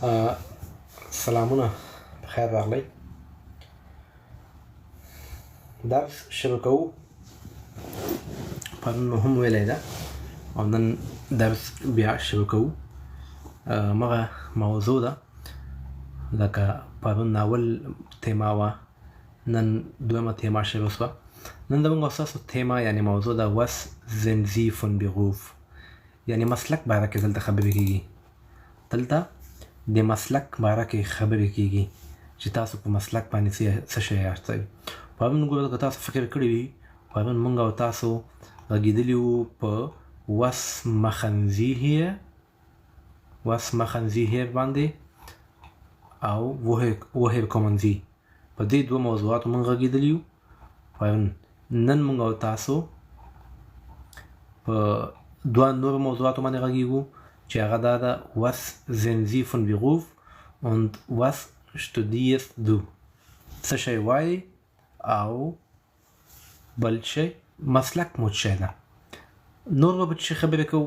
سلامونه بخیر راغلی. درس شروع کوو. پرون مو هم ویلی ده او نن درس بیا شروع کوو. مغه موضوع ده لکه پرون اول تیما وه، نن دویمه تیما شروع سوه. نن زموږ ستاسو تیما یعنی موضوع ده was sind Sie von Beruf، یعنی مسلک باره کې دلته خبرې کیږي. دلته د مسلک باره کې خبرې کیږي چې تاسو په مسلک باندې څه شی یاستئ. پرون ګوره که تاسو فکر کړی وي، پرون موږ او تاسو غږېدلي وو په was machen Sie hier باندې او woher kommen Sie. په دې دوه موضوعاتو موږ غږېدلي وو پرون. نن موږ او تاسو په دوه نورو موضوعاتو باندې غږېږو چې هغه دا ده was sind Sie von Beruf und was studierst du. څه شی وایي او بل شی مسلک مو څه شی ده. نور به چې خبرې کوو،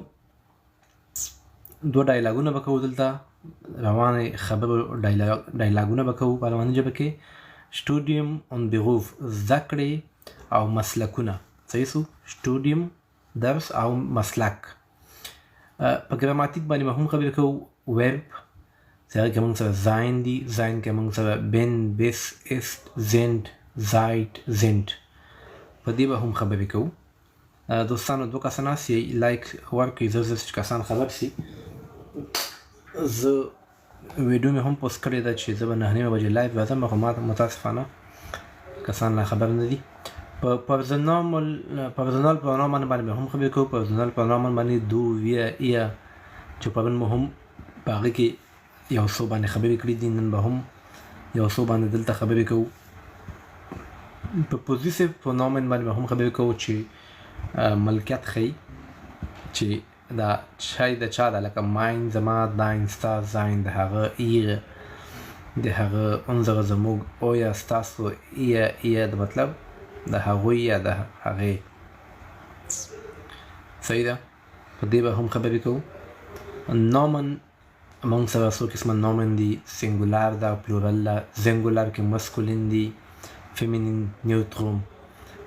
دوه ډایلاګونه به کوو دلته، روانې خبرو ډایلاګونه به کوو په رواني ژبه کې. Studium und Beruf زده کړې او مسلکونه. صحیح سو؟ Studium درس او مسلک. په ګراماتیک باندې به هم خبرې کوو. ورب چې هغه کې موږ سره sein دي، sein کې موږ سره bin، bist، ist، sind، seid، sind. په دې به هم خبرې کوو. دوستانو دوه کسان هست یې لایک ورکړئ زر زر چې کسان خبر سي. زه ویډیو مې هم پوسټ کړې ده چې زه به 9:30 بجې لایف راځم، خو ما متاسفانه کسان لا خبر نه دي. په پرسنال پرونام باندې هم خبرې کوو. پرسنال پرونام باندې دو ویا ایا چې پرون مو هم په هغې کې یو څو باندې خبرې کړي دي، نن به هم یو څو باندې دلته خبرې کوو. په پوزیسیو پرونام باندې هم خبرې کوو چې ملکیت ښیي چې دا شی د چا ده، لکه ماین زما، داین ستا، زاین د هغه، ایر د هغه، انزغه زموږ، اویا ستاسو، ایا د مطلب د هغوی یا د هغې. صحیح ده؟ په دې به هم خبرې کوو. نومن موږ سره څو قسمه نومن دي، سینګولار ده او پلورل ده. سینګولار کې مسکولین دي، فیمینین، نیوتروم.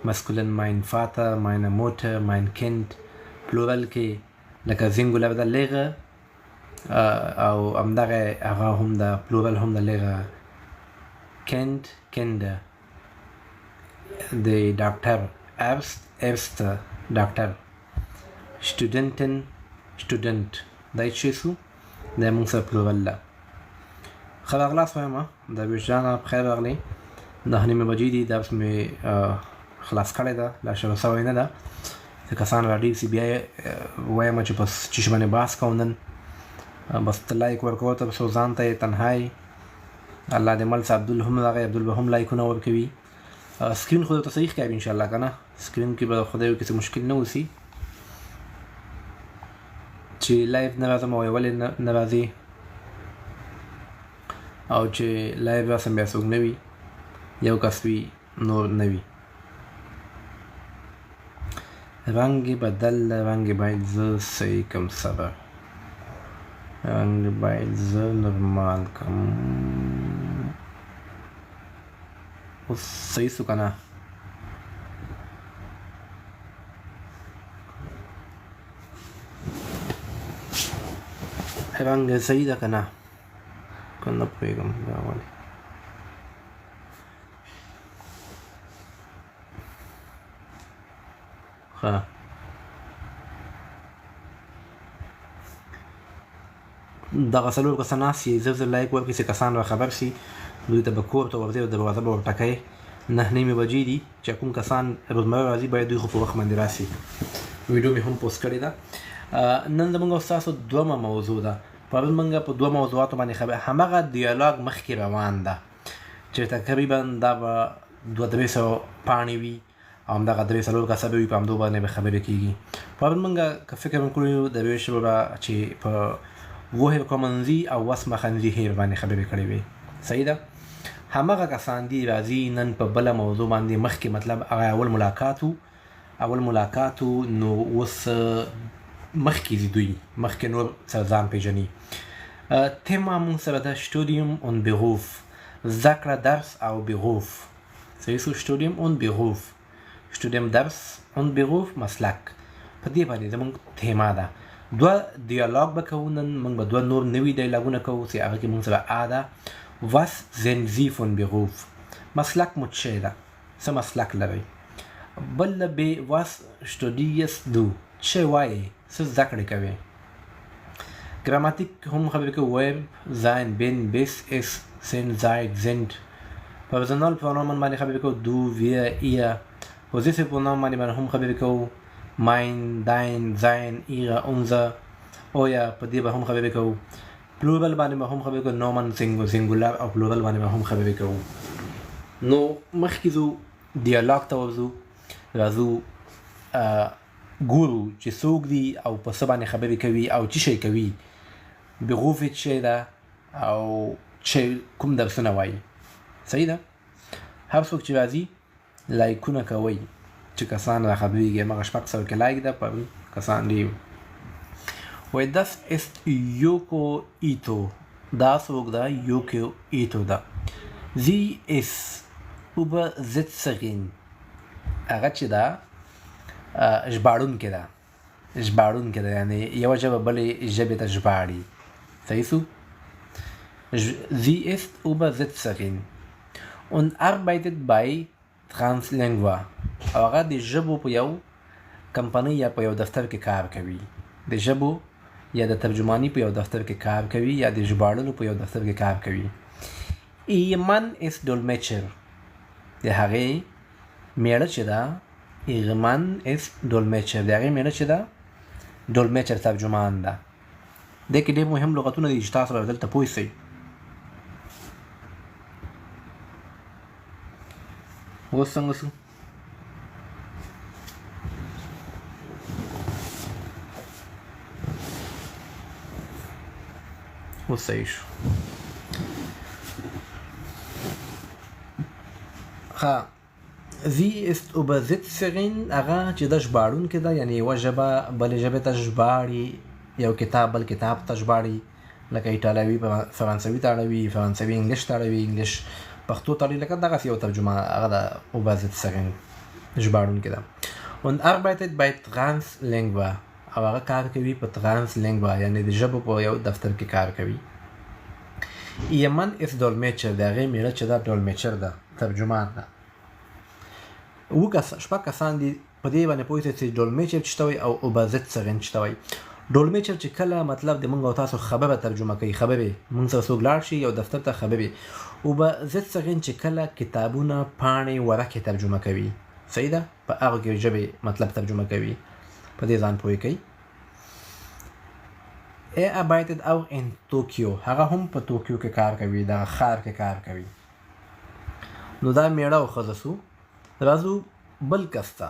مسکولین mein Vater، meine Mutter، mein Kind. پلورل کې لکه سینګولار ده لیغه او همدغه هغه هم ده، پلورل هم ده لیغه. kind، kinder. د ډاکټر Ärzte، ډاکټر. Studentin، student. دا چې شو دا موږ سره پلورل ده. ښه راغلاست وایم د وجدانه بخیر راغلی. 9:30 بجې دي، درس مې خلاص کړی ده، لا شروع سوی نه ده. چې کسان راډي سي بیا وایم چې بس چې باندې بحث کوو نن. بس ته لایک ورکوه تر څو ځان ته یې تنهایی. الله دې مل صاحب عبدل هم راغی، عبدل به هم لایکونه ورکوي. سکرین خو درته صحیح ښکاري انشاءالله که نه؟ سکرین کې به خدای وکړي څه مشکل نه اوسي چې لایف نه راځم او ولې نه راځي، او چې لایف راسم بیا څوک نه وي، یو کس وي نور نه وي. رنگ بدل رنگ باید زه صحیح کم صبر، رنگ باید زه نورمال کم. اوس صحیح سو که نه؟ رنګ صحیح ده که نه؟ که نه پوهېږم دا ولې. ښه دغه څلور کسان ناست یې زر زر لایک ورکړي چې کسان را خبر سي. دوی ته به کور ته ورځئ او دروازه به ورټکئ. 9:30 بجې دي چې کوم کسان روزمره راځي باید دوی خو په وخت باندې راسي. ویډیو مې هم پوسټ کړې ده. نن زموږ او ستاسو دویمه موضوع ده. پرون موږ په دوه موضوعاتو باندې همغه دیالوګ مخکې روان ده چې تقریبا دا به 200-300 پاڼې وي او همدغه 3-4 کسه به وي، په همدو باندې به خبرې کېږي. پرون موږ که فکر هم کړی وو د یوې ژبې به چې په woher kommen Sie او was machen Sie hier باندې خبرې کړې وې. صحیح ده؟ همغه کسان دي راځي نن په بله موضوع باندې مخکې، مطلب هغه اول ملاقات نو اوس مخکې دي، دوی مخکې نور سره ځان پېژني. Thema مونږ سره ده Studium und Beruf. زده کړه درس او Beruf. صحیح شو Studium und Beruf. Studium درس und Beruf مسلک. په دې باندې زموږ تیما ده. دوه دیالوګ به کوو نن موږ به دوه نور نوي ډایلاګونه کوو چې هغه کې موږ سره A ده. Was sind Sie von Beruf? مسلک مو څه ده؟ څه مسلک لرئ؟ بل به was studierst du؟ څه وایې؟ څه زده کړې کوې؟ Grammatik هم خبرې کوو verb sein bin bist ist sind seid sind. Personal pronomen باندې خبرې کوو du wir ihr. Possessive pronomen باندې هم خبرې کوو mein dein sein ihre unser euer. په دې به هم خبرې کوو. plural باندې به هم خبرې کوو nomen singular او plural باندې به هم خبرې کوو. نو مخکې ځو ډیالوګ ته ورځو راځو ګورو چې څوک دي او په څه باندې خبرې کوي او څه شی کوي. Beruf یې څه ده او کوم درسونه وایي. صحیح ده؟ هر څوک چې راځي لایکونه کوئ چې کسان را خبرېږي. هماغه 600 کې لایک ده پر کسان دي. وایي das ist Yoko Ito. دا څوک ده؟ Yoko Ito ده. Sie ist Übersetzerin. هغه چې ده ژباړونکې ده. ژباړونکې ده یعنې یوه ژبه بلې ژبې ته ژباړي. صحیح شو؟ Sie ist Übersetzerin und arbeitet bei Translingua. او هغه د ژبو په یو کمپنۍ یا په یو دفتر کې کار کوي. د ژبو یا د ترجماني په یو دفتر کې کار کوي یا د ژباړلو په یو دفتر کې کار کوي. Ihr Mann ist Dolmetscher. د هغې میړه چې ده Ihr Mann ist Dolmetscher. د هغې میړه چې ده Dolmetscher ترجمان ده. دې کې ډېر مهم لغتونه دي چې تاسو به دلته پوه شئ. اوس څنګه شو؟ اوس صحیح شو. ها Sie ist Übersetzerin. هغه چې د ژباړونکې ده یعنې یوه ژبه بلې ژبې ته ژباړي. یو کتاب بل کتاب ته ژباړي. لکه ایټالوي فرانسوي ته اړوي، فرانسوي انګلیش ته اړوي، انګلیش پښتو ته اړوي. لکه دغسې یو ترجمه هغه د Übersetzerin ژباړونکې ده. Und arbeitet bei Translingua. او هغه کار کوي په Translingua یعنې د ژبو په یو دفتر کې کار کوي. Ihr Mann ist Dolmetscher. د هغې میړه چې ده Dolmetscher ده، ترجمان ده. شپږ کسان دي په دې باندې پوه شئ چې Dolmetscher څه ته وایي او Übersetzerin څه ته وایي. Dolmetscher چې کله مطلب د موږ او تاسو خبره ترجمه کوي، خبرې موږ سره څوک لاړ شي یو دفتر ته خبرې. Übersetzerin چې کله کتابونه پاڼې ورقې ترجمه کوي. صحیح ده؟ په هغو کې ژبې مطلب ترجمه کوي. په دې ځان پوه کوي. Er arbeitet auch in Tokyo. هغه هم په توکیو کې کار کوي، دغه ښار کې کار کوي. نو دا میړه او ښځه شو. راځو بل کس ته.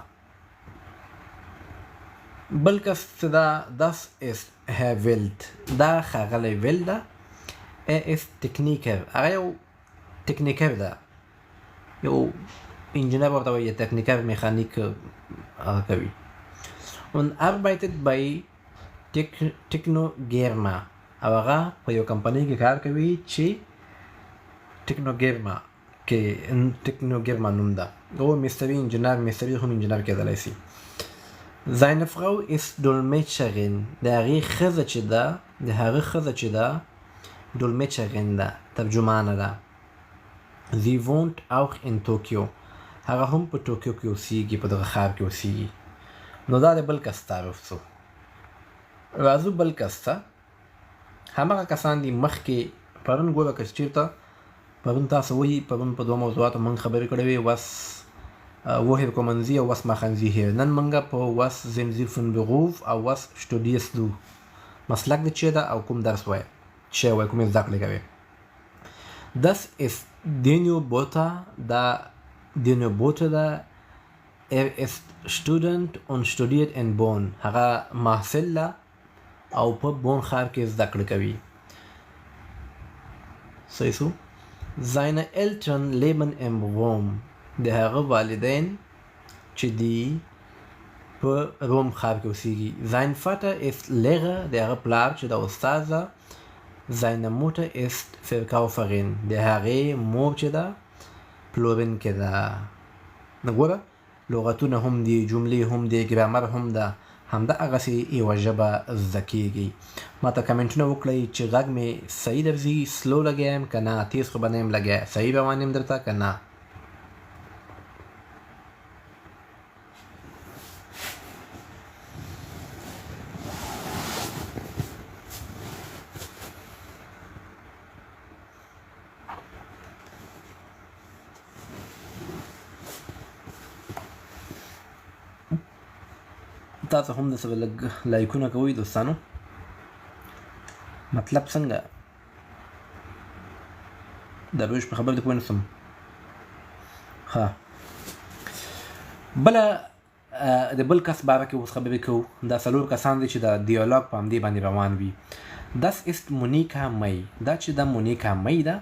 بل کس چې ده das ist Herr Wild. دا ښاغلی ویل ده. Er ist Techniker. هغه یو ټکنیکر ده، یو انجینر ورته وایي، ټکنیکر میخانیک هغه کوي. Und arbeitet bei Technogerma. او هغه په یو کمپنۍ کې کار کوي چې Technogerma کې Technogerma نوم ده. او مستوي انجینر، مستوي هم انجینر کېدلی شي. Seine Frau ist Dolmetscherin. د هغې ښځه چې ده Dolmetscherin ده، ترجمانه ده. Sie wohnt auch in Tokyo. هغه هم په ټوکیو کې اوسیږي، په دغه ښار کې اوسیږي. نو دا د بل کس تعارف شو. راځو بل کس ته. هماغه کسان دي مخکې پرون ګوره که چېرته پرون تاسو وایي، پرون په دوه موضوعاتو موږ خبرې کړې وې، was woher kommen Sie او was machen Sie hier. نن موږ په was sind Sie von Beruf او was studierst du مسلک د چی ده او کوم درس وایي، چی وایي، کومې زده کړې کوي. Das ist Dino Bota. دا Dino Bota ده. Er ist Student und studiert in Bonn. هغه محصل ده او په بون ښار کې زده کړې کوي. صحیح شو. Seine Eltern leben in Rom. د هغه والدین چې دي په روم ښار کې اوسیږي. Sein Vater ist Lehrer. د هغه پلار چې د استاد ده seine Mutter ist Verkäuferin. د هغې مور چې ده پلورونکې ده. نو ګوره لغتونه هم دي، جملې هم دي، ګرامر هم ده، همدغسې یوه ژبه زده کېږي. ما ته کمنټونه وکړئ چې غږ مې صحیح درځي، سلو لګیا یم که نه، تیز خو به نه یم لګیا، صحیح روان یم درته که نه. تاسو هم داسې لږ لایکونه کوئ دوستانو. مطلب څنګه د روش په خبر دې پوه نه شوم. ښه، بله د بل کس باره کې اوس خبرې کوو. دا 4 کسان دي چې د دیالوګ په همدې باندې روان وي. Das ist Monika May. دا چې د مونیکا می ده.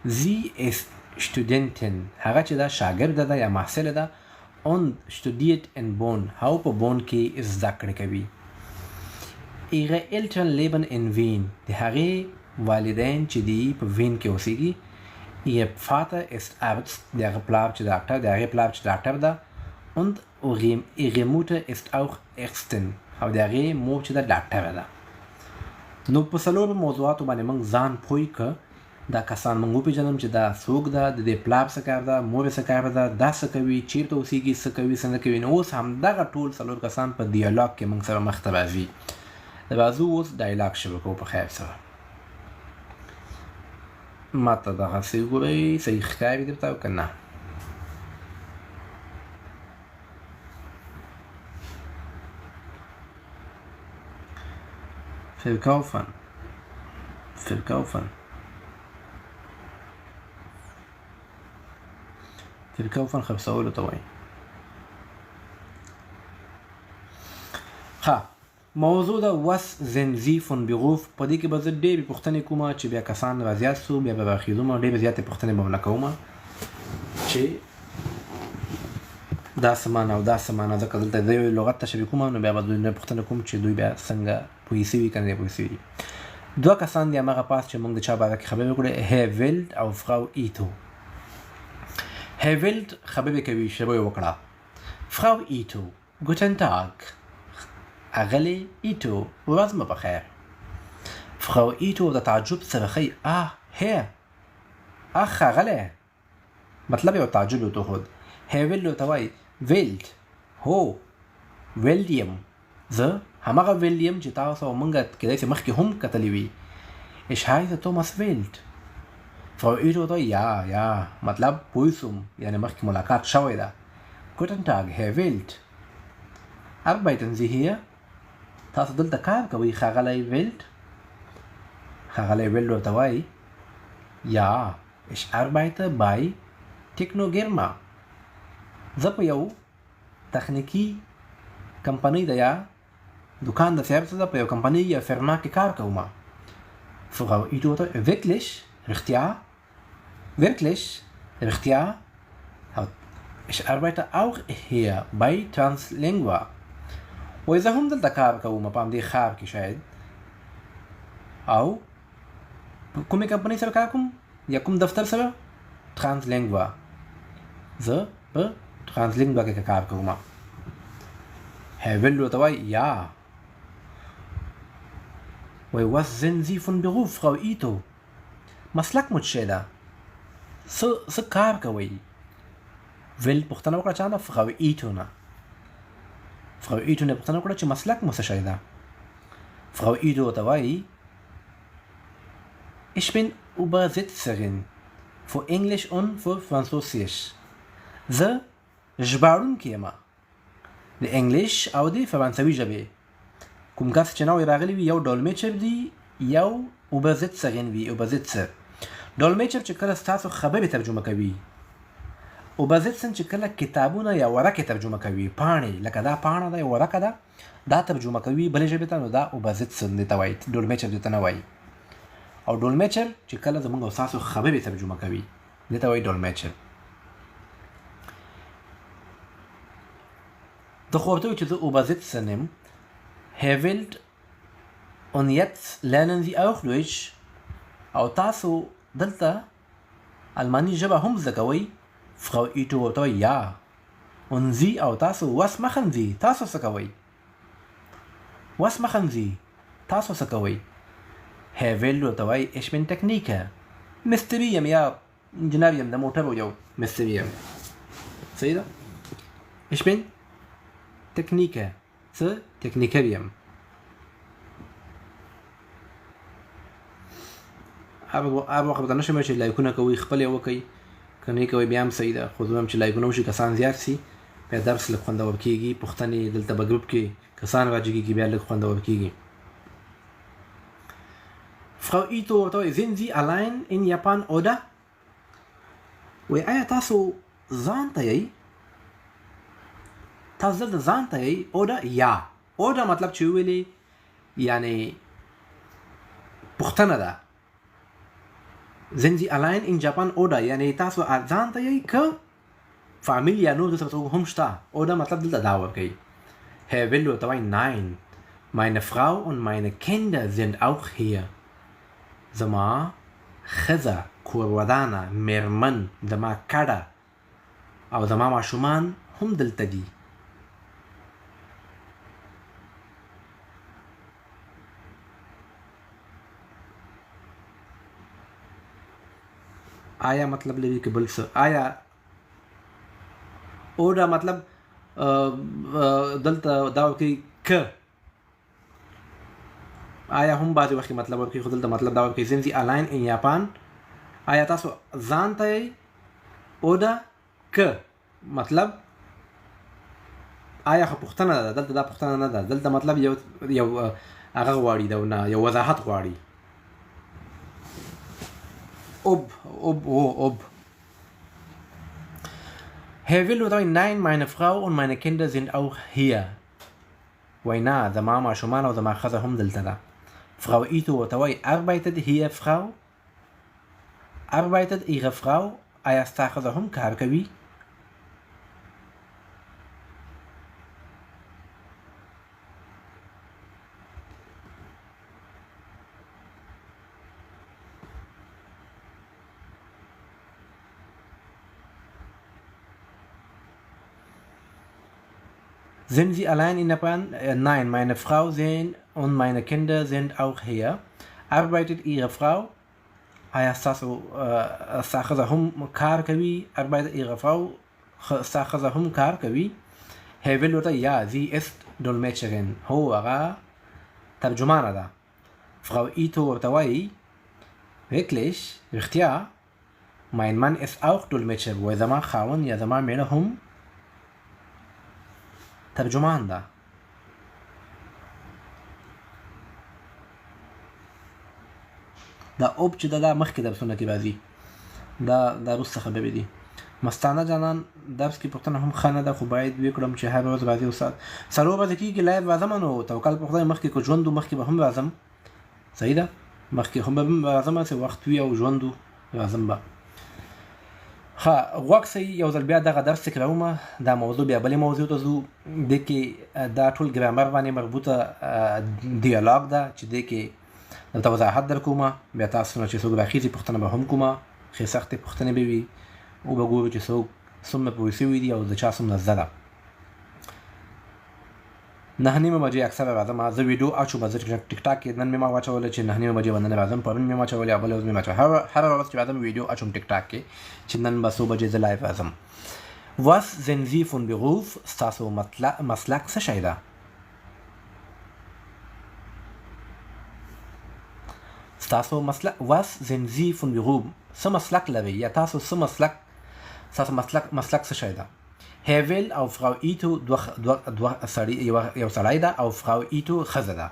Sie ist Studentin. هغه چې دا شاګرده ده یا محصله ده. Und studiert in Bonn. Hau په Bonn کې زده کړې کوي. Ihre Eltern leben in Wien. د هغې والدین چې دي په وین کې اوسېږي. Ihr Vater ist Arzt. د هغه پلار چې ډاکټر، د هغې پلار چې ډاکټر ده. Und ihre Mutter ist auch Ärztin. او د هغې مور چې ده ډاکټره ده. نو په 4 موضوعاتو باندې موږ ځان پوه کړه. دا کسان موږ وپېژنم چې دا څوک ده، د دې پلار څه کار ده، مور یې څه کار ده، دا څه کوي، چېرته اوسېږي، څه کوي، څه نه کوي. نو اوس همدغه ټول 4 کسان په دیالوګ کې موږ سره مخ ته راځي. راځو اوس ډایلاګ شروع کوو په خیر سره. ما ته دغسې وګورئ صحیح ښکاري درته او که نه. Verkaufen خرڅولو ته وایي. ښه، موضوع ده was sind Sie von Beruf. په دې کې به زه ډېرې پوښتنې کوم چې بیا کسان رازیات شو، بیا به راخېږم، ډېرې زیاتې پوښتنې به ونه کوم چې دا څه معنا او دا څه معنا. ځکه دلته د یو لغت تشریح کوم، نو بیا به دوی نه پوښتنه کوم چې دوی بیا څنګه پوه شوي که نه پوه شوي. 2 کسان دي همغه پاس چې موږ د چا باره کې خبرې وکړې. Herr Wild او Frau Ito. Herr Wild خبرې کوي، شروع یې وکړه. Frau Ito, guten Tag. اغلې ایټو، ورځ مو بخیر. Frau Ito د تعجب سره ښیي. Herr. اغلی. مطلب یو تعجب یې وتوښود. Herr Wild ورته وایي Wild. هو ویلډیم. زه همغه ویلډیم چې تاسو او موږ کېدای شي مخکې هم کتلی وي. Ich heiße Thomas Wild. Frau Ito ورته وایي یا مطلب پوه شوم، یعنې مخکې ملاقات شوی ده. Guten Tag, Herr Wild. Arbeiten Sie hier? تاسو دلته کار کوئ ښاغلی ویلډ؟ ښاغلی ویلډ ورته وایي یا ich arbeite bei Technogirma. زه په یو تخنیکي کمپنۍ ده یا دوکان د سیارت ده، په یو کمپنۍ یا فرما کې کار کوم. Frau Ito ورته wirklich؟ رښتیا؟ wirklich؟ رښتیا؟ Ich arbeite auch hier bei Translingua. وایي زه هم دلته کار کوم په همدې ښار کې شاید. او کومې کمپنۍ سره کار کوم یا کوم دفتر سره؟ Translingua. زه په Translingua کې کار کوم. Herr Wild ورته وایي یا. وایي was sind Sie von Beruf, Frau Ito? مسلک مو څه ده؟ څه کار کوئ؟ ویلډ پوښتنه وکړه چا نه؟ Frau Ito نه. Frau Ito نه پوښتنه وکړه چې مسلک مو څه شی ده؟ Frau Ito ورته وایي Ich bin Übersetzerin für Englisch und für Französisch. زه ژباړونکې یم د انګلیش او د فرانسوي ژبې. کوم کس چې نوی راغلی وي یو ډولمیچر دی، یو Übersetzerin وي. Übersetzer ډولمیچر چې کله ستاسو خبرې ترجمه کوي. Übersetzen چې کله کتابونه یا ورقې ترجمه کوي، پاڼې، لکه دا پاڼه ده یا ورقه ده، دا ترجمه کوي بلې ژبې ته، نو دا Übersetzen دې ته وایي، ډولمیچر دې ته نه وایي. او ډولمیچر چې کله زموږ او ستاسو خبرې ترجمه کوي دې ته وایي ډولمیچر. د خو ورته وایي چې زه Übersetzer یم. Herr Wild, und jetzt lernen Sie auch Deutsch. او تاسو دلته الماني ژبه هم زده کوئ. Frau Ito ورته وایي یا. Und Sie او تاسو was machen Sie؟ تاسو څه کوئ؟ was machen Sie؟ تاسو څه کوئ؟ Herr Will ورته وایي ich bin Techniker. مستري یم یا انجینر یم، د موټرو یو مستري یم. صحیح ده؟ ich bin Techniker. څه؟ تکنیکر یم. هر وخت به نشم چې لایکونه کوئ خپل یې وکئ، که نه یې کوئ بیا هم صحیح ده، خو زه وایم چې لایکونه وشي، کسان زیات سي بیا درس لږ خوندور کېږي. پوښتنې دلته به ګروپ کې کسان راجګېږي بیا لږ خوندور کېږي. Frau Ito ورته وایي sind Sie allein in Japan oder؟ وایي آیا تاسو ځان ته یئ؟ تاسو دلته ځان ته یئ oder یا. oder مطلب چې وویلې یعنې پوښتنه ده. sind Sie allein in Japan oder یعنی تاسو ځان ته یئ که فامیل یا نور دلته هم شته. oder مطلب دلته دا ورکوي. Herr Will ورته وایي nein meine Frau und meine Kinder sind auch hier. زما ښځه کورودانه میرمن زما کډه او زما ماشومان هم دلته دي. آیا مطلب لري که بل څه؟ آیا اوډا مطلب دلته دا ورکوي که. آیا هم بعضې وخت کې مطلب ورکوي، خو دلته مطلب دا ورکوي sind Sie allein in Japan. آیا تاسو ځان ته یئ اوډا که مطلب آیا خو پوښتنه ده، دلته دا پوښتنه نه ده، دلته مطلب یو هغه غواړي نه یو وضاحت غواړي. ob. Herr Will ورته وایي nein meine Frau und meine Kinder sind auch hier. وایي نه زما ماشومان او زما ښځه هم دلته ده. Frau Ito ورته وایي arbeitet hier Frau؟ arbeitet ihre Frau؟ آیا ستا ښځه هم کار کوي؟ Sind Sie allein in Japan? Nein, meine Frau und meine Kinder sind auch hier. Arbeitet Ihre Frau? آیا ستاسو ستا ښځه هم کار کوي؟ arbeitet Ihre Frau؟ ستا ښځه هم کار کوي؟ Herr Will ورته ja, sie ist Dolmetscherin. هو هغه ترجمانه ده. Frau Ito ورته وایي wirklich رښتیا mein Mann ist auch Dolmetscher. وایي زما خاوند یا زما میړه هم ترجمان ده. دا اوب چې دا مخکې درسونه کې راځي، دا وروسته خبرې دي. مستانه جانان درس کې پوښتنه هم ښه نه ده، خو باید ویې کړم چې هر ورځ راځي استاد. څلور ورځې کېږي لایو راځم، نو توکل په خدای مخکې که ژوند و مخکې به هم راځم. صحیح ده، مخکې هم به راځم چې وخت وي او ژوند و راځم به. ښه غوږ سئ، یو ځل بیا دغه درس تکرارومه. دا موضوع بیا بلې موضوع ته ځو. دې کې دا ټول ګرامر باندې مربوطه ډیالوګ ده چې دې کې دلته وضاحت در کومه. بیا تاسو نه چې څوک راخیزي پوښتنه به هم کومه، ښې سختې پوښتنې به وي او به ګورو چې څوک څومره پوه شوي دي او د چا څومره زده ده. 9:30 بجې اکثره راځم. زه ویډیو اچوم، زه ټیک ټاک کې نن مې ما واچوله چې 9:30 بجې باندې راځم، پرون مې واچولې، بله ورځ مې واچوله. هره ورځ چې راځم ویډیو اچوم ټیک ټاک کې چې نن به څو بجې زه لایف راځم. Was sind Sie von Beruf؟ ستاسو مسلک څه شی ده؟ ستاسو مسلک was sind Sie von Beruf؟ څه مسلک لرئ یا تاسو څه مسلک، ستاسو مسلک څه شی ده؟ Herr Will او Frau Ito یو سړی ده او Frau Ito ښځه ده.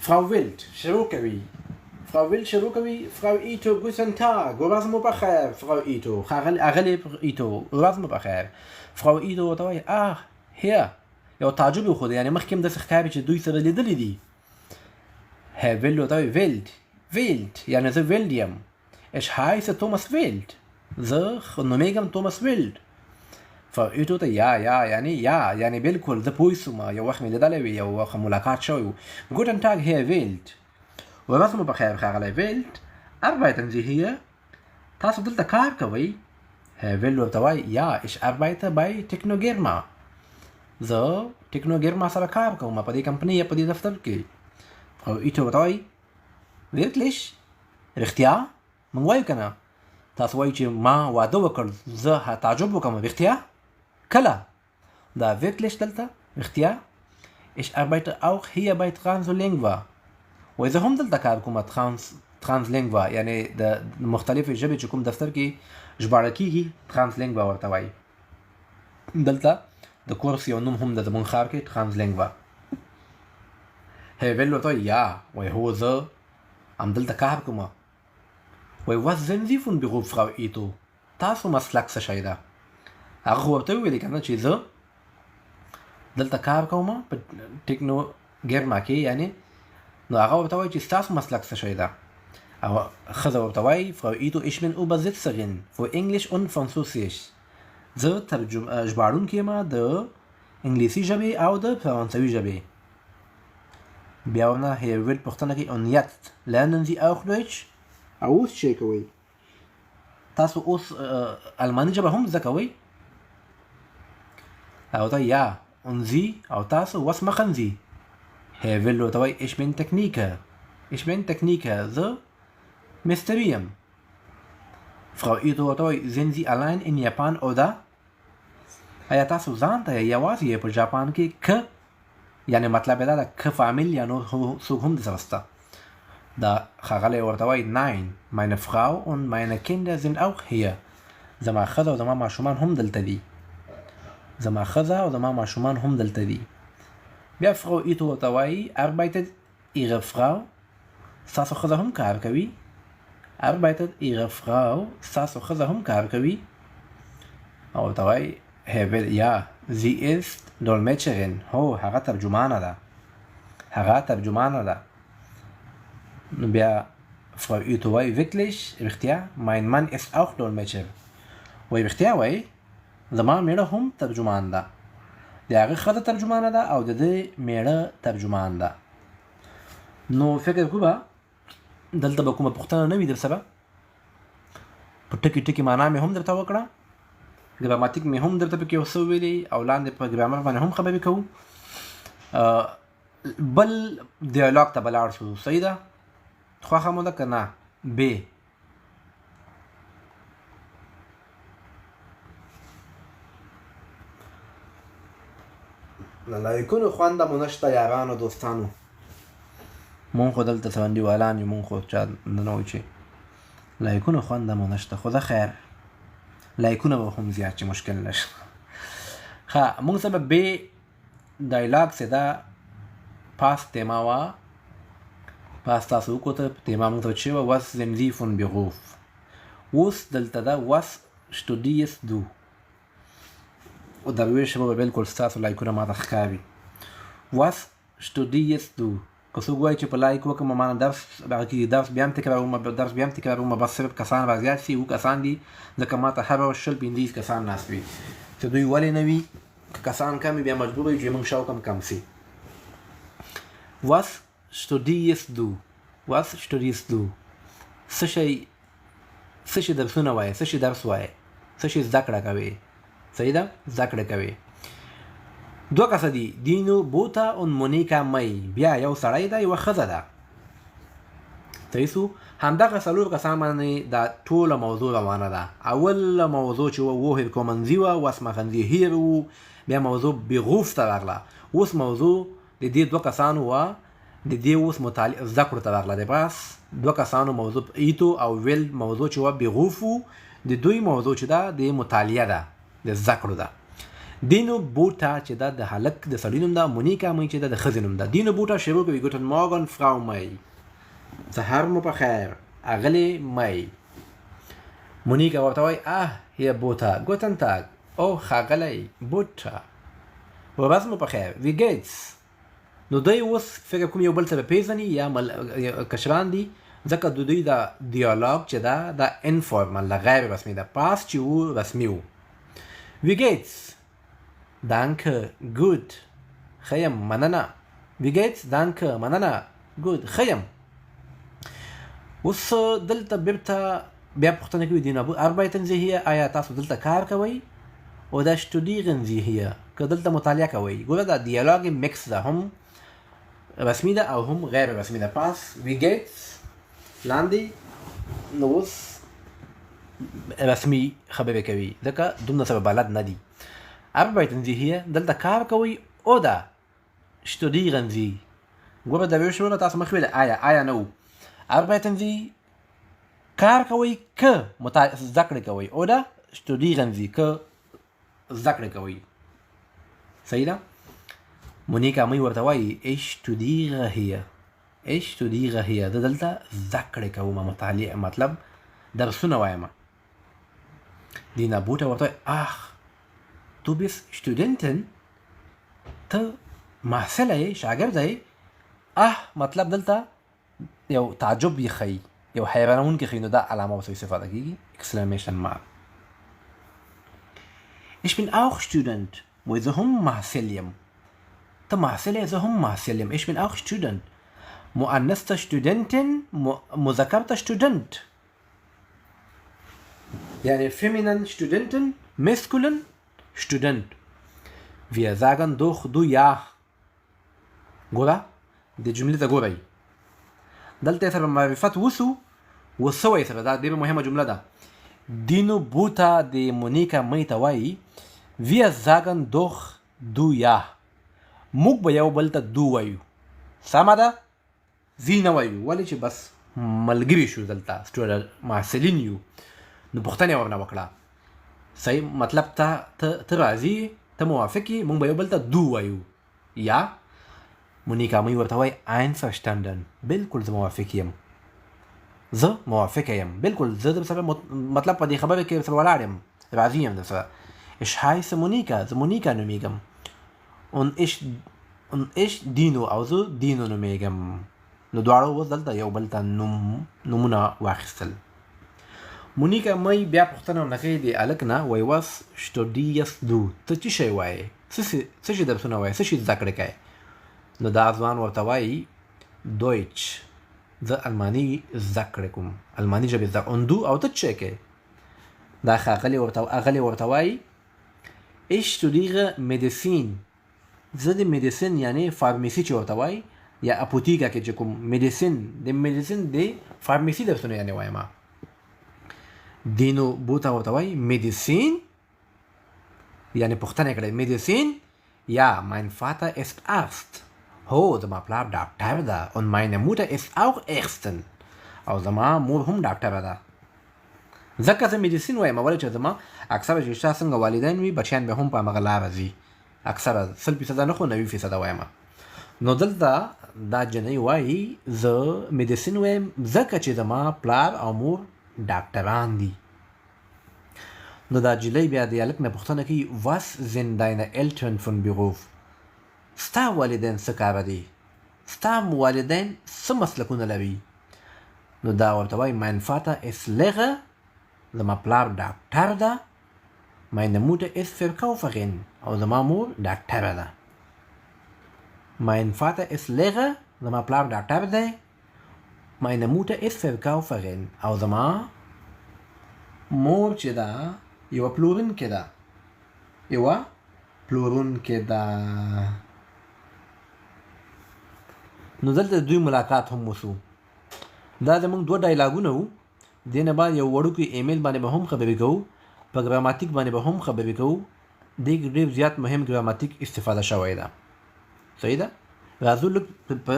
Frau Will شروع کوي. Frau Ito guten Tag، ورځ مو بخیر. Frau Ito اغلې Ito ورځ مو بخیر. Frau Ito ورته وایي hier، یو تعجب یې وښود، یعنې مخکې هم داسې ښکاري چې دوی سره لیدلي دي. Herr Will ورته وایي Wild، یعنې زه ویلډ یم. Ich heiße Thomas Wild، زه نومېږم توماس ویلډ. Frau Ito ته یعنې بالکل زه پوه شوم، یو وخت مې لیدلی وي، یو وخت ملاقات شوی و. Guten Tag Herr Wild، ورځ مو بخیر ښاغلی ویلډ. arbeiten Sie hier تاسو دلته کار کوئ will ورته وایي ja ich arbeite bei Technogerma زه ټیکنوګرما سره کار کوم په دې کمپنۍ یا په دې دفتر کې او ایټو ورته وایي wirklich رښتیا موږ وایو که نه تاسو وایي چې ما واده وکړ زه تعجب وکړم رښتیا کله دا wirklich دلته رښتیا ich arbeite auch hier bei Translingua وایي زه هم دلته کار کوم Translingua یعنی د مختلفې ژبې چې کوم دفتر کې ژباړه کېږي Translingua ورته وایي دلته د کورس یو نوم هم د زموږ ښار کې Translingua will ورته وایي ja وایي هو زه همدلته کار کوم وایي was sind Sie von Beruf Frau Ito تاسو مسلک څه شی ده هغه خو ورته وویلې که نه چې زه دلته کار کوم په ټیکنوګرما کې یعنې نو هغه ورته وایي چې ستاسو مسلک څه شی ده او ښځه ورته وایي Frau Ito ich bin Übersetzerin für Englisch und Französisch زه ژباړونکې یم د انګلیسي ژبې او د فرانسوي ژبې بیا ورنه will پوښتنه کوي und jetzt lernen Sie auch Deutsch او اوس شی کوئ تاسو اوس الماني ژبه هم زده کوئ او ته ja und Sie او تاسو was machen Sie will ورته وایي ich bin Techniker زه مستري یم Frau Ito ورته وایي sind Sie allein in Japan oder ایا تاسو ځان ته یوازې یې په جاپان کې که یعنې مطلب یې دا ده که فامیل یا نور څوک هم درسره شته دا ښاغلی ورته وایي nein meine Frau und meine Kinder sind auch hier زما ښځه او زما ماشومان هم دلته دي بیا Frau Ito ورته وایي arbeitet Ihre Frau ستاسو ښځه هم کار کوي arbeitet Ihre Frau ستاسو ښځه هم کار کوي او ورته وایي ja sie ist Dolmetscherin هو هغه ترجمانه ده نو بیا Frau Ito وایي wirklich رښتیا mein Mann ist auch Dolmetscher وایي رښتیا وایي زما میړه هم ترجمان ده د هغې ښځه ترجمانه ده او د دې میړه ترجمان ده نو فکر کوو به دلته به کومه پوښتنه نه وي در سره په ټکي ټکي معنا مې هم درته وکړه ګراماتیک مې هم درته پکې یو څه وویلې او لاندې په ګرامر باندې هم خبرې کوو بل ډیالوګ ته به لاړ شو صحیح ده خوښه مو ده که نه ب له لایکونو خونده مو نشته یارانو دوستانو مونږ خو دلته سوندیوالان یو مونږ خو چا نه وایي چې لایکونو خونده مو نشته خو ده خیر لایکونه به هم زیات چې مشکل نشته ښه مونږ سره به ډایلاګ چې دا پاس تیما وه پاس تاسو وکوته تیما مونږ ته چې وه was sind Sie von Beruf اوس دلته ده was studierst du او درویش به بالکل ستاسو لایکونه ماته ښکاري was studierst du که څوک وایي چې په لایک وکړم ما نه درس هغه کې درس بیا هم تکراروم بس صرف کسان را زیات شي اوه کسان دي ځکه ما ته هر ورځ 15 کسان ناست وي چې دوی ولې نه وي که کسان کم وي بیا مجبور وي چې موږ شاوکم کم سي was studierst du څه شي درسونه وایې څه شي درس وایې څه شي زده کړه کوې صحیح ده زده کړه کوې دوه کسه دي دینو بوتا اون مونیکا مای بیا یو سړی ده یوه ښځه ده صحیح سو همدغه څلور کسان باندې دا ټوله موضوع روانه ده اول موضوع چې woher kommen Sie was machen Sie hier و بیا موضوع Beruf ته راغله اوس موضوع د دې دوه کسانو وه د دې اوس مطالعه زده کړو ته راغله د بس دوه کسانو موضوع ایتو او ویل موضوع چې وه Beruf و د دوی موضوع چې ده د مطالعه ده د زده کړو ده دینو بوتا چې دا د هلک د سړي نوم ده مونیکا مای چې دا د ښځې نوم ده دینو بوتا شروع کوي ګوټن مورګن فراو مای سهار مو په خیر اغلی مای مونیکا ورته وایي هیر بوتا ګوتن تاګ او ښاغلی بوتا ورځ مو په خیر وی ګیټس نو دوی اوس فکر کوم یو بل سره پیژني یا کشران دي ځکه د دوی دا ډیالوګ چې ده دا انفارمل ده غیر رسمي ده پاس چې و رسمي و وی ګیټس Danke, gut. Khayam, manana. Wie geht's? Danke, manana. Gut, khayam. اوس دلته بیرته بیا پوښتنه کوي دي نه arbeiten Sie hier آیا تاسو دلته کار کوئ oder studieren Sie hier که دلته مطالعه کوئ. ګوره دا دیالوګ مکس ده، هم رسمي ده او هم غیر رسمي ده. پاس wie geht's لاندې نو اوس رسمي خبرې کوي ځکه دومره سره بلد نه دي. arbeiten Sie hier دلته کار کوئ oder studieren Sie. ګوره دا ویل شوله تاسو مخکې ویل آیا نه و. arbeiten Sie کار کوئ که زده کړې کوئ oder studieren Sie که زده کړې کوئ. صحیح ده. مونیکا مې ورته وایي ich studiere hier ich studiere hier زه دلته زده کړې کوم مطالعه مطلب درسونه وایم. دینا بوټه ورته وایي ach du bist Studentin ته محصله یې شاګرده یې. مطلب دلته یو تعجب یې ښیي، یو حیرانونکې ښیي، نو دا علامه ورته استفاده کېږي exclamation mark. ich bin auch Student وایي زه هم محصل یم. ته محصل یې، زه هم محصل یم. ich bin auch Student. مؤنث ته Studentin، مذکر ته Student. يعني feminin Studentin، masculine Student. Wir sagen doch du ja. ګوره د جملې ته ګورئ دلته یې سره معرفت وسوی سره، دا ډېره مهمه جمله ده. دینو بوته د مونیکا مې ته وایي wir sagen doch du ja. موږ به یو بل ته دو وایو. سمه ده. زی نه وایو ولې چې بس ملګري شو دلته محصلین یو نو پوښتنه ورنه وکړه. صحیح مطلب ته راځي، ته موافق یې، موږ به یو بل ته دو وایو. یا مونیکا مې ورته وایي einverstanden. بالکل زه موافق یم، زه موافقه یم، بالکل زه در سره مطلب په دې خبره کې سره ولاړ یم، راضي یم در سره. ich heiße Monika، زه مونیکا نومیږم. und ich دینو او زه دینو نومیږم. نو دواړو اوس دلته یو بل ته نومونه واخیستل. مونیکا مې بیا پوښتنه ونه کوي د هلک نه، وایي was studierst du؟ ته څه شی وایې، څه شي درسونه وایې، څه شي زده کړې کوې؟ نو دا ځوان ورته وایي دویچ، زه الماني زده کړې کوم، الماني ژبې زده. und du او ته څه شی کوې؟ دا اغلې ورته وایي ich studiere Medizin. زه د مدیسین یعنی فارمیسی چې ورته وایي یا اپوتیکا کې چې کوم مدیسین د فارمیسی درسونه یعنی وایم. دینو بوته ورته وایي مدیسین یعنی پوښتنه کړې مدیسین. یا mein Vater ist Arzt. هو زما پلار ډاکټر ده. und meine Mutter ist auch Ärztin. او زما مور هم ډاکټره ده. ځکه زه مدیسین وایم ولې چې زما اکثره چې شته څنګه والدین وي بچیان به هم په همغه لاره ځي. اکثره 100% نه خو 90% وایم. نو دلته دا جنۍ وایي زه مدیسین وایم ځکه چې زما پلار او مور ډاکټران دي. نو دا جلۍ بیا د هلک نه پوښتنه کوي was sind deine Eltern von Beruf؟ ستا والدین څه کاره دي؟ ستا والدین څه مسلکونه لري؟ نو دا ورته وایي mein Vater ist Lehrer. زما پلار ډاکټر ده. meine Mutter ist Verkäuferin. او زما مور ډاکټره ده. mein Vater ist Lehrer. زما پلار ډاکټر دی. meine Mutter ist Verkäuferin. او زما مور چې ده یوه پلورونکې ده. نو دلته دوی ملاقات هم وشو. دا زموږ 2 ډایلاګونه وو. دې نه بعد یو وړوکی ایمیل باندې به هم خبرې کوو، په ګراماتیک باندې به هم خبرې کوو. دې کې ډېر زیات مهم ګراماتیک استفاده شوی ده. صحیح ده. راځو لږ په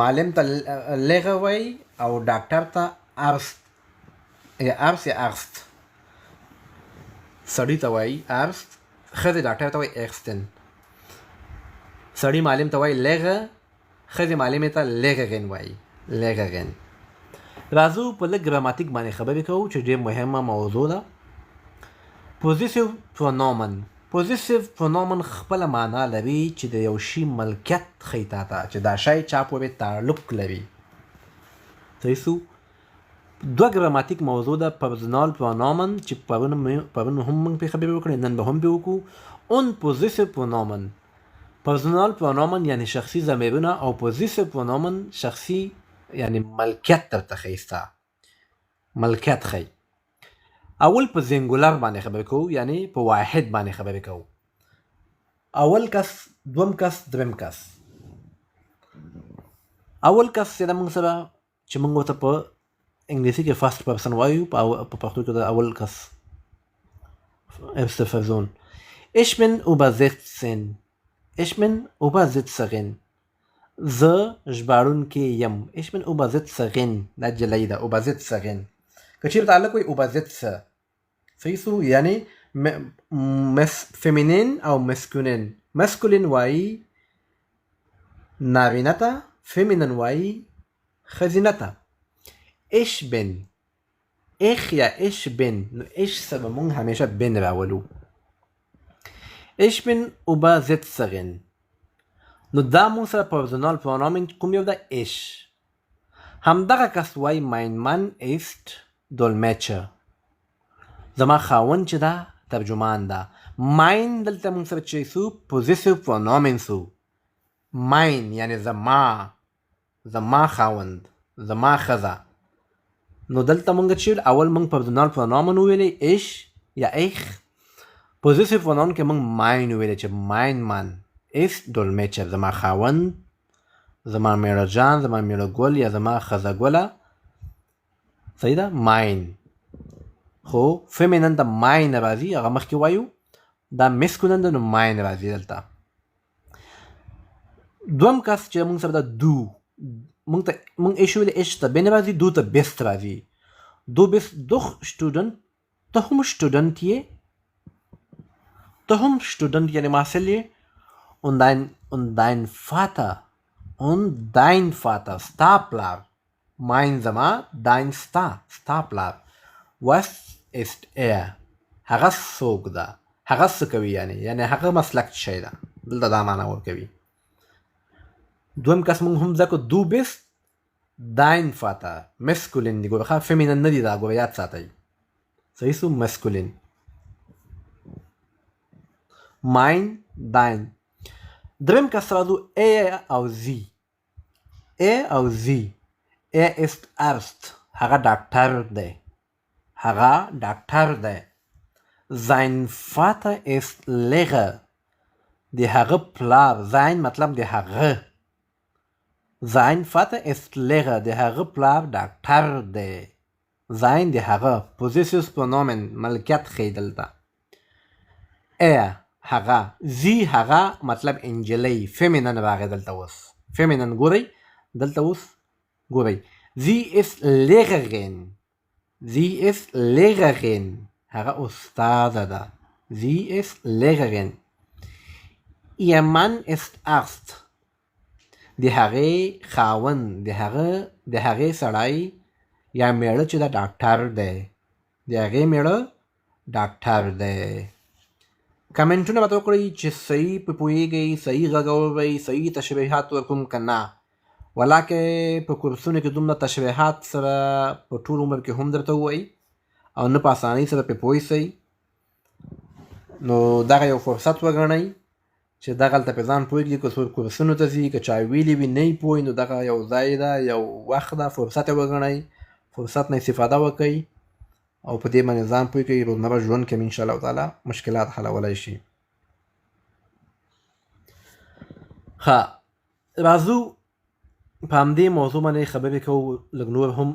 معلم ته لغه وایي او ډاکټر ته ارست یا ارست. سړي ته وایي ارست، ښځې ډاکټر ته وایي ایکستن. سړي معلم ته وایي لغه، ښځې معلمې ته لغرن وایي لغرن. راځو په لږ ګراماتیک باندې خبرې کوو چې ډېر مهمه موضوع ده. پوزیسیو پرونومن. پوزیسیو پرونومن خپله معنا لري چې د یو شي ملکیت ښیي تا ته، چې دا شی چا پورې تعلق لري. صحیح سو. 2 ګراماتیک موضوع ده. پرسونال پرونومن چې پرون هم موږ پرې خبرې وکړې، نن به هم پرې وکړو. اون پوزیسیو پرونومن پرسونال پرونومن یعنی شخصي ضمیرونه او پوزیسیو پرونومن شخصي یعنی ملکیت درته ښیي ستا ملکیت ښیي. اول په زنګولر باندې خبرې کوو یعنی په واحد باندې خبرې کوو. اول کس، دوم کس، دریم کس. اول کس چې د موږ سره چې موږ ورته په انګلیسي کې فرست پرسن وایو، په پښتو کې د اول کس erste Person. Ich bin übersetzen. Ich bin Übersetzerin. زه ژباړونکې یم. Ich bin Übersetzerin. دا جلۍ ده Übersetzerin. که چېرې تعلق وي Übersetzer صحیح سو یعنی فیمینین او مسکولین. مسکولین وایي نارینه ته، فیمینین وایي ښځینه ته. Ich bin ich یا ich bin نو ich سره مونږ همیشه bin راولو. Ich bin Übersetzerin. نو دا مونږ سره پرسونال پرونومن کوم یو ده؟ ich. همدغه کس وایي mein Mann ist Dolmetscher. زما خاوند چې ده ترجمان ده. mein دلته مونږ سره چې سو پوزیسیو پرونومن سو. mein یعنی زما خاوند، زما ښځه. نو دلته مونږ چې اول مونږ پرسونال پرونومن وویلې ich یا ich. پوزیسیو پرونومن کې مونږ mein وویلې چې mein Mann ist Dolmetscher. زما خاوند، زما میړه جان، زما میړه ګل یا زما ښځه ګله. صحیح ده mein. خو فیمینن ته mein راځي، هغه مخکې وایو. دا مسکولن ده نو mein راځي دلته. دوم کس چې مونږ سره ده دو. مونږ ich ویلې ich ته bin راځي، دو ته bist راځي. Du bist doch Student. ته هم Student یې. ته هم Student یعنی محصل یې. Und dein Vater, star Plar. mein زما، dein star Plar. was ist هغه څوک ده؟ هغه څه کوي یعنی هغه مسلک شی ده. دلته دا معنا ورکوي. دویم کس مونږ هم ځکه du bist dein Vater. مسکولین دی ګوره ښه، فیمینن نه دی دا ګوره یاد ساتئ. صحیح سو مسکولین. mein dein. دریم کس راځو او sie. او sie. ist Arzt. هغه ډاکټر دی. sein Vater ist Lehrer. د هغه پلار. sein مطلب د هغه. sein Vater ist Lehrer. د هغه پلار ډاکټر دی. sein د هغه. پوزیسیوس پرونومن ملکیت ښیي دلته. هغه. sie هغه مطلب انجلۍ. فیمینن راغی دلته اوس. فیمینن ګورئ دلته اوس ګورئ. sie ist Lehrerin. هغه استاده ده. sie ist Lehrerin. ihr Mann ist Arzt. د هغې خاوند، د هغې سړی یا میړه چې دا ډاکټر دی. د هغې میړه ډاکټر دی. کمنټونه راته وکړئ چې صحیح په پوهېږئ، صحیح غږ اورئ، صحیح تشریحات ورکوم که نه. ولاکې په کورسونو کې دومره تشریحات سره په ټول عمر کې هم درته ووایي او نه په اسانۍ سره پرې پوه شئ. نو دغه یو فرصت وګڼئ چې دغلته پرې ځان پوه کړي. که څوک کورسونو ته ځي، که چا ویلي وي نه یې پوه نو دغه یو ځای ده، یو وخت ده، فرصت یې وګڼئ، فرصت نه استفاده وکړئ او په دې باندې ځان پوه کړئ. روزمره ژوند کې انشاءالله تعالی مشکلات حلولی شي. ښه راځو په همدې موضوع باندې خبرې کوو لږ نور هم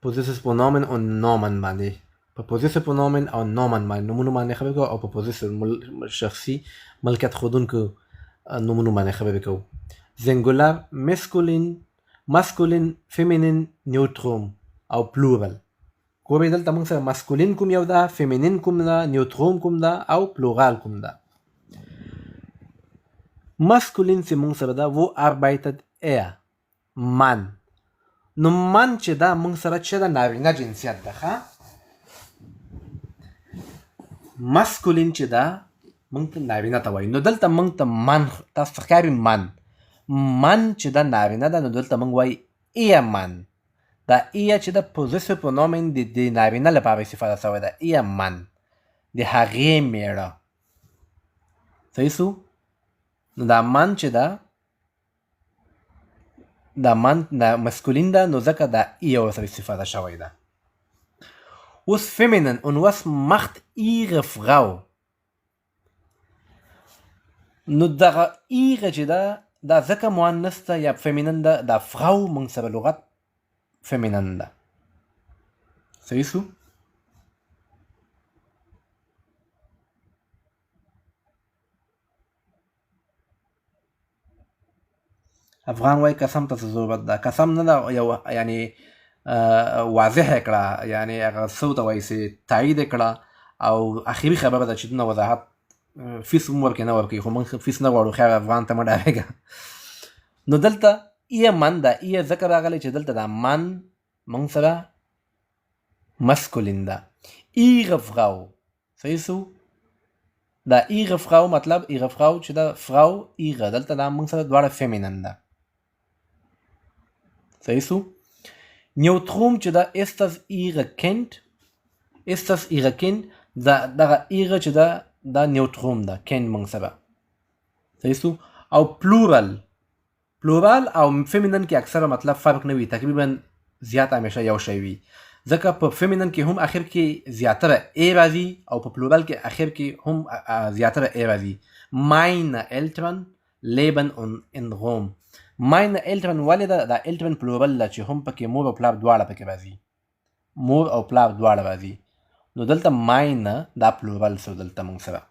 پوزیسیو پرونومن او نومن باندې. په پوزیسیو پرونومن او نومن باندې نومونو باندې خبرې کوو او په پوزیسیو شخصي ملکیت ښودونکو نومونو باندې خبرې کوو. زنګولر، مسکولین، فیمینین، نیوتروم او پلورل. ګورئ دلته موږ سره مسکولین کوم یو ده، فیمینین کوم ده، نیوتروم کوم ده او پلورال کوم ده. مسکولین چې موږ سره ده wo arbeitet من. نو من چې دا موږ سره چې دا نارینه جنسیت ده ښه. مسکولین چې دا موږ ته نارینه ته وایي. نو دلته موږ ته من تاسو ته ښکاري من چې دا نارینه ده نو دلته موږ وایي من. دا چې دا پوزیسیو پرونومن د نارینه لپاره استفاده شوی ده. من د هغې میړه. صحیح سو. نو دا من چې ده دا من دا مسکولین ده، نو ځکه دا ای ورسره استفاده شوی ده. اوس فیمینن und was macht ihre Frau؟ نو دغه ایغه چې ده دا ځکه مؤنث ده یا فیمینن ده، دا فراو موږ سره لغت فیمینن ده. صحیح شو؟ افغان وای قسم ته ضرورت ده. قسم نه ده یو یعنی واضح کړه، یعنی هغه څه ته وایي چې تایید کړه او اخري خبره ده چې دونه وضاحت فیس هم ورکې نه ورکوي، خو موږ فیس نه غواړو، خیر افغان ته مه ډارېږه. نو دلته ایه من ده، ایه ځکه راغلی چې دلته دا من موږ سره مسکولین ده. ایغه فراو صحیح شو؟ دا ایغه فراو مطلب ایغه فراو چې دا فراو ایغه دلته دا موږ سره دواړه فیمینن ده. صحیح شو؟ نیوتروم چې دا ist das ihre Kind، ist das ihre Kind، دغه ایغه چې دا نیوتروم ده، kind موږ سره. صحیح شو؟ او پلورال او فیمینن کې اکثره مطلب فرق نه وي، تقریبا زیات همیشه یو شی وي، ځکه په فیمینن کې هم اخر کې زیاتره ای راځي او په پلورال کې اخر کې هم زیاتره ای راځي. meine Eltern leben in Rom. meine Eltern ولې دا Eltern پلورال ده چې هم پکې مور او پلار دواړه پکې راځي، مور او پلار دواړه راځي. نو دلته meine دا پلورال سو دلته موږ سره.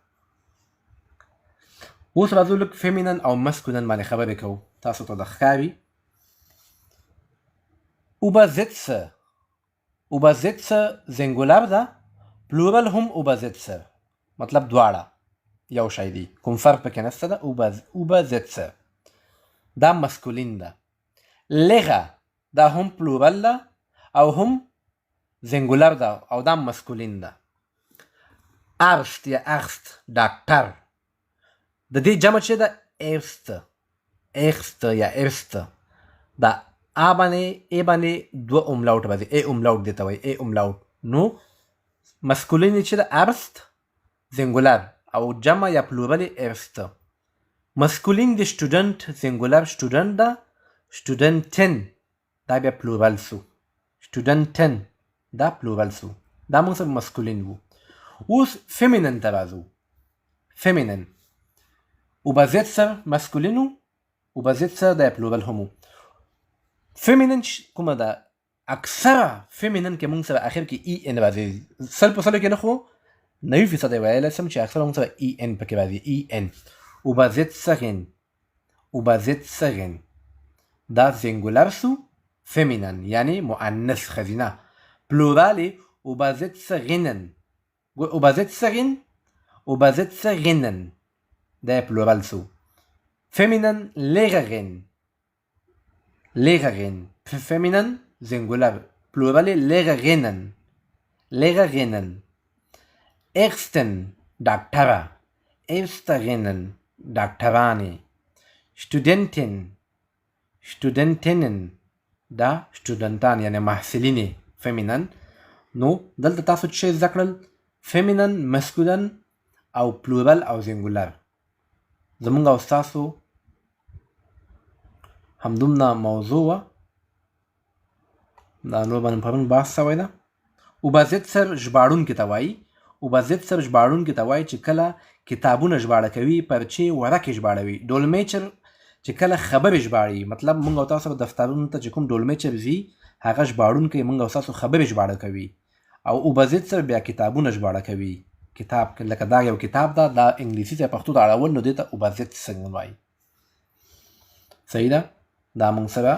اوس راځو لږ فیمینن او مسکولن باندې خبرې کوو، تاسو ته د ښکاري. Übersetzer singular ده، پلورال هم Übersetzer مطلب دواړه یو شی دی، کوم فرق پکې نشته ده. Übersetzer دا مسکولین ده. لغه دا هم پلورال ده او هم زنګولر ده او دا مسکولین ده. Arzt یا Arzt ډاکټر، د دې جمع چې ده Erste یا Erste، دا ا باندې دوه اوملاوټ راځي، ای اوملاوټ دی ته وایي، ای اوملاوټ. نو مسکولین چې ده Arzt زنګولر او جمع یا پلورال Erste. مسکولین د سټوډنټ زنګولر سټوډنټ ده، سټوډنټن دا بیا پلورال سو، سټوډنټن دا پلورال سو، دا موږ سره مسکولین وو. اوس فیمینن ته راځو. فیمینن Übersetzer مسکولینو، Übersetzer دا پلورال همو. فیمینن کومه ده؟ اکثره فیمینن کې موږ سره اخر کې ای ان راځي، 100% کې نه خو 90% ویلی سم چې اکثره موږ سره ای ان پکې راځي، ای ان. Übersetzerin دا زنګولر سو فیمینن یعنی مؤنث ښځینه. پلورال Übersetzerinnen دا پلورال سو. فیمینن Lehrerin فیمینن زنګولر، پلورال Lehrerinnen. Ärztin ډاکټره، Ärzterinnen ډاکټرانې. Studentinnen دا سټوډنټان یعنی محصلینې فیمینن. نو دلته تاسو چې زده کړل فیمینن، مسکولن او پلورال او زنګولر. زمونږ او ستاسو همدومره موضوع وه، دا نور باندې پرون بحث شوی ده. Übersetzer ژباړونکي ته وایي. Übersetzer ژباړونکي ته وایي چې کله کتابونه ژباړه کوي، پرچې ورقې ژباړوي. ډولمیچر چې کله خبرې ژباړي، مطلب موږ او تاسو به دفترونو ته چې کوم ډولمیچر ځي هغه ژباړونکی موږ او تاسو خبرې ژباړه کوي، او Übersetzer بیا کتابونه ژباړه کوي. کتاب لکه دا یو کتاب ده، دا انګلیسي ته پښتو ته اړول، نو دې ته Übersetzer وایي. صحیح ده؟ دا موږ سره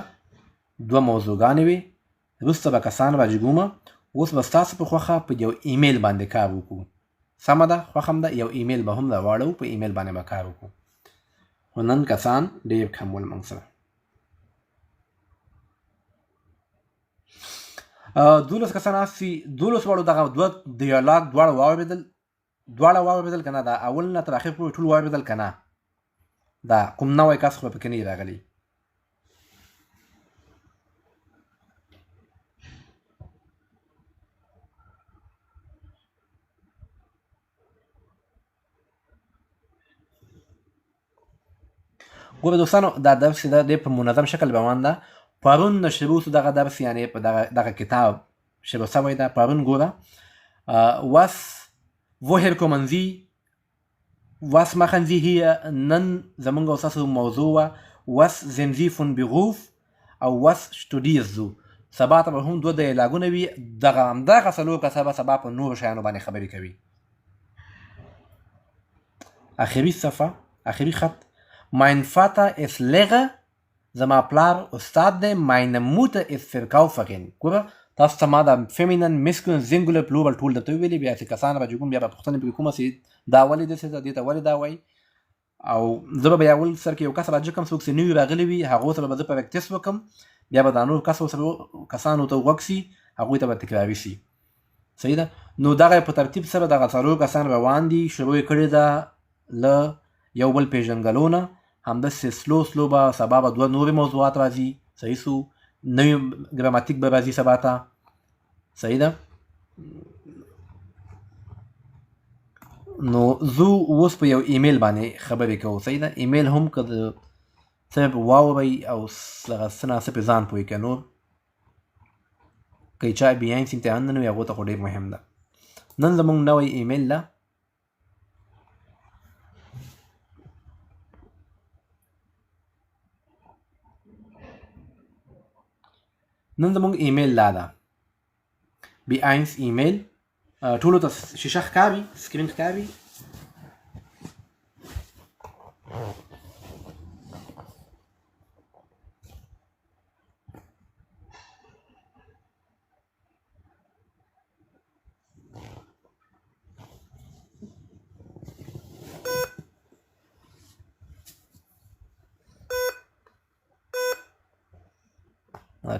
دوه موضوعګانې وې. وروسته به کسان راجګومه. اوس به ستاسو په خوښه په یو ایمیل باندې کار وکړو. سمه ده، خوښه م ده، یو ایمیل به هم راواړو، په ایمیل باندې به کار وکړو. خو نن کسان ډېر کم ول موږ سره. 12 کسان هستي، 12 واړو دغه دوه ډیالاګ دواړه واورېدل که نه؟ دا اول نه تر اخر پورې ټول واورېدل که نه؟ دا کوم نوی کس خو به پکې نه وي راغلی. ګوره دوستانو دا درس چې ده ډېر په منظم شکل روان ده. پرون نشر وسو دغه درس، یعنې په دغه کتاب شروع شوی ده پرون. ګوره was woher kommen Sie was machen Sie hier. نن زمونږ او ستاسو موضوع وه was sind Sie von Beruf او was studierst du. سبا ته به هم دوه ډایلاګونه وي، همدغه څلور کسه به سبا په نورو شیانو باندې خبرې کوي. آخري صفحه، آخري خط. Mein Vater ist Lehrer. زما پلار استاد دی. Meine Mutter ist Verkäuferin. ګوره تاسو ته ما د فیمینن مسکولین زینګولر پلورال ټول درته ویلي، بیا چې کسان راجګون بیا به پوښتنې پکې کومه سي دا ولې داسې ده، دې ته ولې دا وایي. او زه به بیا اول سر کې یو کس راجګم څوک چې نوي راغلي وي هغو سره به زه پریکټس وکړم، بیا به دا نور کسانو ته غوږ سي، هغوی ته به تکراري سي. صحیح ده. نو دغه په ترتیب سره دغه څلور کسان روان دي. شروع یې کړې ده له یو بل پېژنګلو نه، همداسې سلو سلو به سبا به دوه نورې موضوعات راځي. صحیح سو. نوی ګراماتیک به راځي سبا ته. صحیح ده. نو زه اوس په یو ایمیل باندې خبرې کوو. صحیح ده. ایمیل هم که د څه واورئ او دغه څه نه څه پرې ځان پوه کړئ. نور که چا بیاینس امتحان نه وي هغو ته خو ډېر مهم ده. نن زموږ نوی ایمیل ده. نن زموږ ایمیل دا ده. B1 ایمیل. ټولو ته شیشه ښکاري، سکرین ښکاري.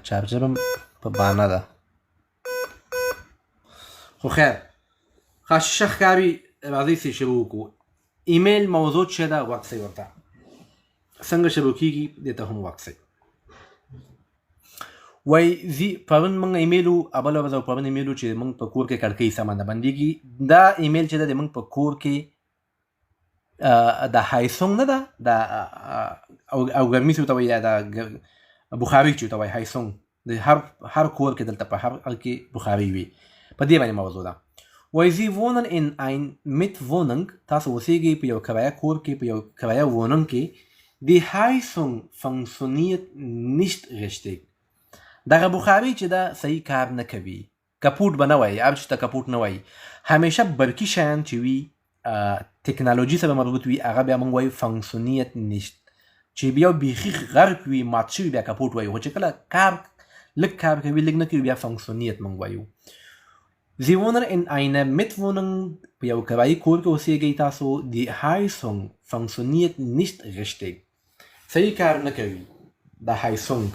چارجر هم په بانه ده. خو خیر ښه شیشه ښکاري. راځئ چې شروع وکړو. ایمیل موضوع چې ده وکسئ ورته. څنګه شروع کېږي دې ته هم وکسئ. وایي پرون موږ ایمیل وو، بله ورځ پرون ایمیل وو چې موږ په کور کې کړکۍ سمه نه بندېږي. دا ایمیل چې ده د موږ په کور کې د هایسونګ نه ده، د او ګرمي چې ورته وایي یا د بخاري چې ورته وایي هایسونګ. د هر کور کې دلته په هر کې بخاري وي. په دې باندې موضوع ده. وایي Sie wohnen in ein Mietwohnung. تاسو اوسېږئ په یو کرایه کور کې، په یو کرایه wohnung کې. Die Heizung funktioniert nicht richtig. دغه بخاري چې ده صحیح کار نه کوي. کپوټ به نه وایي، هر چې ته کپوټ نه وایي. همیشه برقي شیان چې وي ټکنالوژي سره مربوط وي هغه بیا موږ وایو funktioniert nicht. چې بیا بیخي غرق وي، مات شوي، بیا کپوټ وایو. خو چې کله کار لږ کار کوي لږ نه کوي بیا funktioniert موږ وایو. Sie wohnen in einer Mietwohnung. په یو کرایي کور کې اوسېږئ تاسو. Die Heizung funktioniert nicht richtig. صحیح کار نه کوي د Heizung.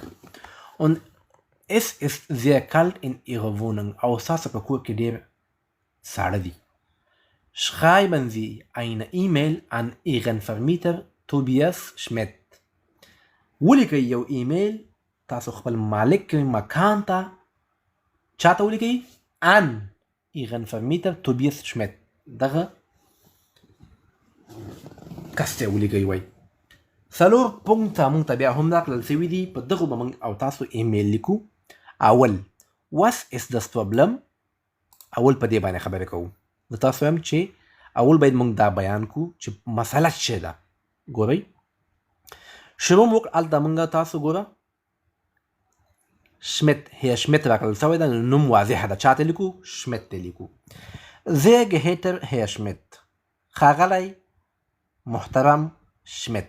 Und es ist sehr kalt in ihrer Wohnung. او ستاسو په کور کې ډېر ساړه دي. Schreiben Sie eine E-Mail an Ihren Vermieter Tobias Schmidt. ولیکئ یو ایمیل تاسو خپل مالک مکان ته. چا ته ولیکئ؟ an Ihren Vermieter Tobias Schmidt. دغه کس ته ولیکئ. وایي څلور پونکته موږ ته بیا هم راکړل سوي دي. په دغو به موږ او تاسو ایمیل لیکو. اول was is das Problem. اول په دې باندې خبرې کوو. زه تاسو وایم چې اول باید موږ دا بیان کړو چې مسله څه ده. ګورئ شروع موږ هلته موږ تاسو ګوره شمت هي شمت راکړل سوی ده. نوم واضحه ده. چا ته لیکو؟ شمت ته لیکو. Sehr geehrter Herr Schmidt. ښاغلی محترم شمت.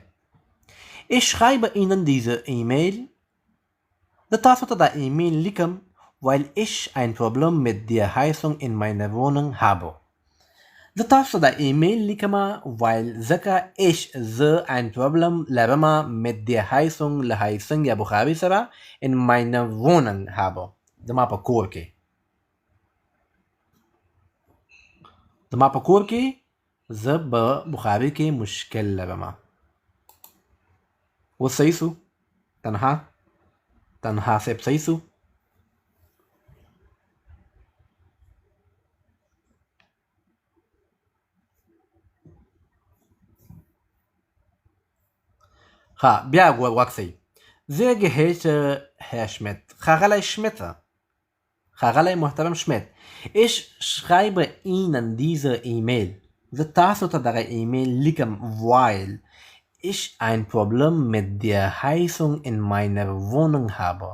Ich schreibe Ihnen diese E-Mail. زه تاسو ته دا ایمیل لیکم weil ich ein Problem mit der Heizung in meiner Wohnung habe. زه تاسو دا ایمیل لیکم weil ځکه زه ein Problem لرم mit der Heizung له هایسنګ یا بخاري سره in meiner Wohnung habe. زما په کور کې. زما په کور کې زه په بخاري کې مشکل لرم. اوس صحیح سو؟ تنها صاحب صحیح سو؟ ها بیا وکسئ. Sehr geehrter Herr Schmidt, ښاغلی شمیت, ښاغلی محترم شمیت, ich schreibe Ihnen diese E-Mail. زه تاسو ته دغه ایمیل لیکم weil ich ein Problem mit der Heizung in meiner Wohnung habe.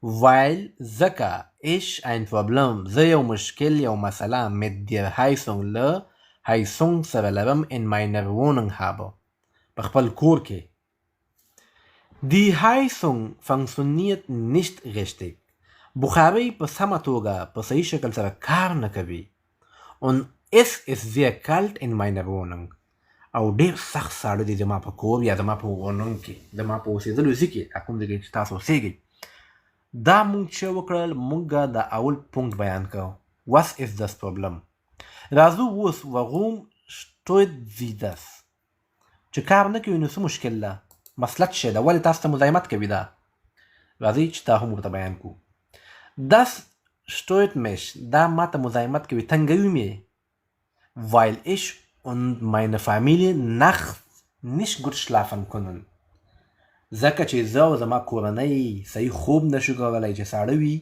weil ځکه ich ein Problem زه یو مشکل یو مسله mit der Heizung له Heizung سره لرم in meiner Wohnung habe په خپل کور کې. Die Heizung funktioniert nicht richtig. بخارۍ په سمه توګه په صحیح شکل سره کار نه کوي. und es ist sehr kalt in meiner Wohnung. او ډېر سخت ساړه دی زما په کور یا زما په غونډ کې زما په اوسېدلو ځای کې کوم ځای کې چې تاسو اوسېږئ. دا مونږ چې وکړل مونږ د اول پونکت بیان کړو. was ist das Problem. راځو اوس warum steht sie das. چې کار نه کوي نو څه مشکل ده. مسله څه ده ولې تاسو ته مزاحمت کوي دا. راځئ چې دا هم ورته بیان کړو. das stört mich دا ماته مزاحمت کوي تنګوي مې weil ich und meine Familie nachts nicht gut schlafen können. ځکه چې زه او زما کورنۍ صحیح خوب نشو کولی چې ساړه وي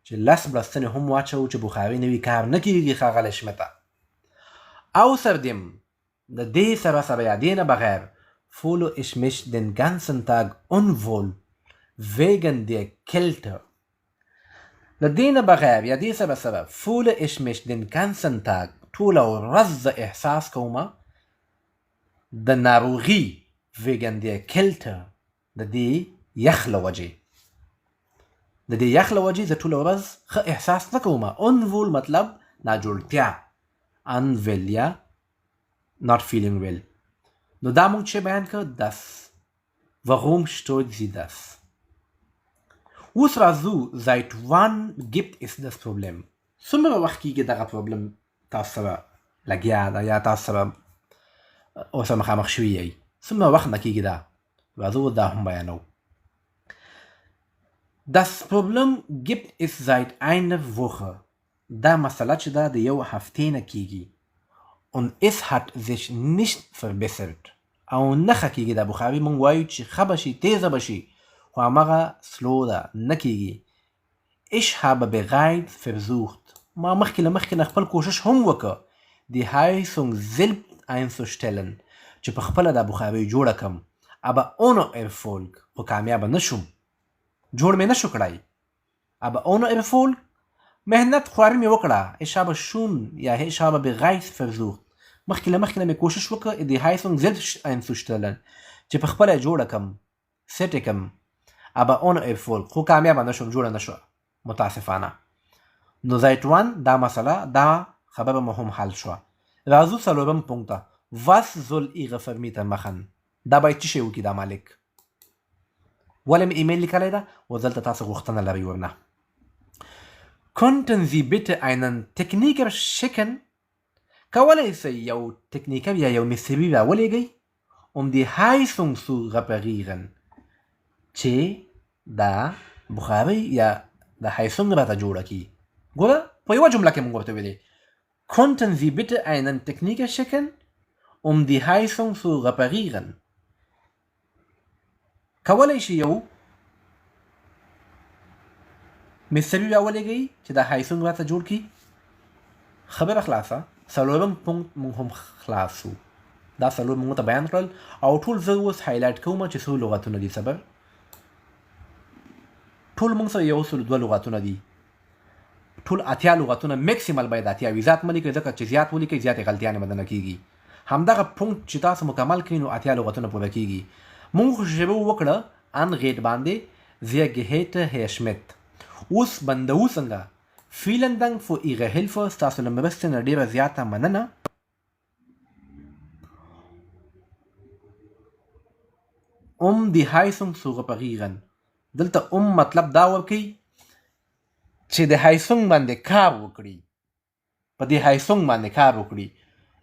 چې لس بړستنې هم واچوو چې بخاري نه وي کار نه کېږي ښاغلی شمیته. außerdem د دې سره یا دې نه بغیر fühle ich mich den ganzen Tag unwohl wegen der Kälte. د دې نه بغیر یا دې سره fühle ich mich den ganzen Tag ټوله ورځ زه احساس کومه د ناروغي wegen der Kälte د دې یخ له وجې. د دې یخ له وجې زه ټوله ورځ ښه احساس نه کومه. unwohl مطلب ناجوړتیا. unwell یا not feeling well. نو دا مونږ چې بیان کړ das. warum stört sie das. اوس راځو seit wann gibt es das Problem. څومره وخت کېږي دغه پروبلم تاسو سره لګیا ده یا تاسو سره اوس مخامخ شوي یئ. څومره وخت نه کېږي دا. راځو دا هم بیانو. Das Problem gibt es seit einer Woche. دا مسله چې دا د یو هفتې نه کېږي. und es hat sich nicht verbessert. او نه ښه کېږي دا بخاري مونږ وایو چې ښه به شي تیزه به شي خو هماغه سلو ده نه کېږي. ich habe bereits versucht. ما مخکې له مخکې نه خپل کوشش هم وکړه die Heizung selbst einzustellen چې په خپله دا بخاري جوړه کړم. aber ohne Erfolg. خو کامیابه نشوم. جوړ مې نشو کړی. aber ohne Erfolg. مهنت خواري مې وکړه. ich habe schon یا ich habe bereits versucht. مخکې له مخکې نه مې کوشش وکړه die Heizung selbst einzustellen چې په خپله جوړه کړم سیټ یې کړم. aber ohne Erfolg. خو کامیابه نشوم جوړه نشوه متاسفانه. نو seit wann دا مسله دا خبره مو هم حل شوه. راځو څلورم پونکت ته. was soll ihre Vermieter machen. دا باید څه شی وکړي دا مالک. ولې مې ایمیل لیکلی ده و دلته تاسو غوښتنه لرئ ورنه. könnten Sie bitte einen Techniker schicken. کولی سئ یو ټکنیکر یا یو مستري راولېږئ die Heizung zu reparieren چې دا بخارۍ یا د هایسونګ راته جوړه کړي. ګوره په یوه جمله کې موږ ورته ویلې könnten Sie bitte einen Techniker schicken die Heizung zu reparieren. کولی شي یو مستري راولېږئ چې دا هایسونګ راته جوړ کړي. خبره خلاصه. څلورم پونکت موږ هم خلاص شو. دا څلور موږ ته بیان کړل او ټول زه اوس هایلایټ کوم چې څو لغتونه دي. صبر ټول موږ سره یو سل دوه لغتونه دي. ټول اتیا لغتونه میکسیمل باید اتیا وي. زیات مه لیکئ ځکه چې زیات ولیکئ زیاتې غلطیانې به نه کېږي. همدغه پونکت چې تاسو مکمل کړئ نو اتیا لغتونه پوره کېږي. موږ ژبه وکړه انغیټ باندې sehr geehrter Herr Schmidt. اوس بندوو څنګه. vielen Dank für Ihre Hilfe. ستاسو له مرستې نه ډېره زیاته مننه. die Heizung zu reparieren. دلته مطلب دا ورکوي چې د هایسونګ باندې کار وکړي. په دې هایسونګ باندې کار وکړي.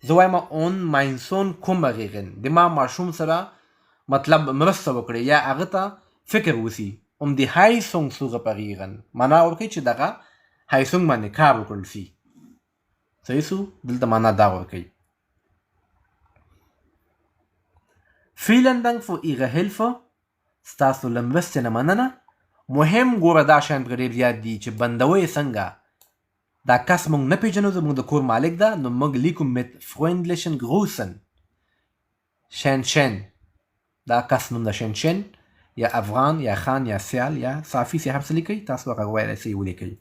زه وایم mein Sohn kümmern. د ما ماشوم سره مطلب مرسته وکړي یا هغه ته فکر وسي. die Heizung zu reparieren. معنا ورکوي چې دغه هایسونګ باندې کار وکړل سي. صحیح سو. دلته معنا دا ورکوي. vielen Dank für Ihre Hilfe. ستاسو له مرستې نه مننه. مهم ګوره دا شیان پکې ډېر زیات دي چې بندوی څنګه. دا کس موږ نه پیژنو، زموږ د کور مالک ده، نو موږ لیکو mit freundlichen Grüßen. شین دا کس نوم ده شین یا افغان یا خان یا سیال یا صافي سي هر څه لیکئ، تاسو هغه ویلی سئ ولیکئ.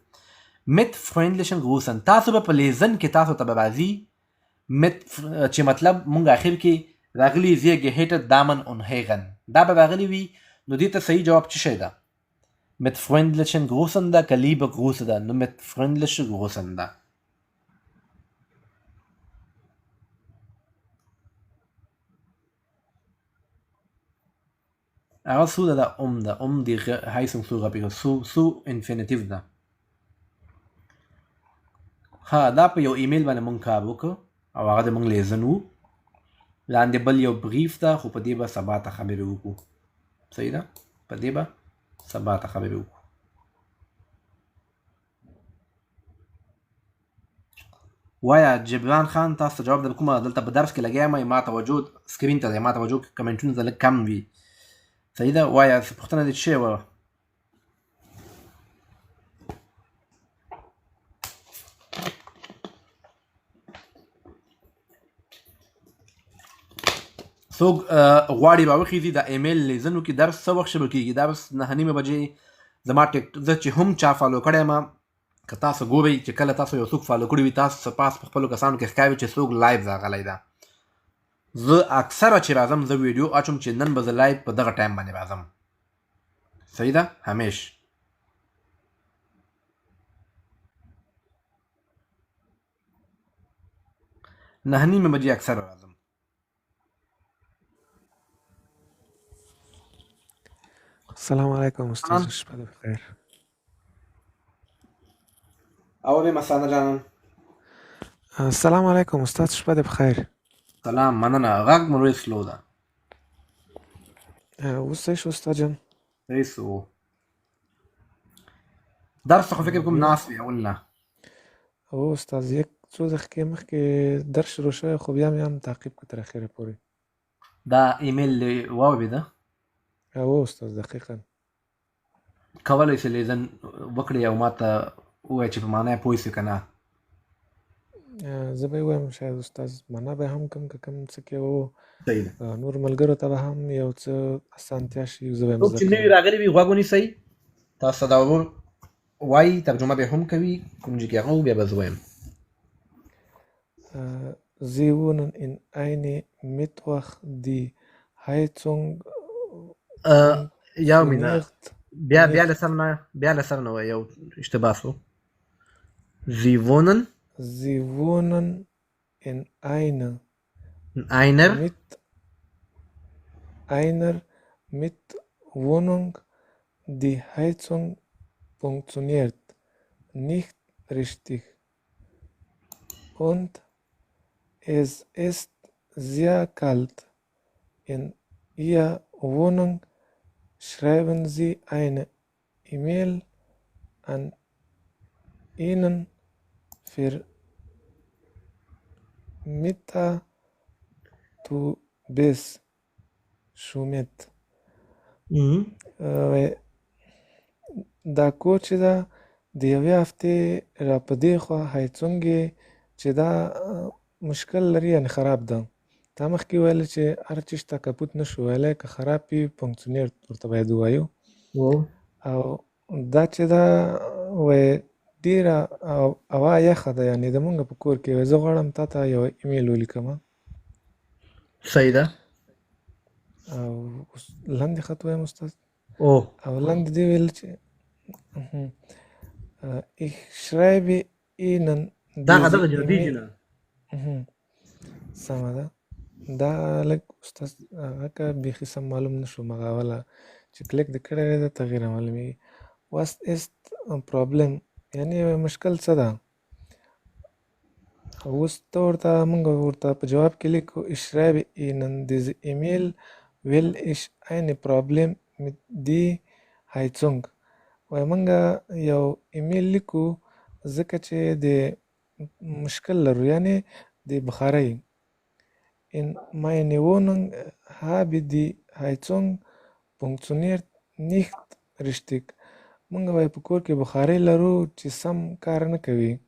mit freundlichen Grüßen تاسو به په لیزن کې تاسو ته به راځي mit چې مطلب مونږ اخر کې راغلي sehr geehrte Damen und Herren، دا به راغلي وي. نو دې ته صحیح جواب څه شی ده؟ mit freundlichen Grüßen ده که liebe Grüße ده؟ نو mit freundlichen Grüßen ده. هغه سو ده ده دی هایسم سو غبیږه سو انفینیټیو ده. ها دا په یو ایمیل باندې مونږ کار وکړو او هغه د مونږ لیزن وو. لاندې بل یو بریف ده، خو په دې به سبا ته خبرې وکړو. صحیح ده، په دې به سبا ته خبرې وکړو. وایا جبران خان تاسو ته جواب در کومه؟ دلته په درس کې لګیا یم، ما توجه سکرین ته دی، ما توجه کمنټونه ته لږ کم وي. صحیح ده، وایا پوښتنه دې څه شی وه؟ څوک غواړي راوخیږي د ایمیل لیزن وکړي. درس څه وخت شروع کېږي؟ درس 9:30 بجې. زما زه چې هم چا فالو کړی یم، که تاسو ګورئ چې کله تاسو یو څوک فالو کړي وي، تاسو پاس په خپلو کسانو کې ښکاري چې څوک لایو راغلی ده. زه اکثره چې راځم زه ویډیو اچوم چې نن به زه لایو په دغه ټایم باندې راځم. صحیح ده، همیش. نهه نیمې بجې اکثره راځم. السلام علیکم استاد، شپه دې بخیر. اورې مسانه جانان. السلام علیکم استاد، شپه دې بخیر. سلام، مننه. غږ مو ډېر سلو ده. اوس څه شو استاد جان؟ هیڅ و. درس خو فکر کوم ناست وي اول نه. او استاد یک څو دقیقې مخکې درس شروع شوی، خو بیا مې هم تعقیب کړ تر اخره پورې. دا ایمیل واورېده؟ او استاد دقیقا کولی شي لیزن وکړي او ما ته ووایي چې په معنا یې پوه شي که نه. زه به یې ووایم شاید استاد معنا به هم کم که کم څه کې و، صحیح ده. نور ملګرو ته به هم یو څه اسانتیا شي. زه به یې څوک چې نوي راغلي وي غوږ ونیسئ، تاسو ته دا وایي، ترجمه به هم کوي، کوم ځای کې هغه و بیا به زه وایم. Sie wohnen in eine Mittwoch die Heizung یو مینه بیا له سر نه وایه، یو اشتباه شو. Sie wohnen in einer Mietwohnung. Die Heizung funktioniert nicht richtig und es ist sehr kalt in Ihrer Wohnung. Schreiben Sie eine E-Mail an Ihnen Vermieter Tobias Schmidt. دا کور چې ده د یوې هفتې را په دې خوا هایڅونګ یې چې دا مشکل لري، یعنې خراب ده. تا مخکې ویل چې هر چیز ته کپوت نشو ویلی، که خراب وي فنکسونیر ورته باید ووایو. او دا چې ده وایي ډېره هوا یخه ده، یعنې زمونږ په کور کې. زه غواړم تا ته یو ایمیل ولیکم. صحیح ده. او لاندې خط وایم استاد. او لاندې دې ویل چې ich schreibe Ihnen دغه جوابیږي نه. سمه ده. دا لږ استاد هغه که بیخي سم معلوم نه شو، هغه اوله چې کلیک دې کړی دی تغیر معلومېږي. was ist problem، یعنې مشکل څه ده. اوس ته ورته مونږ ورته په جواب کې لیکو ich schreibe Ihnen diese E-Mail weil ich ein Problem mit die Heizung. وایي مونږ یو ایمیل لیکو ځکه چې د مشکل لرو، یعنې د بخارۍ. in meine Wohnung habe die Heizung funktioniert nicht richtig. موږ وای په کور کې بخارۍ لرو چې سم کار نه کوي.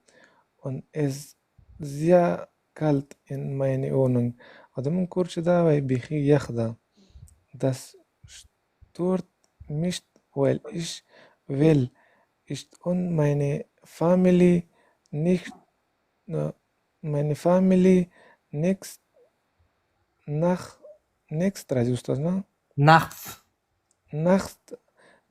Und es sehr kalt in meine Wohnung. او د موږ کور چې دا وای بیخي یخ ده. Das stört mich, weil ich will ich und meine Family nicht meine Family next nach next راځي استاد نه nachts nachts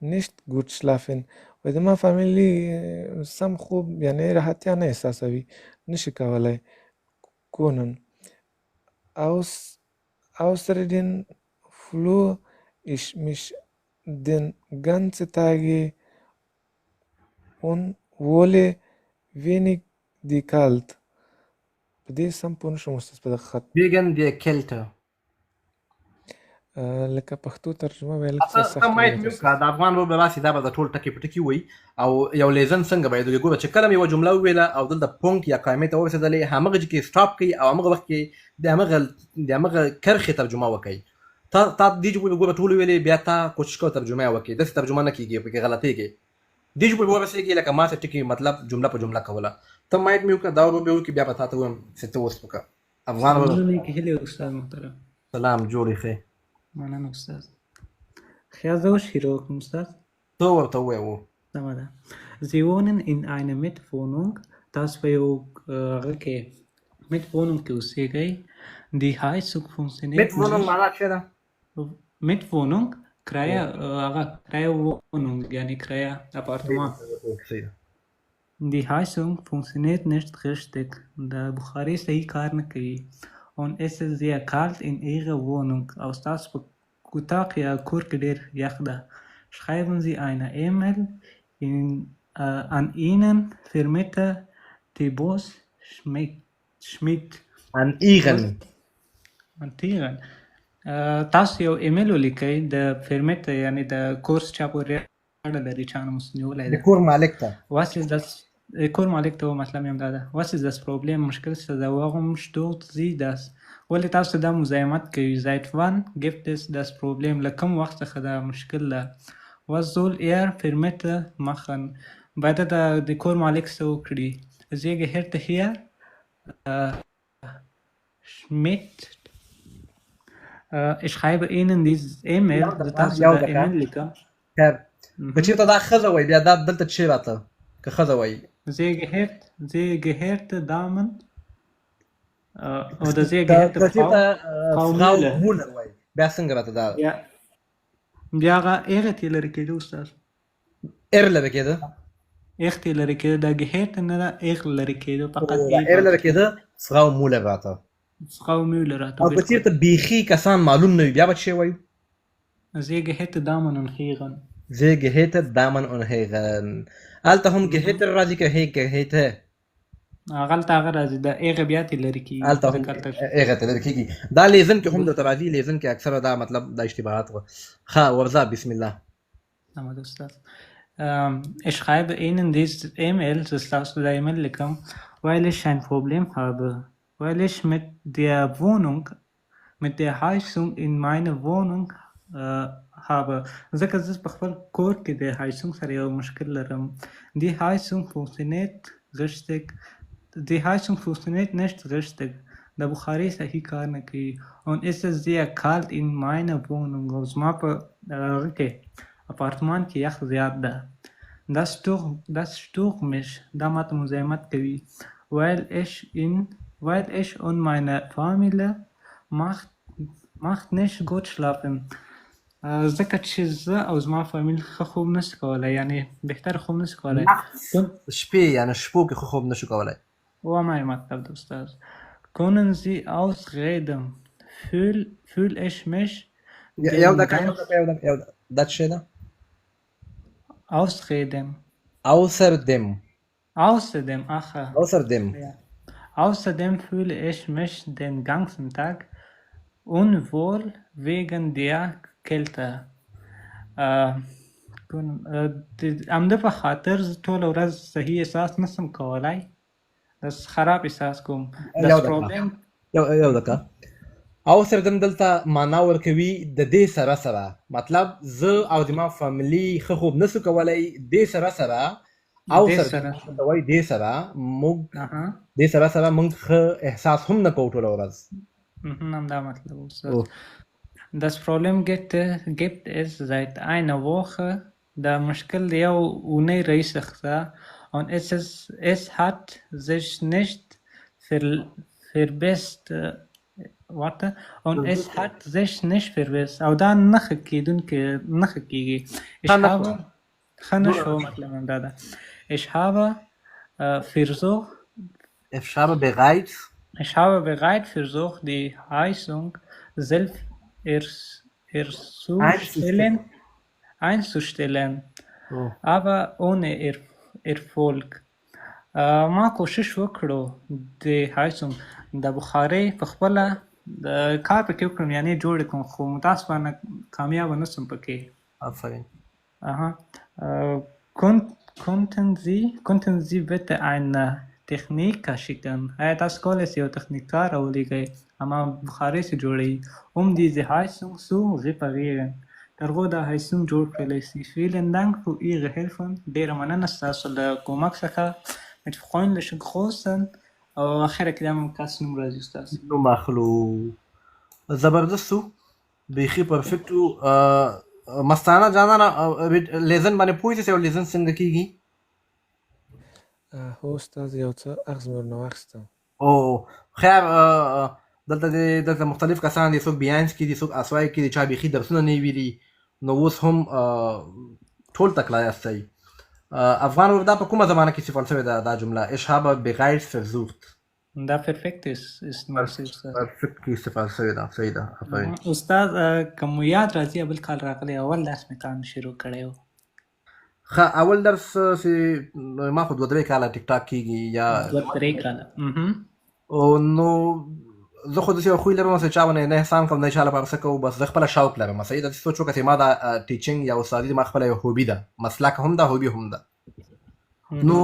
nicht gut schlafen. وای زما فامیلی سم خوب یعنی راحتیا نه احساسوي نشي کولای können. Außerdem fühle ich mich den ganzen Tag unwohl wenig die kalt. په دې سم پوه نشوم استاد په دغه خط wegen der Kälte. لکه پښتو ترجمه ویل څه سخت ته مایټ میو کا د افغان ور به راسي دا به د ټول ټکی پټکی وي او یو لیزن څنګه باید ګوره چې کله یو جمله ویله او دلته پونک یا قائمه ته ورسېدلې همغه کې سټاپ کوي او همغه وخت کې د همغه کرخه ترجمه وکړي. تا دې جو ګوره ټول ویلې بیا تا کوشش کو ترجمه وکړي د ترجمه نه کیږي په غلطي کې دې جو په ورسېږي لکه ما څه ټکی مطلب جمله په جمله کوله. ته مایټ میو کا دا ور به کې بیا پتا ته وم څه ته وسپکا افغان ور استاد محترم سلام جوړی خې مننه استاد. خیال زه شروع کوم استاد. تو ورته وایو سمه ده. Sie wohnen in einer Mietwohnung. تاسو په یو هغه کې Mietwohnung کې اوسېږئ. Die Heizung funktioniert Mietwohnung معنا څه ده؟ Mietwohnung کرایه هغه کرایه Wohnung یعنی کرایه اپارتمان. Die Heizung funktioniert nicht richtig. د بخاري صحیح کار نه کوي. Und es ist sehr kalt in ihrer Wohnung. Aus das Kutak ja kور کې ډېر یخ ده. Schreiben Sie eine E-Mail an Ihnen Vermieter Tibos Schmidt. An Ihren. تاسو یو ایمیل ولیکئ د Vermieter یعنی د کور چا پورې اړه لري چا نه مسنیولی د کور مالک ته. Was ist das کور مالک ته مسله مې هم دا ده. Was ist das Problem? مشکل څه ده؟ Warum stört Sie das? ولې تاسو دا مزاحمت کوي؟ Seit wann gibt es das Problem? له کوم وخت څخه دا مشکل ده؟ Was soll Vermieter machen? باید د کور مالک څه وکړي؟ Sie gehört hier Schmidt. Ich schreibe Ihnen dieses E-Mail. تاسو دا ایمیل لیکم. بچی ته دا خزه وای بیا دا دلته چی راته که خزه وای Sie gehört Damen oder sie gehört Frau Müller وای بیا څنګه راته دا بیا هغه اغت یې لرې کېده استاد لرې کېده اغت یې لرې کېده دا gehört نه ده اغ لرې کېده فقط لرې کېده Frau Müller راته Frau Müller راته او بچی ته بیخي کسان معلوم نه وي بیا به چی وای Sie gehört Damen und Herren. Sie gehört Damen und Herren. الته هم gehört راځي که هي gehört غلط هغه راځي د اغه بیا ته لري کی الته هم اغه ته لري کیږي دا لیزن کې هم د راځي لیزن کې اکثره دا مطلب د اشتباهات ها ورزا بسم الله. تمام استاد. Ich schreibe Ihnen dieses E-Mail, das ist der E-Mail لیکم weil ich ein Problem habe, weil ich mit der Wohnung mit der Heizung in meiner Wohnung habe. ځکه زه په خپل کور کې د هایسونګ سره یو مشکل لرم. Die Heizung funktioniert nicht richtig. د بخاري صحیح کار نه کوي. Und es ist sehr kalt in meiner Wohnung. او زما په هغه کې اپارتمان کې یخ زیات ده. Das stört mich. دا ماته مزاحمت کوي. Weil ich und meine Familie macht nicht gut schlafen. ځکه چې زه او زما فامیل ښه خوب نشو کولی یعنی بهتر خوب نشو کولی شپې یعنی شپو کې خوب نشو کولی وامه مطلب ده استاد. Können Sie ausreden? Fühl ich mich یو دقیقه دا څه ده ausreden außerdem fühle ich mich den ganzen Tag unwohl wegen der Kälte. همده په خاطر ټول ورځ صحیح احساس نسم کولای. بس خراب احساس کوم. یو دقیقه او صرف دلته معنا ورکوي د دې سره سره مطلب زه او زما فاملي ښه خوب نسو کولی دې سره سره او دې سره سره. کوی دې سره موږ اها. دې سره سره موږ ښه احساس هم نه کوو ټوله ورځ. همدا مطلب Ustaz. Oh. Das Problem gibt es seit einer Woche. Der Muskel der Uni Reisachta und es hat sich nicht verbessert. Warte. Und es hat sich nicht verbessert. Auch da nachgegeben. Ich habe versucht. Ich habe bereits versucht, die Heizung selbst einzustellen, aber ohne Erfolg. ما کوشش وکړو د هایسوم د بخارۍ په خپله د کار پکې وکړم یعنی جوړ کړم خو متاسفانه کامیاب نشم پکې. آفرین. Könnten Sie bitte einen Techniker schicken? Das کولی شي یو تخنیکار راولېږئ اما بخارۍ چې جوړوي diese Heizung zu reparieren. ترغو دا هایسوم جوړ کړلی شي. Vielen Dank für Ihre Hilfe. ډېره مننه ستاسو له کومک څخه. Mit freundlichen Grüßen. او اخره کې د کس نوم راځي استاد. نوم اخلو. زبردست و. بیخي پرفیکټ و. مستانه جانانه لیزن باندې پوه شئ او لیزن څنګه کیږي؟ هو استاد یو څه اخذ مې ورنه واخیسته. او خیر دلته مختلف کسان دي، څوک بیانس کې دي، څوک اسوای کې دي، چا بیخي درسونه نه ویلي، نو اوس هم ټول تکړه یاستئ. افغان دا په کومه زمانه کې صفر شوې ده دا جمله؟ Ich habe bereits versucht. دا پرفیکټ ist پرفیکټ کې صفر شوې ده. صحیح ده. استاد که مو یاد راځي بل کال راغلی اول درس مې کار شروع کړی و. ښه اول درس چې ما خو 2-3 کاله ټیک ټاک کېږي یا 2-3 کاله. نو زه خو داسې یو خوی لرم چې چا باندې نه احسان کوم نه چا لپاره څه کوو، بس زه خپله شوق لرم. صحیح ده. سوچ وکړه چې ما دا ټیچینګ یا استادي ما خپله یو هوبي ده، مسلک هم ده، هوبي هم ده. نو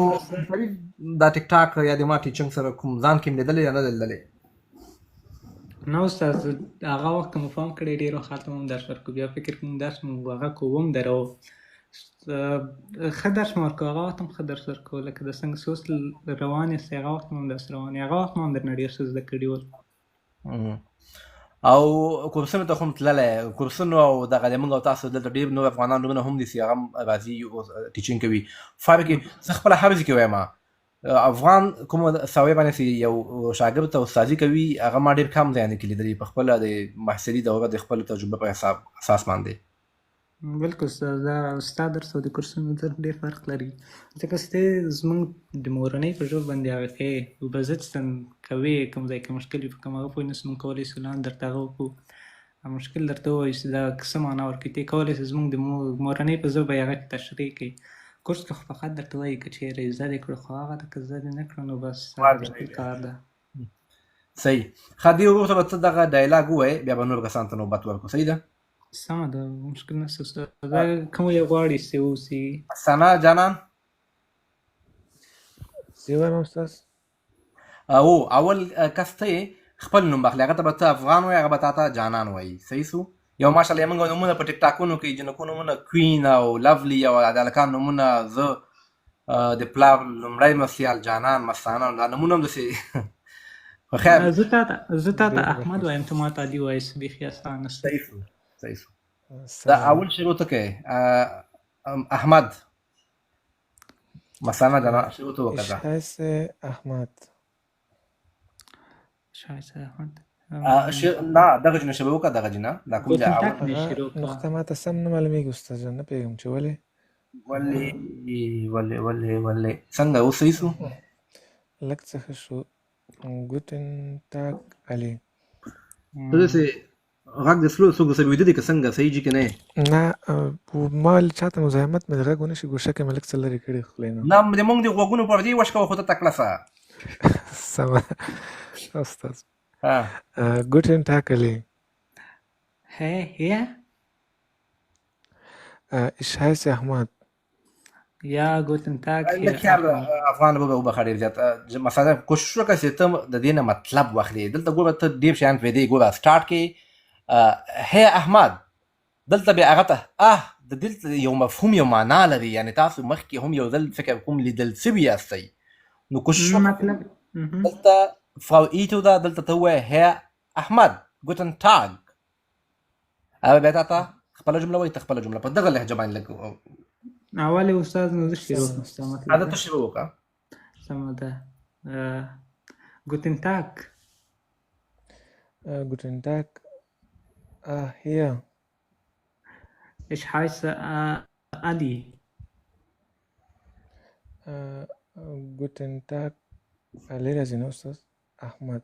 دا ټیک ټاک یا د ما ټیچینګ سره کوم ځان کې لیدلی یا نه لیدلی؟ نه استاد هغه وخت مو فهم کړی ډېرو خاطر هم درس ورکو، بیا فکر کوم درس مو هغه کوم درو ښه درس مو ورکو، هغه وخت هم ښه درس ورکو لکه د څنګه چې اوس روان یاست هغه وخت هم درس روان هغه وخت هم درنه ډېر څه زده کړي ول. او کورسونو ته خو هم تللی؟ کورسونو او دغه د موږ او تاسو دلته ډېر نور افغانان نومونه هم دي چې هغه هم راځي ټیچینګ کوي. فارق کې زه خپله حفظ کې وایم افغان کومه سوی باندې چې یو شاګرد ته استادي کوي هغه ما ډېر کم ځایونه کې لیدلي په خپله د محصلي دوره د خپلو تجربه په اساس باندې. بلکل استاد دا ستا درس او د کورسونو ډېر فرق لري ځکه چې ته زموږ د مورنۍ په ژبه باندې هغه کوې بزتستن کوې کوم ځای کې مشکل وي په کوم هغه پوه نه شو موږ کولی شو لاندې درته هغه وکړو مشکل درته ووایو چې دا څه معنا ورکوي ته یې کولی شې زموږ د مورنۍ په ژبه یې هغه کې تشریح کړې کورس کې خو فقط درته وایي که چېرې زده دې کړو خو هغه ده که زده دې نه کړو نو بس کار ده. صحیح. ښه دې وروسته به ته دغه ډایلاګ ووایې بیا به نور کسانو ته نوبت ورکړو. صحیح ده. سمه ده مشکل نشته استاد. دا کوم یو غواړي چې اوسي ثنا جانان زه وایم استاد او اول کس ته یې خپل نوم باخلي هغه ته به ته افغان وایي هغه به تا ته جانان وایي. صحیح سو. یو ماشاءالله موږ نومونه په ټیک ټاکونو کې جنکو نومونه کوین او لولی او د هلکان نومونه زه د پلار لومړی مسیال جانان مستانه دا نومونه هم داسې خو خیر زه تا ته احمد وایم ته ما ته علي وایي بیخي اسانه. صحیح سو. صحیح سو. دا اول شروع ته کوې احمد مثلا جانان شروع ته وکړه. شایست احمد شایسته احمد نه دغه جنه شروع وکړه دغه جنه دا کوم ځای اول نقطه ماته سم نه معلومیږي استاد جان نه پوهېږم چې ولې ولې څنګه اوس صحیح سو لږ څه ښه شو. ګوټن ټاک علي ته داسې غږ د سلو څوک داسې ویده دي که څنګه صحیح جي که نه نه ما چاته مزاحمت مې د غږ ونه شي ګوشه کې مې لږ څه لرې کړي خولې نه نه د موږ د غوږونو پردې وشکوه خو ته تکړه سه سمه استاد. Guten Tag, Ali. Hey, hier? Ich heiße Ahmad. یا ګوتن تاګ لکه خیال افغان به وبخښه ډېر زیات مثلا کوشش وکړه چې ته د دې نه مطلب واخلې دلته ګوره ته ډېر شیان پرېږدې ګوره سټارټ کې هی احمد دلته بیا هغه ته د دلته یو مفهوم یو معنا لري یعنې تاسو مخکې هم یو ځل فکر کوم لیدل سوي یاستئ نو کوشش مطلب دلته فرau ایټو ده دلته ته ووایه هی احمد ګوتن تاګ هغه بیا تا ته خپله جمله وایي ته خپله جمله په دغه لهجه باندې لږ اول استاد نو زه شروع کوم ستا مطلب هغه ته شروع وکړه سمه ده ګوتن تاګ Guten Tag. Hier. Ich heiße Ali. Guten Tag. Lera sind Ustaz Ahmad.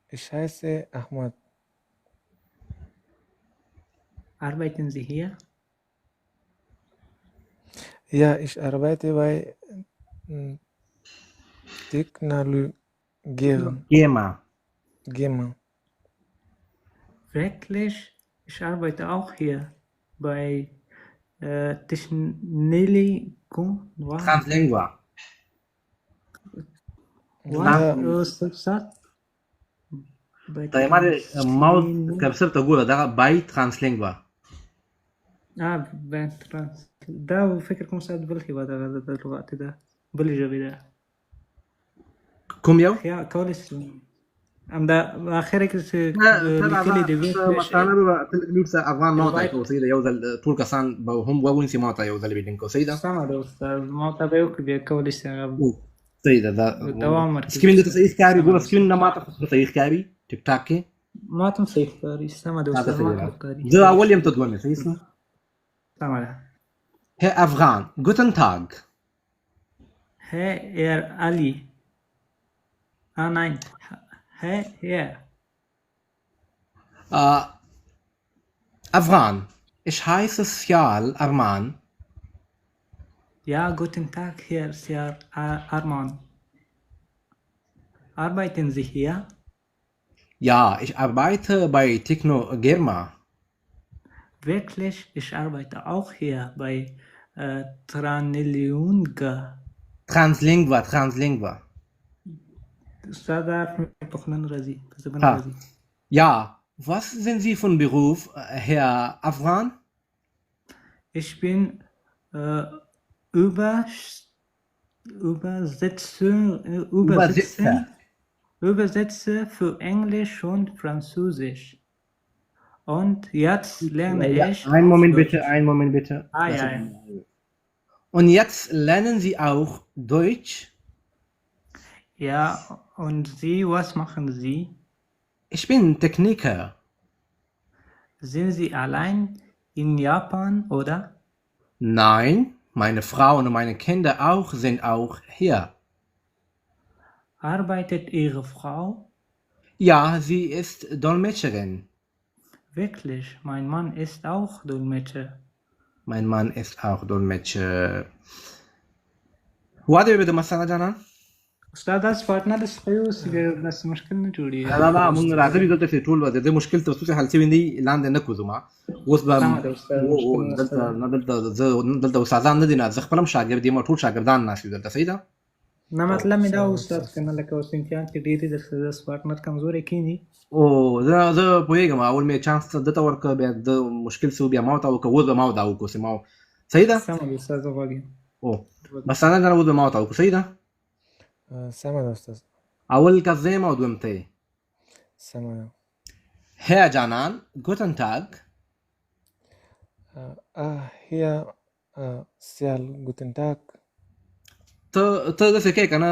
Ich heiße Ahmad. Arbeiten Sie hier? Ja, ich arbeite bei Technologie. GEMA. Wirklich? Ich arbeite auch hier bei Technologie. Translingua. Was ist das? طيب ما ماوس كبسر تقول ده باي ترانسلينجوا باي ترانس دا فكر کوم سات بل خو دا د لغات ده بل ژبه ده کوم یو یا کولس ام دا اخر کې څه لیکلي دی مثلا تلګلوټ افغان نو تاسو سیده یو ځل ټول کسان به هم وونسي ما ته یو ځل ویډینګ کو سیده سم ده استاد ما ته به یو کې کولس سیده دا دوام سکرین ته صحیح ښکاري ګور سکرین نه ما ته صحیح ښکاري ټیک ټاک کې ما ته صحیح ښکاري سم ده استاد ما ښکاري زه اول یم ته دوه صحیح سم ده Herr Afghan, guten Tag. Herr Ali. Nein. Herr. Afghan, ich heiße Sial Arman. Ja, guten Tag, Herr Sial Arman. Arbeiten Sie hier? Ja, ich arbeite bei Technogerma. Wirklich, ich arbeite auch hier bei Translingua. Translingua. Ja, was sind Sie von Beruf, Herr Afghan? Ich bin Übersetzer für Englisch und Französisch. Und jetzt lerne ich... Einen Moment bitte. Ja. Und jetzt lernen Sie auch Deutsch? Ja, und Sie, was machen Sie? Ich bin Techniker. Sind Sie allein in Japan, oder? Nein, meine Frau und meine Kinder auch sind auch hier. Arbeitet Ihre Frau? Ja, sie ist Dolmetscherin. Wirklich, mein Mann ist auch Dolmetscher. Mein Mann ist auch Dolmetscher. واده به د مسله جانا استاد اس پارتنر د سپیو سګر د مشکل نه جوړي لا مونږ راځي دلته ټول د مشکل ته څه حل شي وندي لاندې نه کوزو ما اوس به دلته استادان نه دي نه ځ خپلم شاګرد دي ما ټول شاګردان ناس دي دلته صحیح ده نه مطلب مې دا استاد کنه لکه اوس امتحان کې ډېری د پارتنر کمزوري کینی او زه پوهیږم اول مې چانس دته ورکړ بیا د مشکل سو بیا ما ته وکړو ما دا وکړو سم صحیح ده سم دي استاد غوږی او بس انا دا وځم ما ته وکړو صحیح ده سم ده استاد اول کزم او دومته سم ده Herr Janan, guten Tag. Hier Sial, guten Tag. ته د څه کې کنه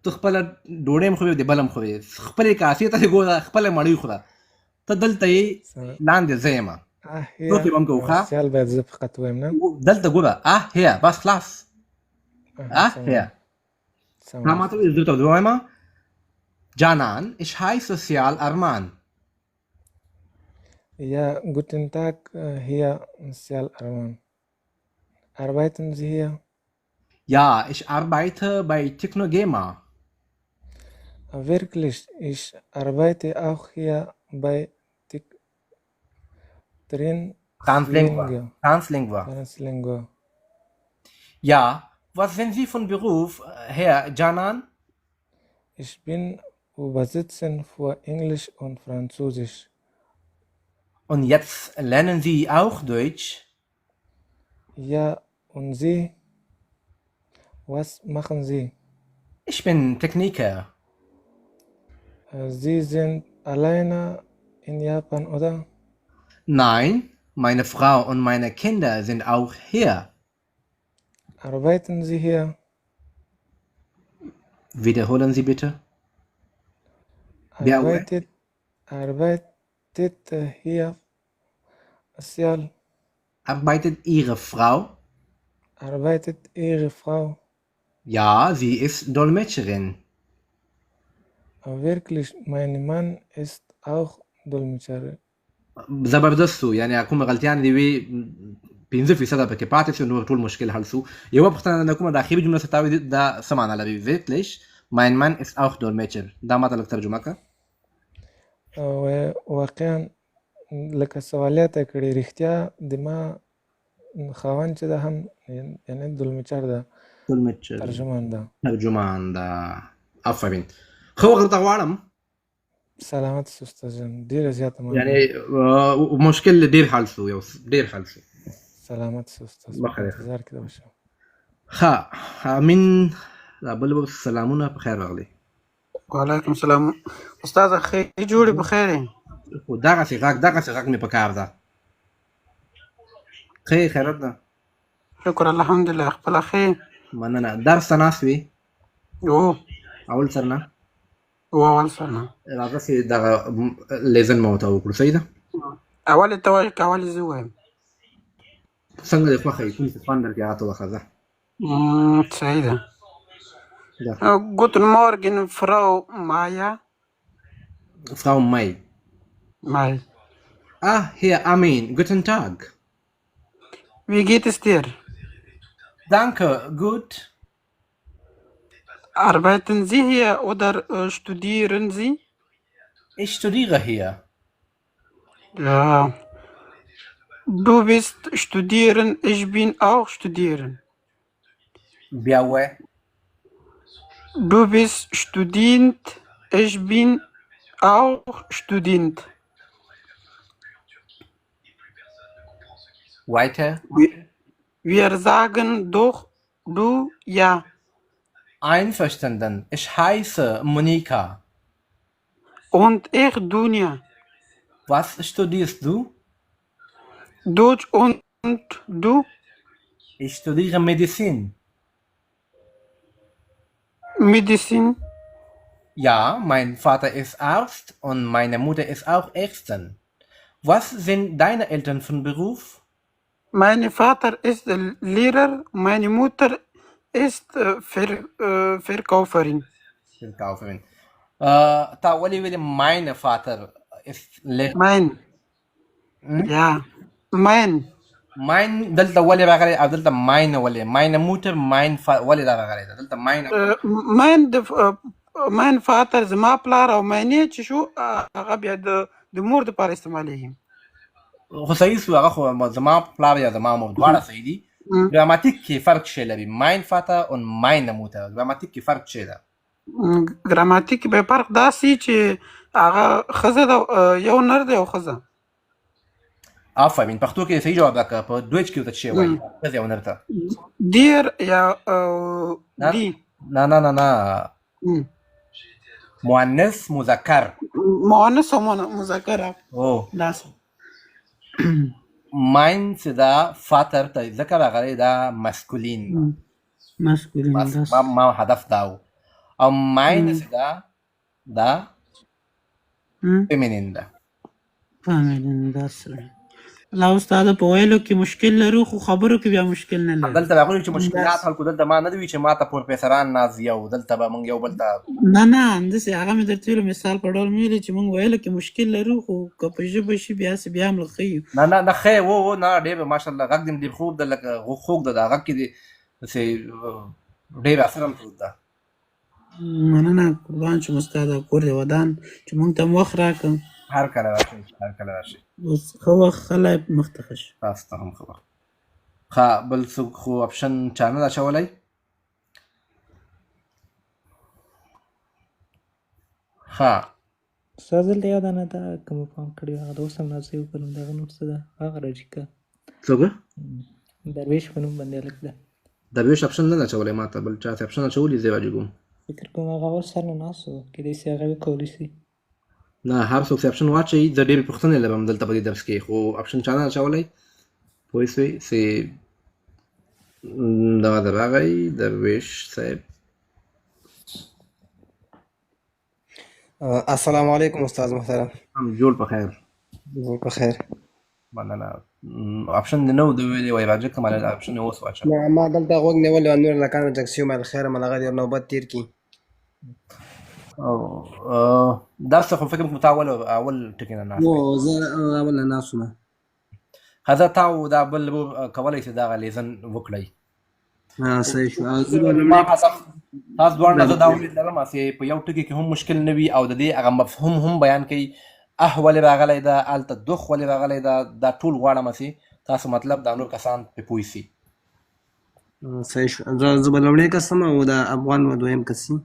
ته خپل ډوډۍ مخ دی بلم خو خپل کاسې ته ګوره خپل مړی خو ته دلته لاندې زېما نو کې مونږ خو سیال به زه فقط وایم نه دلته ګوره هي بس خلاص هي ما ته دلته وایم Janan, ich heiße Sial Arman. Ja, guten Tag, hier Sial Arman. Arbeiten Sie hier? Ja, ich arbeite bei Technogerma. Wirklich, ich arbeite auch hier bei Translingua. Translingua. Ja, Was sind Sie von Beruf, Herr Janan? Ich bin Übersetzer für Englisch und Französisch. Und jetzt lernen Sie auch Deutsch? Ja, und Sie? Was machen Sie? Ich bin Techniker. Sie sind alleine in Japan, oder? Nein, meine Frau und meine Kinder sind auch hier. Arbeiten Sie hier? Wiederholen Sie bitte. Białe? Arbeitet hier Asial? Arbeitet Ihre Frau? Arbeitet Ihre Frau? Ja, sie ist Dolmetscherin. Wirklich, mein Mann ist auch Dolmetscher. زبردست و یعنی کوم غلطیان دی وی 15% پکې پاتې شو نور ټول مشکل حل شو یو پوښتنه د کومه د اخیری جمله ستاوي دا سمانه لري wirklich mein Mann ist auch Dolmetscher دا ماته لږ ترجمه کا واقعا لکه سوالات یې کړي رښتیا د ما خاوند چې ده هم یعنی دولمچر ده Dolmetscher ترجمان ده آفرین خو غلطه غواړم سلامت شو استاد جان ډېره زیاته مننه یعنی مشکل ډیر حل شو یو ډیر حل شو سلامت شو استاد بخیر. انتظار کې ده بشم ها امین بل سلامونه په خیر راغلی وعلیکم السلام استاد خیر جوړې په خیر یې خو دغسې غږ مې په کار ده خیر خیرت ده شکر الحمدلله خپله خیر مننه درس ته ناست وي او اول سر نه اول سر نه راځه چې دغه لیزن مو ورته وکړو صحیح ده اول ته وایي که اول یې زه ووایم څنګه دې خوښه وي کوم چې خوند درکړي هغه ته وښه ځه صحیح ده Ja. Guten Morgen, Frau Maya. Frau May. May. Herr Amin, guten Tag. Wie geht es dir? Danke, gut. Arbeiten Sie hier oder studieren Sie? Ich studiere hier. Ja. Du bist studieren, ich bin auch studieren. Białe. Du bist Student, ich bin auch Student. Weiter. Wir sagen doch du ja. Einverstanden. Ich heiße Monika. Und ich Dunja. Was studierst du? Deutsch und du? Ich studiere Medizin. Medizin? Ja, mein Vater ist Arzt und meine Mutter ist auch Ärztin. Was sind deine Eltern von Beruf? Mein Vater ist Lehrer, meine Mutter ist Verkäuferin. Verkäuferin. تا ولې ویلې mein Vater ist Lehrer. Mein. Ja. mein دلته ولې راغلی او دلته mein ولې meine Mutter mein Vater ولې دا راغلی ده دلته mein Vater زما پلار او معنی چې شو هغه بیا د مور دپاره استعمالیږي خو صحیح شو هغه خو زما پلار یا زما مور دواړه صحیح دي ګراماتیک کې فرق شی لري mein Vater und meine Mutter ګراماتیک کې فرق شی ده ګراماتیک به فرق داسې چې هغه ښځه ده یو نر دی او ښځه آفرین پښتو کې صحیح جواب راکړه په دویچ کې ورته څه وایي ښځې او نر ته دیر یا دی نه مؤنث مذکر مؤنث او مذکر او داسې mein چې دا فاتر ته ذکر راغلی دا مسکولین ما هدف دا او mein چې دا فیمینین ده فاهمین داسې لا استاد په ویلو کې مشکل لرو خو خبرو کې بیا مشکل نه لري دلته راغلی چې مشکلات حل کو دلته ما نه دی چې ما ته پروفیسوران نازي او دلته به موږ یو بل ته نه همداسې هغه مې درته ویلو مثال په ډول مې ویلي چې موږ ویلو کې مشکل لرو خو که په ژبه شي بیا هم له ښه یو نه ښه و نه ډېر ماشاءالله غږ دې ډېر خوب ده لکه خوږ ده دا غږ کې دې ډېر اثر هم پروت ده مننه قربان شم استاده کور دې ودان چې موږ ته وخت راکړه هر کله راشي اوس ښه وخت خلی مخ ته ښه شي تاسو ته هم ښه وخت ښه بل څوک خو اپشن چا نه ده اچولی ښه استاد دلته یو دانه ده که مو پام کړی وي هغه د اوس هم نازوي وکړم د هغه نوم څه ده هغه راجي که څوک درویش په نوم باندې هلک ده درویش اپشن نه ده اچولی ما ته بل چا ته اپشن اچولي زه یې واجب وم فکر کوم هغه اول سر نه ناست و کیدای شي هغه وکولی شي نه هر څوک چې اپشن واچوي زه ډېرې پوښتنې لرم دلته په دې درس کې خو اپشن چا نه اچولی پوه شوې چې دغه د راغی درویش صاحب السلام علیکم استاد محترم. هم جوړ په خیر زه په خیر. مننه اپشن دې نه و ده ویلې وایي راجع کړه مالی اپشن یې اوس واچوه ما دلته غوږ نیولی و نور لکانو جکسیو مال خیر ملغه دې نوبت تیر کړي. درس خو فکر کوم ته اول ټکي نه ناست و زه اول نه ناست وم. ښه تا و دا بل کولی شي دغه لیزن وکړئ صحیح شو. زه به ما لومړی تاسو دواړه زه دا ولیدلم چې په یو ټکي کې هم مشکل نه وي او د دې هغه مفهوم هم بیان کوي ولې راغلی ده هلته دخ ولې راغلی ده دا ټول غواړم چې تاسو مطلب دا نور کسان پرې پوه شي صحیح شو. زه به لومړی کس یم او د افغان به دویم کس یم.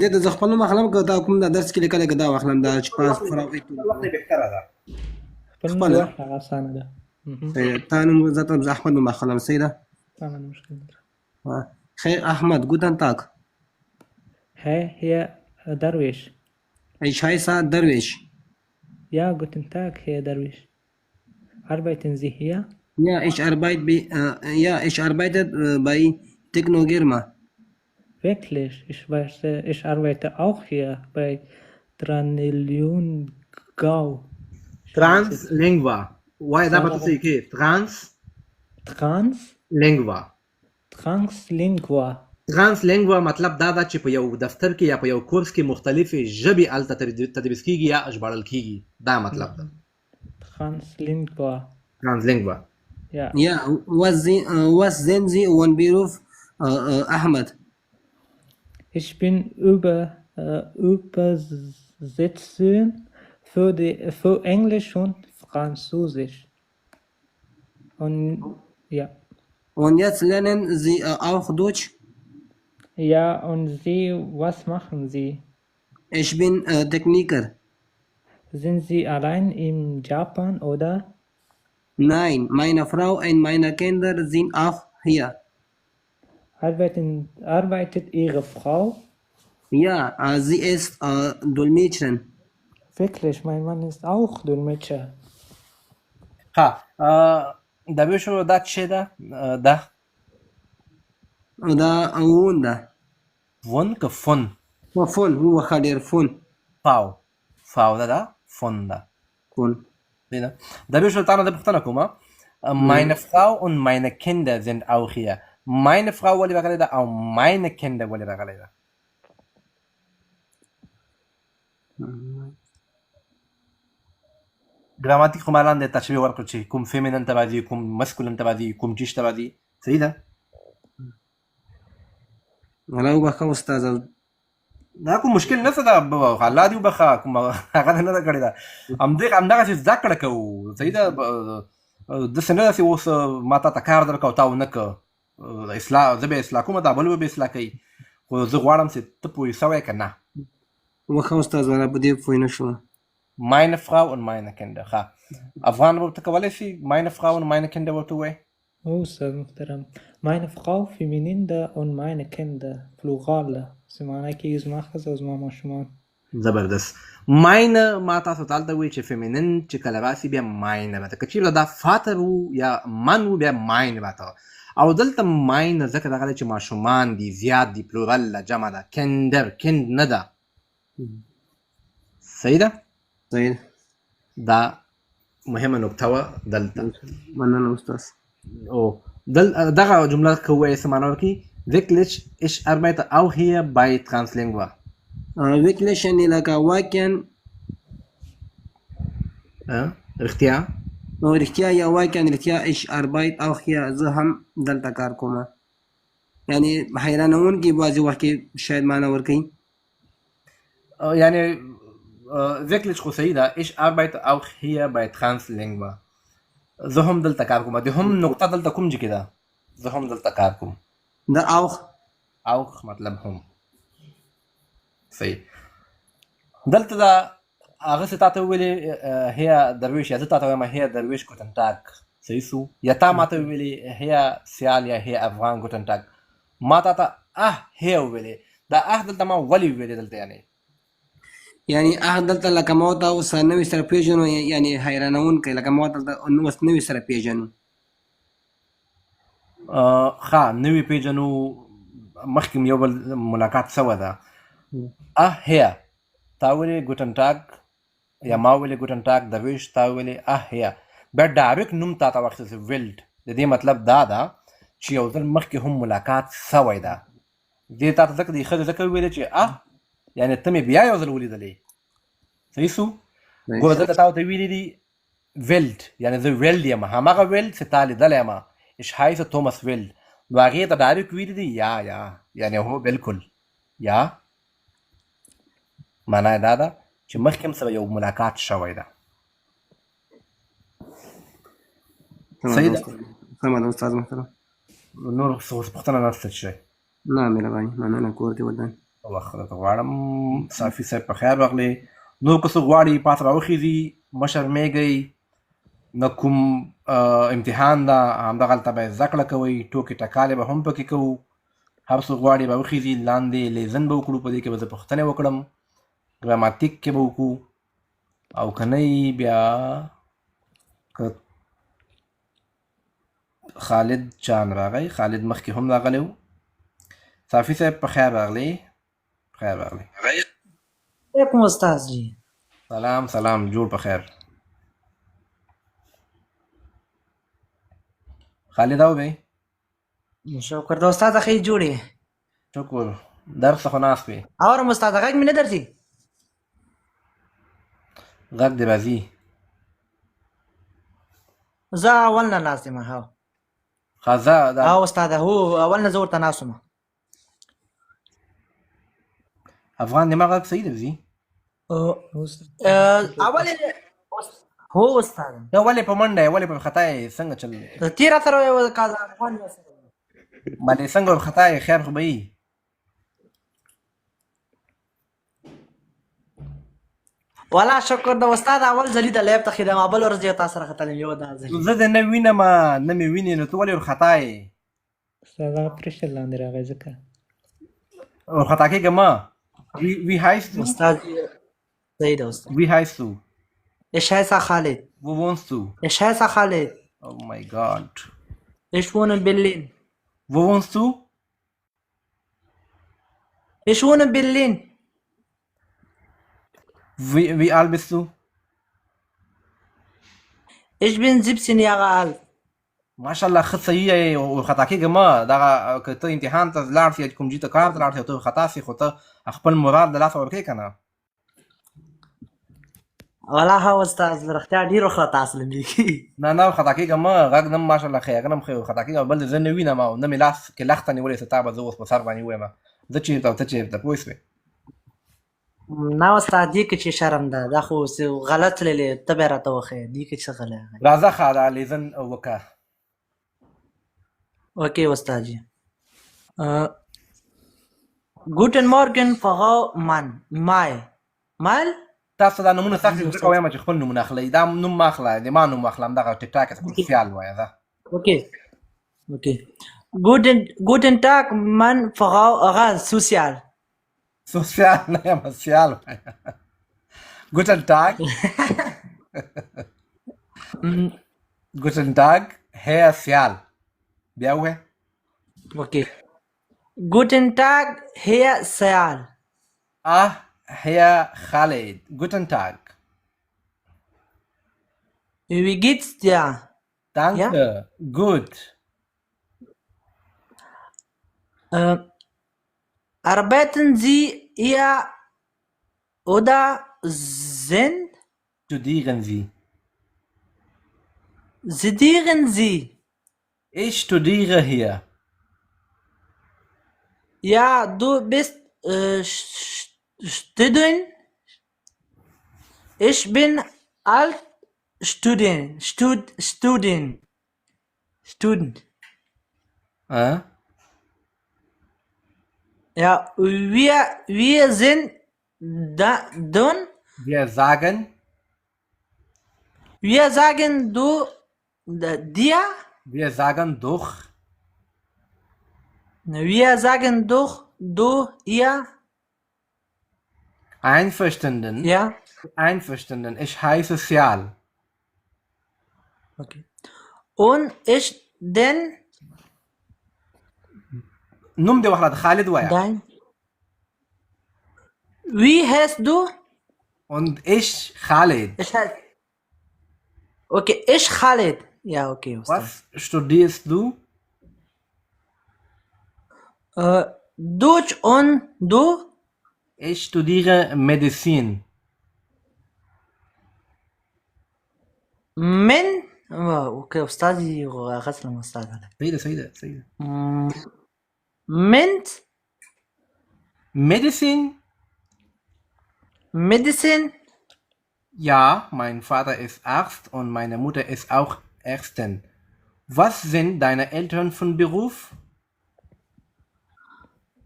دې ته زه خپل نوم اخلم که دا کوم دا درس کې لیکلی که دا واخلم دا چې پاس فراغي بهتره ده خپل نوم خپله. واخله هغه اسانه ده تا نوم زه ته احمد نوم اخلم صحیح ده. تمام مشکل نداره خیر احمد guten Tag. Hey, hier Darwish. Ich heiße Darwish. Ja, guten Tag, Herr Darwish. Arbeiten Sie hier? Ja, ich arbeite bei Technogirma. Wirklich, ich arbeite auch hier bei Traniliungau. Translingua وایي دا به ته څه کې Translingua. ترانسلینګوا مطلب دا ده چې په یو دفتر کې یا په یو کورس کې مختلفې ژبې هلته تدریس کیږي یا ژباړل کیږي دا مطلب ده Translingua. ترانسلینګوا Ja. Ja, was sehen Sie und Beruf Ahmed? Ich bin Übersetzerin für Englisch und Französisch. Und ja. Und jetzt lernen Sie auch Deutsch? Ja, und Sie, was machen Sie? Ich bin Techniker. Sind Sie allein in Japan oder? Nein, meine Frau und meine Kinder sind auch hier. Arbeitet Ihre Frau? Ja, sie ist Dolmetscherin. Wirklich, mein Mann ist auch Dolmetscher. ها دا به شو دا څه ده دا Da Wunda. ون که فن Fon, هو خالر فون. فاو ده فن ده Fon. Wieder. Da will ich schon eine Frage kommen. Meine Frau und meine Kinder sind auch hier. Meine Frau wollte gerade da, auch meine Kinder wollte gerade da. Grammatik خو مالان د تشبیه ورکړو چې کوم فیمینن ته راځي کوم مسکولن ته راځي کوم جیش ته راځي صحیح ده الله وبخښه استاد. دا کوم مشکل نه څه ده الله دې وبخښه کوم هغه نه ده کړې ده همدغسې زده کړه کوو صحیح ده داسې نه ده چې اوس ما تا ته کار درکړه او تا ونه کړه اصلاح زه به اصلاح کوم دا بل به اصلاح کوي خو زه غواړم چې ته پوه سوی که نه وبخښه استاد زه په دې پوه نه شوم. meine Frau und meine Kinder ښه افغان ورته کولی شي meine Frau und meine Kinder ورته ووایي Oh, Ustad Muhtaram. Meine Frau Femininde und meine Kinder Plural. زمانه کې زما ښځه او زما ماشومان. زبردست ماینه ما تاسو ته هلته وایي چې فیمینن چې کله راسي بیا ماینه راته که چېرته دا فاتر و یا من و بیا ماین راته او دلته ماینه ځکه راغلی چې ماشومان دي زیات دي پلورل ده جمع ده کندر کند نه ده صحیح ده صحیح. دا مهمه نکته وه دلته مننه استاد. دغه جمله که ووایې څه معنا ورکړي wirklich ich arbeite auch hier bei Translingua wirklich یعنې لکه واقعا رښتیا رښتیا یا واقعا رښتیا ich arbeite auch hier زه هم دلته کار کوم یعنې حیرانونکي بعضې وخت کې شاید معنا ورکوي یعنې wirklich خو صحیح ده ich arbeite auch hier bei Translingua زه هم دلته کار کوم د هم نقطه دلته کوم ځای کې ده زه هم دلته کار کوم دا auch مطلب هم صحیح. دلته دا هغه څه تاته ویلې هي درویش، یا زه تاته وایم هي درویش ګوتن ټاګ. صحیح سو. یا تا ماته ویلې هي سیال یا هي افغان ګوتن ټاګ. ما تاته هي ویلې. دا دلته ما ولې ویلې دلته یعنی دلته لکه ما ورته اوس نوي سره پېژنو، یعنی حیرانوونکی لکه ما ورته اوس نوي سره پېژنو. ښه نوي پېژنو، مخکې یو بل ملاقات سوه ده. هي تا ویلې ګوټن ټاګ یا ما ویلې ګوټن ټاګ، درویش تا ویلې هي. بیا ډایرکټ نوم تا ته واخیستل ویلډ. د دې مطلب دا ده چې یو ځل مخکې هم ملاقات سوی ده. دې تا ته ځکه د ښځې ځکه ویلې چې یعنې ته مې بیا یو ځل ولیدلې. صحیح سو. ګوره دلته تا ورته ویلي دي ویلډ، یعنې زه ویلډ یم، هماغه ویلډ چې تا لیدلی یم. Ich heiße Thomas Wild. نو هغې ته ډایرکټ ویلي دي یا یعنې هو بلکل یا. معنا یې دا ده چې مخکې هم سره یو ملاقات شوی ده. صحیح ده. سمه ده استاد محترم. نور څه پوښتنه نشته چې نه مهرباني، مننه. کور دې ودان. وخت درته غواړم. صافي صاحب په خیر راغلی. نور که څه غواړي پاس راوخیږي، مه شرمېږئ. نه کوم امتحان ده، همدغلته به یې زده کړه کوئ. ټوکې ټکالې به هم پکې کوو. هر څوک غواړي به وخیږي، لاندې لیزن به وکړو، په دې کې به زه پوښتنې وکړم، ګراماتیک کې به وکړو. او که نه بیا که خالد جان راغی، خالد مخکې هم راغلی و. صافي صاحب په خیر راغلی. خیر راغلی. علیکم استاد جی. سلام جوړ په خیر. خالد او بی شکر د استاد اخی جوړې. شکر. درس خو ناست وی. اورم استاد غږ مې نه درځي. غږ دې راځي. زه اول نه ناست یم. ها استاد هو اول نه زه ورته ناست وم. افغان دې ما غږ صحیح درځي؟ اول هو استاد. ته ولې په منډه یې، ولې په خطا یې، څنګه چل تېره سره یو کال افغان باندې څنګه په خطا یې؟ خیر خو به وي. والا شکر د استاد اول ځلي د لیب ته خدمه بل ورځ یې تاسو سره ختلم یو دا ځل. زه دې نه وینم، نه مې وینې، نو ته ولې ورخطا یې؟ استاد هغه پرېشر لاندې راغی ځکه. ورخطا کېږه مه. Wie heißt du? استاد صحیح ده استاد. Wie heißt du? Ich heiße Khalid. Wo wohnst du? Ich heiße Khalid. Oh my God. Ich wohne in Berlin. Wo wohnst du? Ich wohne in Berlin. Wie alt bist du? Ich bin 17 Jahre alt. ماشاءالله ښه صحیح یې. ورخطا کېږه مه. دغه که ته امتحان ته لاړ شې، کوم ځای ته کار ته لاړ شې او ته ورخطا شې، خو ته خپل مراد د لاسه ورکوې که نه. والا ها استاد رښتیا ډېر وخته اصل میږي. نه ورخطا کېږه مه. غږ نه ماشاءالله ښه، غږ نه ښه ورخطا کېږه. بل زه نه وینم او نه مې لاس کې لخته نیولې ستا به زه اوس په سر باندې ووایم زه چېرته او ته چېرته، پوه شوې؟ نه استاد دې کې چې شرم ده، دا خو غلط تللې، ته بیا راته وښیه دې کې څه غلی. راځه ښه دا لیزن وکړه. Okay, استاد جی. Guten Morgen, Frau Mann. Mal? تاسو دا نومونه سخت دي، ځکه وایم چې خپل نومونه اخلئ. دا نوم مه اخله، د ما نوم اخله، همدغه ټیک ټاک سپیشیال وایه. ځه. Okay. Guten Tag, Mann, Frau Sozial. Sozial نه یم، سیال وایه. Guten Tag. Guten Tag, Herr Sial. بیا ووایه. Okay. Guten Tag, Herr Sial. Herr Khalid. Guten Tag. Wie geht's dir? Danke. Ja? Gut. Arbeiten Sie hier oder sind? Studieren Sie. Studieren Sie? Ich studiere hier. Ja, du bist Student. Ich bin alt Student. Ja, wir sind Dun. Wir sagen Wir sagen du, dir. wir sagen doch. Wir sagen doch, du, ihr. Einverstanden. Ja. Einverstanden. Ich heiße Sial. Okay. Und ich den نوم دي واحد خالد ويا. dein. Wie heißt du? Und ich Khalid. Ich heiße. Okay, ich Khalid. Ja, okay, Ustad. Was studierst du? Deutsch und du? Ich studiere Medizin. من اوكي استاذي غسل المستعد عليك. سيدة. منت Medizin? Medicine. Ja, mein Vater ist Arzt und meine Mutter ist auch Ärztin. Was sind deine Eltern von Beruf?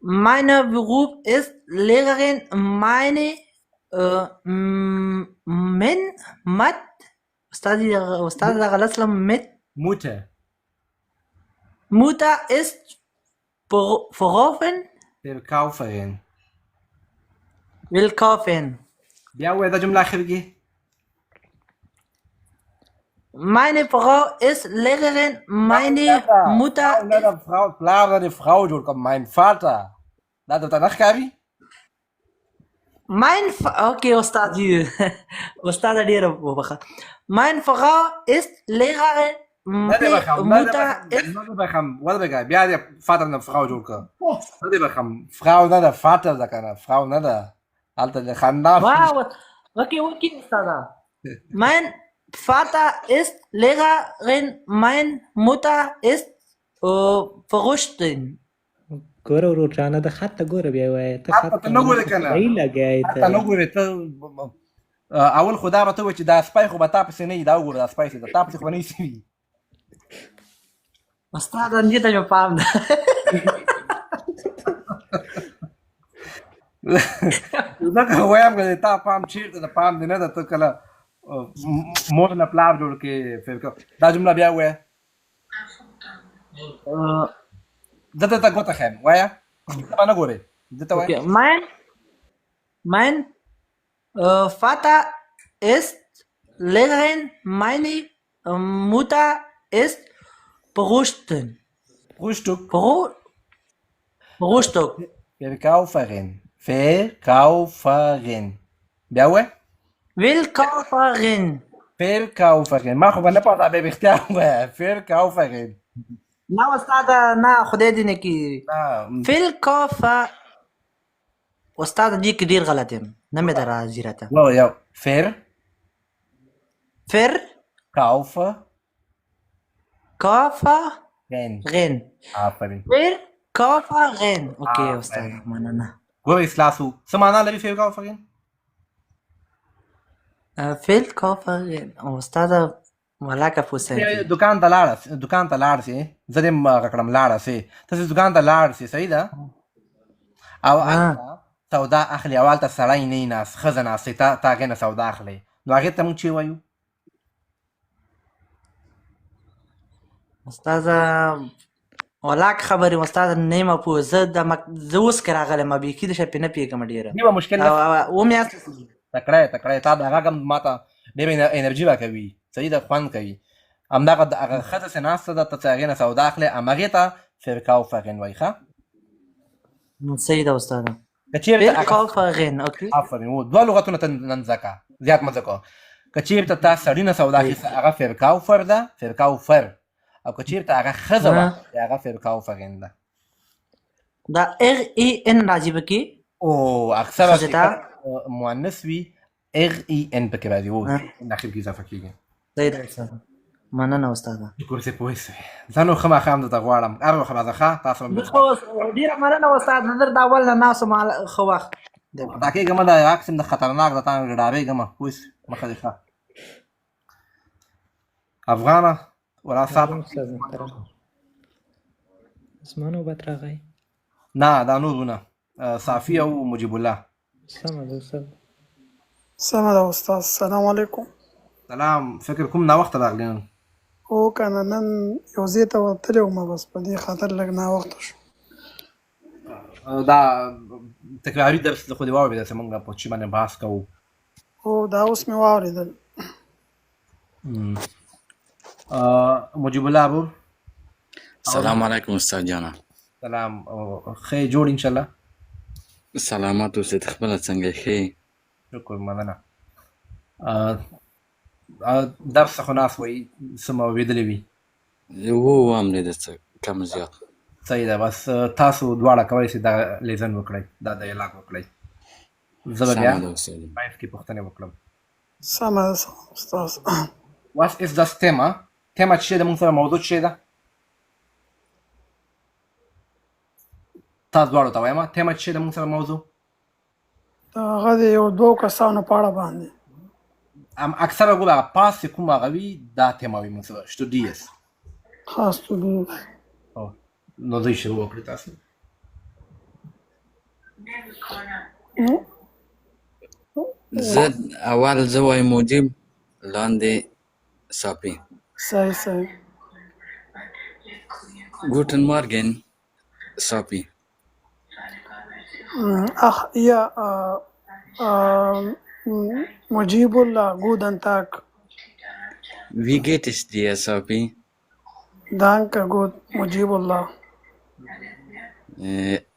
Mein Beruf ist Lehrerin. Meine من مت أستاذ غسل mit Mutter. Mutter ist verkaufen. Verkäuferin. Will kaufen. Ja, وإذا جملة خارجية. Meine Frau ist Lehrerin. Meine Mutter ist Frau, klar, die Frau, mein Vater. Na, du danach, Gabi? Okay, Ustadi. Ustadi dir وبخا. Meine Frau ist Lehrerin. Meine Mutter ist ولا بقى بيا فاتر na Frau جولك. ولا بقى Frau na Vater da kana Frau na alter der Khanda. Wow. Okay, Ustadi. Mein Vater ist Lehrerin. Meine Mutter ist Verrücktin. ګوره ورورجانه د خط ته ګوره بیا وایه ته حتی خط ته نه ګورې کنه. صحیح لګیایې حتی ته نه ګورې ته اول خو دا به ته وایې چې دا سپی خو به تا پسې نه وي دا وګوره دا سپی چې ده تا پسې خو به نه وي سوي. Ustadi دې ته مې پام ده. ځکه وایم که د تا پام چېرته د پام دې نه ده ته کله مور نه پلار جوړ کړې فکر دا جمله بیا ووایه دته ته ګوته خیم وایه ته به نه ګورې دته وایه. Okay. Mein Vater ist Lehrerin. Meine Mutter ist Berufstin. Frühstück. Berufsstück. Verkäuferin. Verkäuferin. بیا وایه Willkauferin. Verkäuferin. ما خو به نه پاته به باختیار وایه Verkäuferin. Na Ustadi na خدای دې نه کړي. Willkaufer. Ustadi دې کې ډېر غلط یم. نه مې در راځي راته. Wel, ja. Verkäuferin. آفرین. Verkäuferin. Okay, Ustadi. مننه. وایي اصلاحو څه معنا لري Verkäuferin؟ Verkäuferin. Ustadi ملاکه پوسه. دکان ته لاړ سې زه دې هغه کړم لاړه سې تاسې دکان ته لاړ سې صحیح ده او هلته سودا اخلي او هلته سړی نه ناست ښځه ناستې تا هغې نه سودا اخلي نو هغې ته موږ چې وایو استاذه ولاک خبرې استاذه نه یم پوه زه اوس کې راغلی ما بیخي د شپې نه پوهېږم ډېره نیمه مشکل نه ومیاست تکړه تا د هغه هم ماته ډېره انرژي راکوي صحیح ده خوند کوي همدغه د هغه ښځه چې ناسته ده ته چې هغې نه سودا اخلي همهغې ته Verkäuferin وایي ښه صحیح ده استاده که چېرته Verkäuferin. Okay. آفرین دوه لغتونه ته نن زده کړه زیات مه زده کوه که چېرته تا سړي نه سودا اخیسته هغه Verkäufer ده Verkäufer او که چېرته هغه ښځه وه هغه Verkäuferin ده دا REN راځي پکې او اکثره مؤنث وي REN پکې راځي و اخر کې اضافه کېږي صحیح ده استاده مننه استاده شکر چې پوه شوې زه نو ښه ماښام درته غواړم هر وخت راځه ښه تاسو هم ډېره مننه استاد نظر د اول نه ناست ښه وخت دا کېږم د عکس د خطرناک د تا ډارېږم پوه شوې مخه دې ښه افغانه ولا صاحب اسمانو بات راغی نه دا نورونه صافي او مجيب الله سمه ده استاد. سمه ده استاد. السلام علیکم. سلام، فکر کوم ناوخته راغلی نن؟ هو کنه نن یو ځای ته وتلی وم، بس په دې خاطر لږ ناوخته شو. دا تکراري درس خو دې واورېده چې موږ په چی باندې بحث کوو. هو دا اوس مې واورېدل. مجيب الله ابو. السلام علیکم استاد جانا. سلام، خیر جوړ ان شاء الله. سلامات اوسئ، خپله څنګه ښه؟ شکر، مننه. درس خو ناس وایي څه مو اورېدلی وي. واورېده څه کم زیات. صحیح ده، بس تاسو دواړه کولی شئ دا لیزن وکړئ، دا ډایلاګ وکړئ. زه به بیا باید کې پوښتنې وکړم. سمه ده استاد. Was ist das Thema? تیمه چې د موږ سره موضوع چې ده تاسو دواړو ته وایم، تیمه چې د موږ سره موضوع د هغه د یو دوو کسانو په اړه باندې. اکثره ګوره هغه پاس چې کوم هغه وي دا تیمه وي موږ سره شتودیس. خاص توګه نو دوی شروع وکړي تاسو. زه وایم مجیب، لاندې صافي. صحیح. Guten Morgen, Sapi. Ach, ja, Mujibullah, guten Tag. Wie geht es dir, Sapi? Danke, gut, Mujibullah.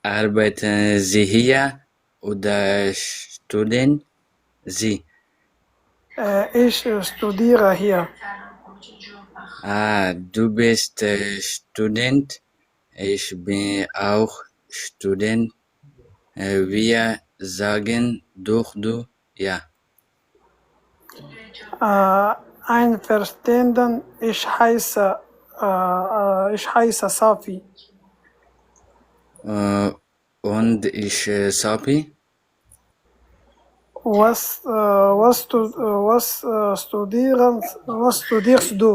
Arbeiten Sie hier oder studieren Sie? Ich studiere hier. Du bist Student. Ich bin auch Student. Wir sagen doch du, ja. Einverstanden, ich heiße Safi. Und ich Sapi? Was studierst du?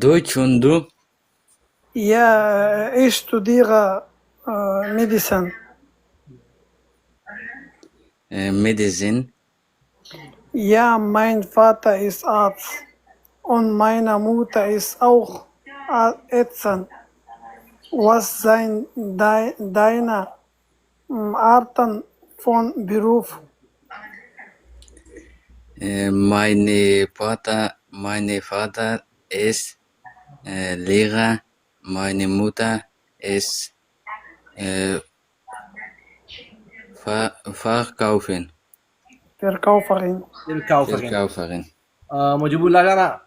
Deutsch und du? Ja, ich studiere Medizin. Medizin? Ja, mein Vater ist Arzt und meine Mutter ist auch Ärztin. Was sind deine Arten von Beruf? Mein Vater ist Lehrer, meine Mutter ist Verkäuferin. مجيب الله جانا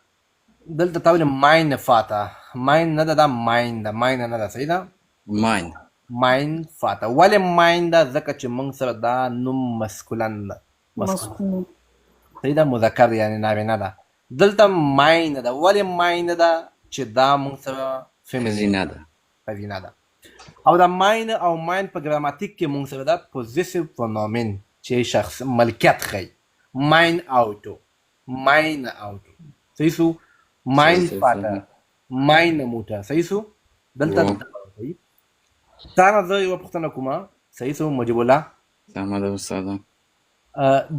دلته تا ویل ماین فاتا، ماین نه ده، دا ماین ده، ماین نه ده. صحیح ده؟ ماین فاتا. ولې ماین ده؟ ځکه چې موږ سره دا نوم مسکولن ده، صحیح ده، مذکر یعنی نارینه ده. دلته ماین ده. ولې ماین ده؟ چې دا موږ سره فیمینین ده، ښځینه ده. او دا ماین او ماین په ګراماتیک کې موږ سره دا پوزیسیو پرونومن چې شخص ملکیت ښیي. ماین آوټو، ماین آوټو. صحیح سو؟ ماین فاتا، ماین موټر. صحیح سو؟ دلته صحیح. تا نه زه یوه پوښتنه کومه. صحیح سو مجيب الله؟ سمه ده استاده.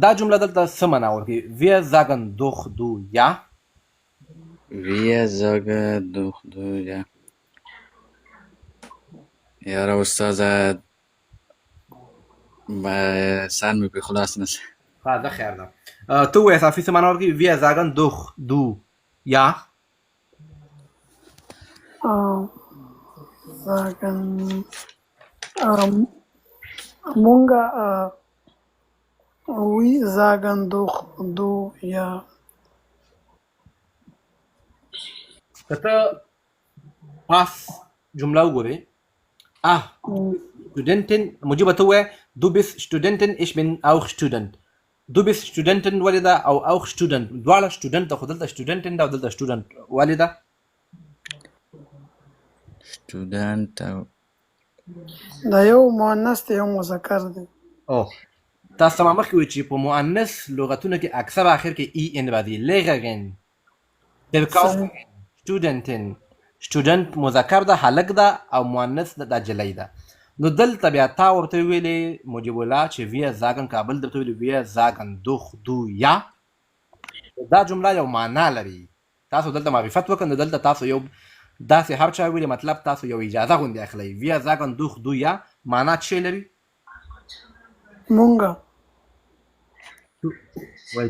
دا جمله دلته څه معنا ورکوي؟ Wir sagen doch du ja. Wir sagen doch du ja. یاره استاده سر مې پرې خلاص نشي. ښه، ښه خیر ده. ته ووایه صافي څه معنا ورکوي؟ Wir sagen doch du ja. Munga we sagen doch du ja. که ته پاس جمله وګورې، Studentin، مجيبه ته ووایه du bist Studentin, ich bin auch Student. Du bist Studentin ولې ده او auch Student دواړه student ده، خو دلته Studentin ده او دلته student ولې ده؟ Student دا یو مؤنث دی یو مذکر دی. تاسو ما مخکې وایي چې په مؤنث لغتونو کې اکثر آخر کې ای ان راځي. لغرن، بالکاوفن، سټوډنټن. سټوډنټ مذکر ده، هلک ده، او مؤنث ده جلی ده. نو دلته بیا تا ورته ویلې مجیب الله چې ویه زاګن کابل درته ویلې ویه زاګن دوخ دو یا. دا جمله یو معنا لري. تاسو دلته معرفت وکړئ، نو دلته تاسو یو داسې هر چا ویلې مطلب تاسو یو اجازه غوندې اخلئ. ویه زاګن دوخ دو یا معنا څه شی لري؟ مونږه وای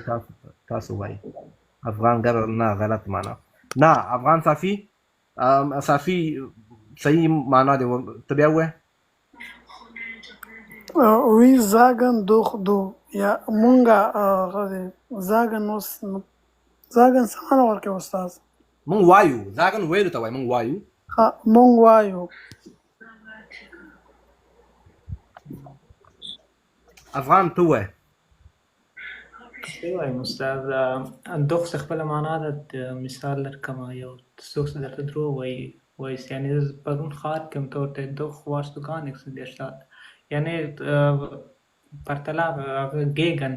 تاسو وای افغان ګر نه غلط معنا نه. افغان صافي صافي صحیح معنا دی. ته بیا ووایه. وی زاګن دوخ دو یا مونږه زاګن اوس زاګن څه معنا ورکوي استاد؟ مونږ وایو. زاګن ویلو ته وایي مونږ وایو. ها مونږ وایو. افغان ته ووایه. څه وایم استاد؟ دوخ څه خپله معنا ده. مثال درکړم، یو څوک څه درته دروغ وایي یعنی پرون ښار کې هم ته ورته دوخ warst du gar nichts in der Stadt. یعنی پرتله هغه ګیګن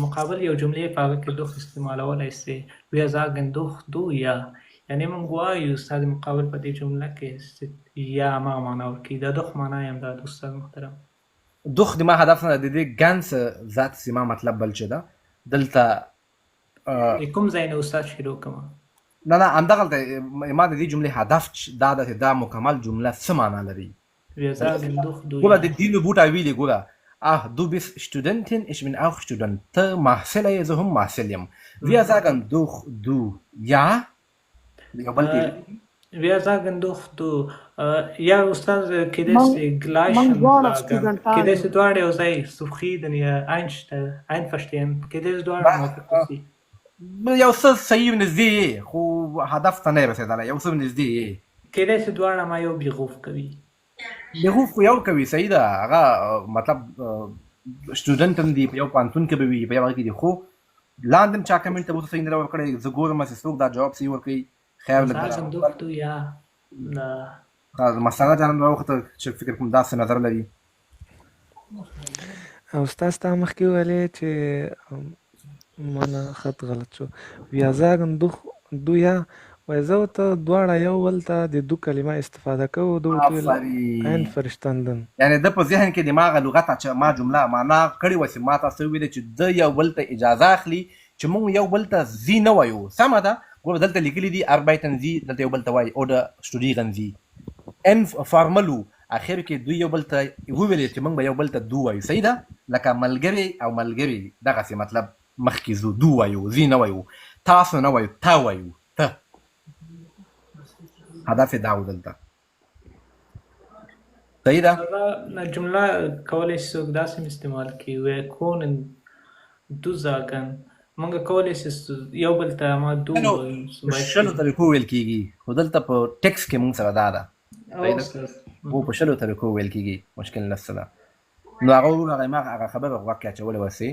مقابل یو جملې په هغه کې دوخ استعمالولی سي. wir sagen دوخ دو یا، یعنی موږ وایو استاد مقابل په دې جمله کې یا همغه معنا ورکوي. دا دوخ معنا یې همدا ده استاد محترم. دوخ د ما هدف نه د دې ګنس ذات سیما مطلب بل چې ده دلته کوم ځای نه استاد شروع کوم؟ نه همدغلته ما د دې جملې هدف دا ده چې دا مکمل جمله څه معنا لري. wir sagen دوخ دو ګوره د دې بوټه ویلې ګوره du bist Studentin, ich bin auch Student. ته محصله یې، زه هم محصل یم. wir sagen دوخ دو یا یو بل wir sagen دوخ دو یا استاد کېدای سي gleichen sagen. کېدای سي دواړه یو ځای zufrieden یا einverstehen. کېدای سي دواړه موافق سي. یو څه صحیح نږدې یې، خو هدف ته نه یې رسېدلی. یو څه نږدې یې. کېدای سي دواړه ما یو بیغوف کوي. بیغوف خو یو کوي، صحیح ده. هغه مطلب سټوډنټ هم دي، په یو پوهنتون کې به وي، په یو هغه کې دي. خو لاندې هم چا کمنټ ته اوس صحیح نه ده ورکړی. زه ګورم چې څوک دا جواب صحیح ورکوي. خیر sagen دوخ دو یا مساله جانم راوخته چې فکر کوم داسې نظر لري. استاد ستا مخکې ویلې چې مانا خط غلط شو. wir sagen دوخ دو یا وایي زه ورته دواړه یو بل ته د دو کلمه استفاده کوو. ده ورته ویل einverstanden. یعنې ده په ذهن کې د ما هغه لغت چې ما جمله معنا کړې وه چې ما تاسو ویلې چې ده یو بل ته اجازه اخلي چې موږ یو بل ته ځي نه وایو. سمه ده. ګوره دلته لیکلي دي arbeiten sie، دلته یو بل ته وایي oder studieren sie. informel اخر کې دوی یو بل ته وویلې چې موږ به یو بل ته دو وایو. صحیح ده. لکه ملګری او ملګري دغسې مطلب مخکې ځو، دو وایو، ځي نه وایو، تاسو نه وایو، تا وایو، ته. هدف یې دا و دلته. صحیح ده. جمله کولی شي څوک داسې استعمال کړي wir können du sagen. موږ کولی شي یو بل ته ما دو په شلو طریقو ویل کېږي، خو دلته په ټکس کې موږ سره دا ده. هو په شلو طریقو ویل کېږي، مشکل نشته ده. نو هغه وروڼه هغه خبره غوږ کې اچولې وه چې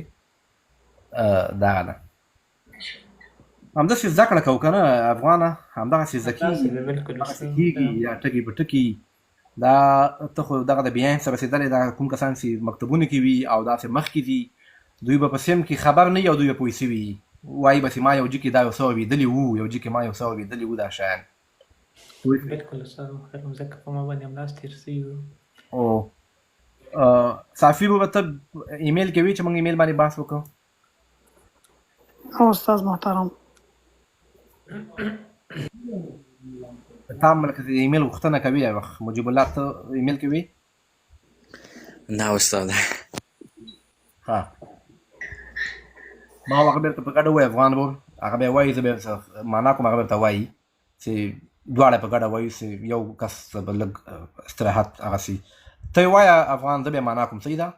دغه ده. همداسې زده کړه کوو که نه افغانه، همدغسې زده کېږي یا ټکي په ټکي. دا ته خو دغه د بیان سره رسېدلی دا کوم کسان چې مکتبونو کې وي او داسې مخکې دي، دوی به په سیم کې خبر نه وي او دوی به پوه سوي وي. وایي به چې ما یو جي کې دا یو څه اورېدلي وو، یو جي کې ما یو څه اورېدلي وو دا شیان. بالکل استاد محترم، ځکه په ما باندې همداسې تېر سوي وو. صافي بابا ته ایمیل کوي چې موږ ایمیل باندې بحث وکړو؟ او استاد محترم تا ملکه د ایمیل غوښتنه کوي هر وخت. مجیب الله ته ایمیل کوي؟ نه استاد. ها ما هغه بیرته په ګډه وایي افغان به هغه به یې وایي، زه به معنا کوم هغه بیرته وایي چې دواړه په ګډه وایي چې یو کس به لږ استراحت هغسې. ته یې وایه افغان، زه به یې معنا کوم. صحیح ده.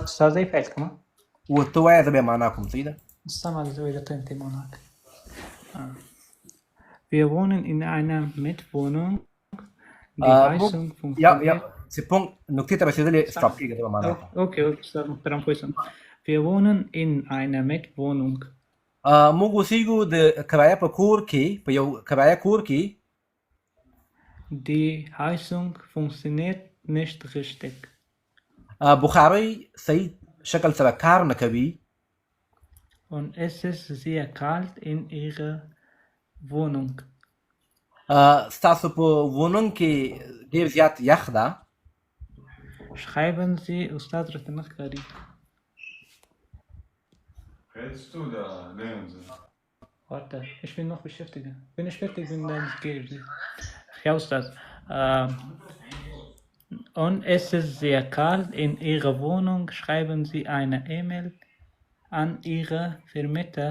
استاد زه یې پیل کړم. ته وایه زه به یې معنا کوم. صحیح ده. سمه ده، زه به درته امتحانات. Wir wohnen in einer Mietwohnung. Die Heizung funktioniert. Ja, چې پونک نقطې ته رسېدلې سټاپ کېږي، زه به معنا کوم. Okay, استاد محترم پوه شوم. Wir wohnen in einer Mietwohnung. موږ اوسېږو د کرایه په کور کې، په یو کرایه کور کې. Die Heizung funktioniert nicht richtig. بخارۍ صحیح شکل سره کار نه کوي. Und es ist sehr kalt in ihrer Wohnung. ستاسو په ووننګ کې ډېر زیات یخ ده. Schreiben Sie, Ustad راته نه ښکاري. Redest du da? Nehmen Sie. Warte, ich bin noch beschäftigt. Wenn ich fertig bin, dann gehe ich. Ja, Ustad. Und es ist sehr kalt in Ihrer Wohnung. Schreiben Sie eine E-Mail an Ihre Vermieter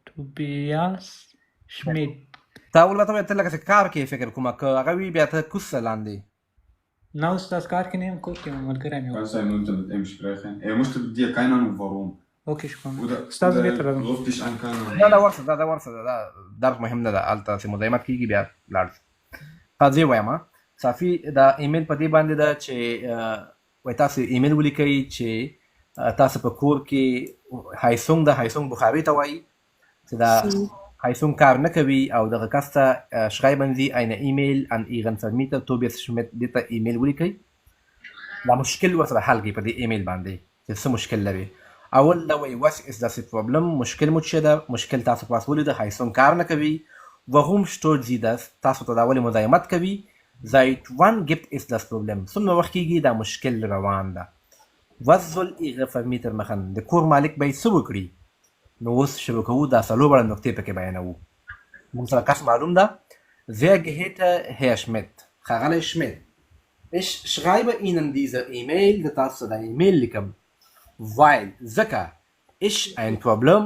Tobias Schmidt. تا اول ته ته لکه کار کې فکر کومه که هغه وي بیا ته کوڅه لاندې. Na, Ustad, gar keine Koke, mal gerne. Kannst du nur mit ihm sprechen? Er musste mit dir, keine Ahnung warum. Okay, ich komme. Oder Ustad geht dran. ruft dich an, keine Ahnung. دا ورسه دا ورسه دا درس مهم نه ده. هلته چې مزاحمت کېږي بیا لاړ شي. زه وایم صافي دا ایمیل په دې باندې ده چې وایي تاسو ایمیل ولیکئ چې تاسو په کور کې هایسونګ ده. هایسونګ بخارۍ ته وایي چې دا هایسونګ کار نه کوي او دغه کس ته schreiben Sie eine E-Mail an Ihren Vermieter Tobias Schmidt. دې ته ایمیل ولیکئ. دا مشکل ورسره حل کړئ په دې ایمیل باندې چې څه مشکل لري. اول دا وایي was ist das Problem؟ مشکل مو څه ده؟ مشکل تاسو په لاس ولیده هایسونګ کار نه کوي. warum stört Sie das؟ تاسو ته دا ولې مزاحمت کوي؟ seit wann gibt es das Problem؟ څومره وخت کېږي دا مشکل روان ده. was soll Ihre Vermieter machen؟ د کور مالک به یې څه وکړي؟ نو اوس شروع کوو دا څلور وړه نقطې پکې بیانوو. موږ سره کس معلوم ده. sehr geehrter Herr Schmidt، ښاغلی شمیت، ich schreibe Ihnen diese E-Mail، د تاسو دا ایمیل لیکم weil ځکه ich ein Problem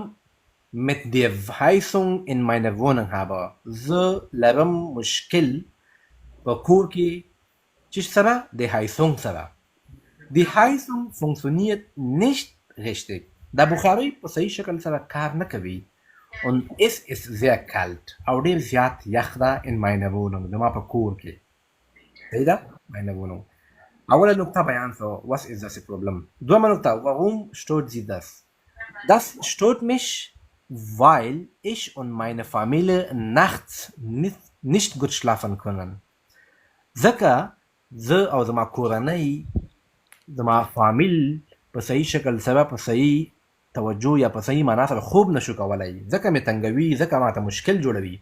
mit der Heizung in meiner Wohnung habe. زه لرم مشکل په کور کې چې سره د Heizung سره. Die Heizung funktioniert nicht richtig. دا بخارۍ په صحیح شکل سره کار نه کوي. und es ist sehr kalt او ډېر زیات یخ ده in meiner Wohnung، زما په کور کې. صحیح ده؟ meine Wohnung. اوله نقطه بیان شو was ist das Problem. دویمه نقطه warum stört Sie das؟ das stört mich weil ich und meine Familie nachts nicht gut schlafen können. ځکه زه او زما کورنۍ زما فامیل په صحیح شکل سره په صحیح توجه یا په صحیح معنا سره خوب نشو کولی. ځکه مې تنګوي، ځکه ماته مشکل جوړوي.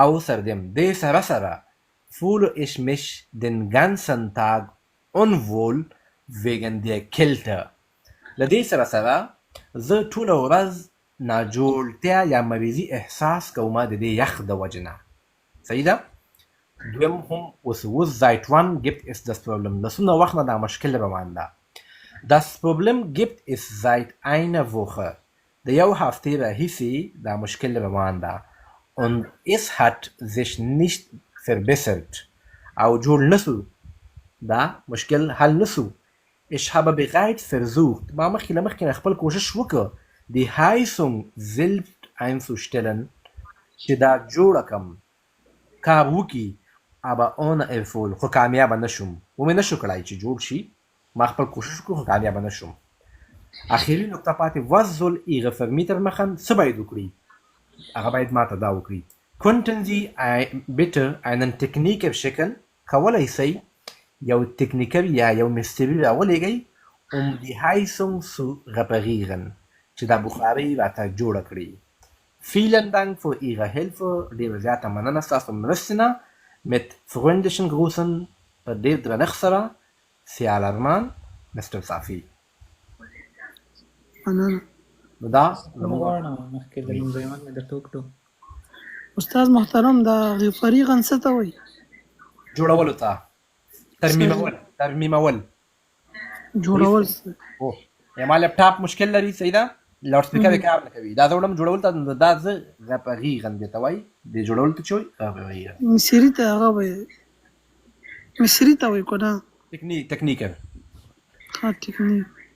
außerdem دې سره سره fühle ich mich den ganzen Tag unwohl wegen der Kälte. له دې سره سره زه ټوله ورځ ناجوړتیا یا مریضي احساس کوم د دې یخ د وجې نه. صحیح ده؟ دویم هم اوس seit wann gibt es das Problem؟ له څومره وخت نه دا مشکل روان ده. Das Problem gibt es seit einer Woche. د یو هفتې راهیسې دا مشکل روان ده. und es hat sich nicht verbessert. او جوړ نسو دا مشکل حل نسو. ich habe bereits versucht، ما مخکې له مخکې خپل کوشش وکړ die Heizung selbst einzustellen چې دا جوړه کړم، کار وکړي، aber ohne Erfolg، خو کامیابه نشوم. ومې نشو کړی چې جوړ شي. ما خپل کوشش وکړ خو کامیابه نشوم. اخري نقطه پاتې was soll Ihre Vermieter machen؟ څه باید وکړي؟ هغه باید ماته دا وکړي könnten Sie bitte einen Techniker schicken؟ کولی شئ یو تکنیکر یا یو مستري راولېږئ die Heizung zu reparieren، چې دا بخارۍ راته جوړه کړي. vielen Dank für Ihre Hilfe، ډېره زیاته مننه ستاسو مرستې نه. mit freundlichen Grüßen، په ډېر درنښت سره سیال ارمان، مستر صافي. مننه. نو دا غواړم مخکې د مزاحمت مې درته وکړو. استاد محترم دا غفریغن څه ته وایي؟ جوړولو ته ترمیمول جوړول. ما لپټاپ مشکل لري، صحیح ده؟ لاوډ سپیکر یې کار نه کوي. دا زه وړم جوړول ته، دا زه غپغیغن دې ته وایي. دې جوړول ته چې وایي غپغیغن. مصري ته هغه وایي، مصري ته وایي که نه؟ تکنیکر. ها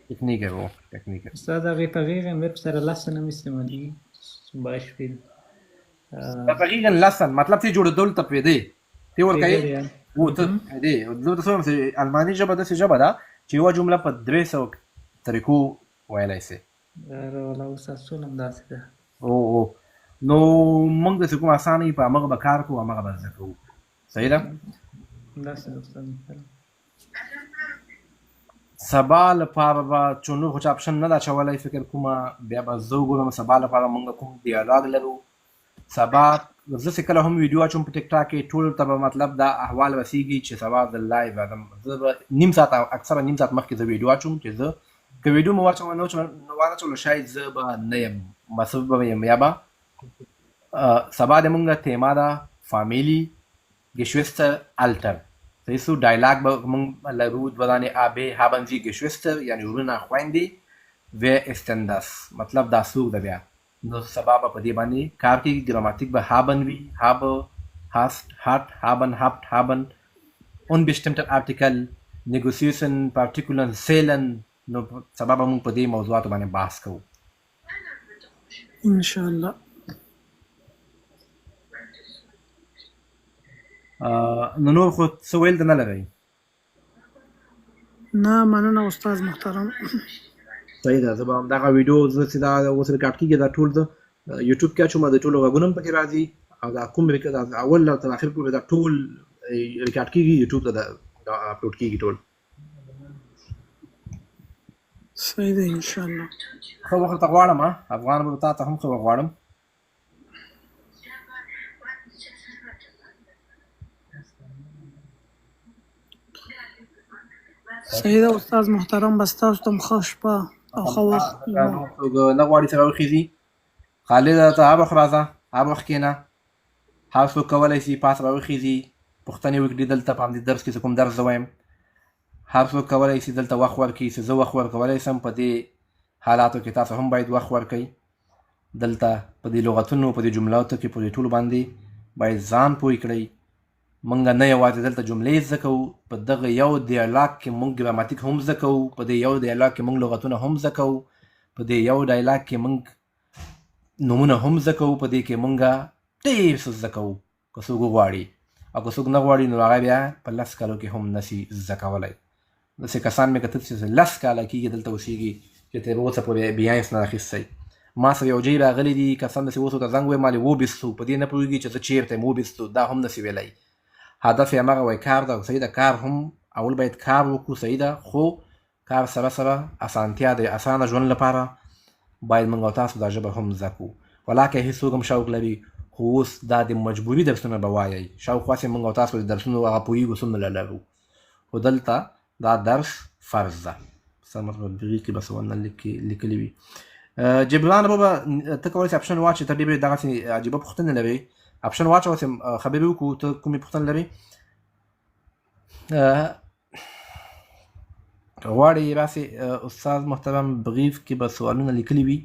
تکنیکر و تکنیکر. Ustad, reparieren wird سره lassen استعمالي zum Beispiel. غپغیغن لسن مطلب چې جوړېدل ته پوهېدې ته ورکوي. و ته دې زه درته وایم چې الماني ژبه داسې ژبه ده چې یوه جمله په 300 طریقو ویلی سي. والله استاد ټول همداسې ده. نو موږ داسې کوم اسانه یي په همغه به کار کوو، همغه به زده کوو. صحیح ده؟ همداسې ده استاد محترم. سبا لپاره به چې نور خو چا اپشن نه ده اچولی فکر کومه بیا به زه وګورم سبا لپاره موږ کوم ډیالاګ لرو سبا زه چې کله هم ویډیو اچوم په ټیک ټاک کې ټولو ته به مطلب دا احوال رسیږي چې سبا د لایو زه به نیم ساعت اکثره نیم ساعت مخکې زه ویډیو اچوم چې زه که ویډیو مو واچوم نه واچوله شاید زه به نه یم مصروف به یم یا به سبا د موږ تیما ده فامیلی Geschwister Alter. Siehst du, Dialog bei Larut Badane AB haben sie Geschwister, yani Uruna Khwandi, wer ist denn das? Matlab da Sug da bia. No sababa pa di bani, kar ki Grammatik bei haben wie, habe, hast, hat, haben, habt, haben, unbestimmter Artikel, Negotiation, Partikulen, Zählen, no sababa mung pa di mawzuat bani bahas ko. Inshallah. نو نور خو څه ویل نه لرئ نه مننه استاد محترم صحیح ده زه به همدغه ویډیو زه چې دا اوس ریکارډ کېږي دا ټول د یوټیوب کې اچوم د ټولو غږونه هم پکې راځي او دا کوم اول او تر اخر پورې دا ټول ریکارډ کېږي یوټیوب ته دا اپلوډ کېږي ټول صحیح ده انشاءالله ښه وخت ته غواړم افغان به تا ته هم ښه غواړم صحیح ده استاد محترم بس تاسو ته ښه شپه او ښه وخت نه غواړي سره وخېږي خالد ته هر وخت راځه هر وخت کښېنه هر څوک کولی شي پاس راوخېږي پوښتنې وکړي دلته په همدې درس کې چې کوم درس زه وایم هر څوک کولی شي دلته وخت ورکړي چې زه وخت ورکولی شم په دې حالاتو کې تاسو هم باید وخت ورکئ دلته په دې لغتونو په دې جملاتو کې په دې ټولو باندې باید ځان پوه کړئ موږ نه یوازې دلته جملې زده کوو په دغه یو ډیالاګ کې موږ ګراماتیک هم زده کوو په دې یو ډیالاګ کې موږ لغتونه هم زده کوو په دې یو ډیالاګ کې موږ نومونه هم زده کوو په دې کې موږ ډېر څه زده کوو که څوک وغواړي او که څوک نه غواړي نو هغه بیا په 10 کالو کې هم نشي زده کولی داسې کسان مې کتل چې 10 کاله کېږي دلته اوسېږي چې تر اوسه پورې بیانس نه اخیستی ما سره یو ځای راغلی دي کسان داسې اوس ورته زنګ ویم مالې وبېستو په دې نه پوهېږي چې زه چېرته یم وبېستو دا هم نشي ویلی هدف یې همغه وایي کار ده صحیح ده کار هم اول باید کار وکړو صحیح ده خو کار سره سره اسانتیا د اسانه ژوند لپاره باید موږ او تاسو دا ژبه هم زده کړو ولاکه هېڅوک هم شوق لري خو اوس دا د مجبوري درسونه به وایئ شاوخوا چې موږ او تاسو د درسونو هغه پوهېږو څومره لرو خو دلته دا درس فرض ده سمه په بغي کې بس ونه لیکلي وي جبران بابا ته کولی شې اپشن واچې ته ډېرې دغسې عجیبه پوښتنې لرې اپشن واچوه چې خبرې وکړو ته کومې پوښتنې لرې غواړې راسې استاد محترم بغیف کې به سوالونه لیکلي وي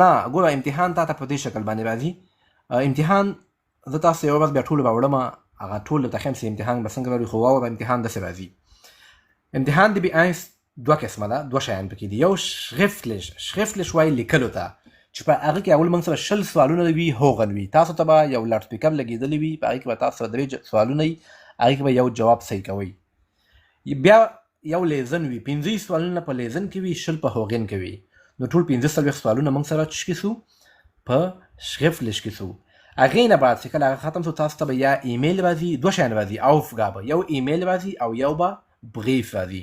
نه ګوره امتحان تا ته په دې شکل باندې راځي امتحان زه تاسو یوه ورځ بیا ټولو به وړمه هغه ټول درته ښیم چې امتحان به څنګه لري خو واوره امتحان داسې راځي امتحان د بی آیس دوه قسمه ده دوه شیان پکې دي یو شریفتلیش وایي لیکلو ته چې په هغه کې اول موږ سره 20 سوالونه وي هوغن وي تاسو ته به یو لاډ سپیکر لګېدلی وي په هغې کې به تاسو سره 3 سوالونه وي هغې کې به یو جواب صحیح کوئ بیا یو لیزن وي 15 سوالونه په لیزن کې وي 20 په هوغن کې وي نو ټول 15 سوالونه موږ سره چش کې سو په شریفتلیش کې سو هغې نه بعد چې کله هغه ختم سو تاسو ته به یا ایمیل راځي دوه شیان راځي aufgabe یو ایمیل راځي او یو به بریف راځي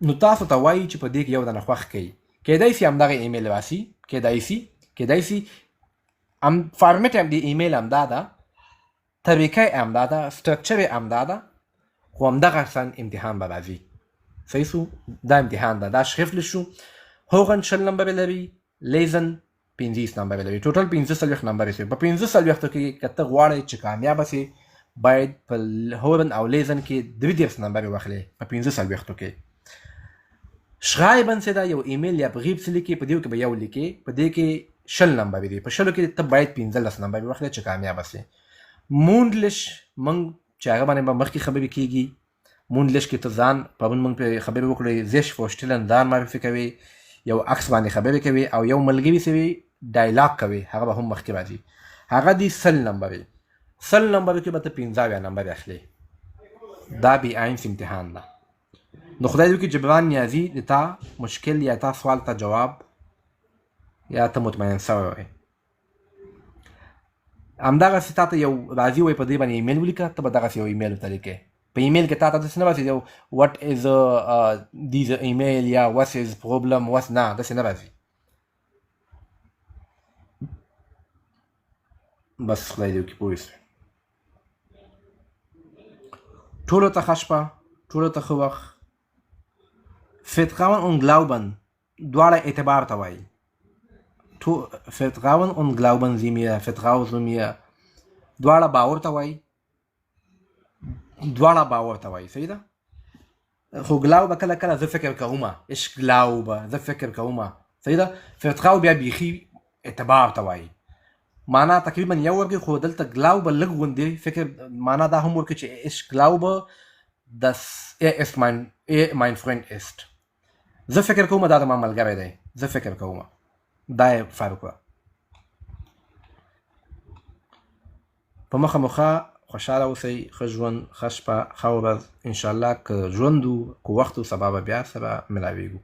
نو تاسو ته وایي چې په دې کې یو دنه خوښ کوي کیدای شي همدغه ایمیل راسي کیدای شي فارمټ هم د ایمیل همدا ده طریقه یې همدا ده سټرکچر یې همدا ده خو همدغه سن امتحان به راځي صحیح سو دا امتحان ده دا شریفتلیش شو هوغن 20 نمبر لري لیزن 15 نمبر لري ټوټل 15 نمبر شي په 15 کې کته غواړئ چې کامیاب شي باید په هوغن او لیزن کې 3 نمبر واخلئ په 15 کې شرایبن چې دا یو ایمیل یا بغیب څه لیکي په دې کې به یو لیکي په دې کې 20 نمبر دي په 20 کې ته باید 15 نمبر واخلې چې کامیاب شې مونډلش موږ چې هغه باندې به مخکې خبرې کېږي مونډلش کې ته ځان په موږ په خبرې وکړې زیش فوشټلن ځان معرفي کوي یو عکس باندې خبرې کوي او یو ملګري سوي ډایلاګ کوي هغه به هم مخکې راځي هغه دي 100 نمبر کې به ته 15 نمبر اخلې دا بی آینس امتحان ده نو خدای دې وکړي جبران نیازي د تا مشکل یا تا سوال ته جواب یا ته مطمئن شوی وای همدغسې تا ته یو راځي وایي په دې باندې ایمیل ولیکه ته به دغسې یو ایمیل ورته لیکې په ایمیل کې تا ته داسې نه راځي یو what is this email یا what is problem what نه داسې نه راځي. بس خدای دې وکړي پوه شوې. ټولو ته ښه شپه، ټولو ته ښه وخت. Vertrauen und Glauben دواړه اعتبار ته وایي. Vertrauen und Glauben Sie mir, vertrauen Sie mir دواړه باور ته وایي. دواړه باور ته وایي. صحیح ده؟ خو ګلاوبه کله کله زه فکر کومه اش ګلاوبه زه فکر کومه. صحیح ده؟ Vertrauen بیا بیخي اعتبار ته وایي. معنا تقریبا یو ورګي خو دلته ګلاوبه لږ غوندې فکر معنا دا هم ورکړي چې ich glaube dass ist mein Freund ist. زه فکر کوم دا زما ملګری دی. زه فکر کوم دا یې فرق وه. په مخه مخه خوشحاله اوسئ، ښه ژوند، ښه شپه، ښه ورځ. انشاءالله که ژوند و که وخت و سبا به بیا سره ملاویږو.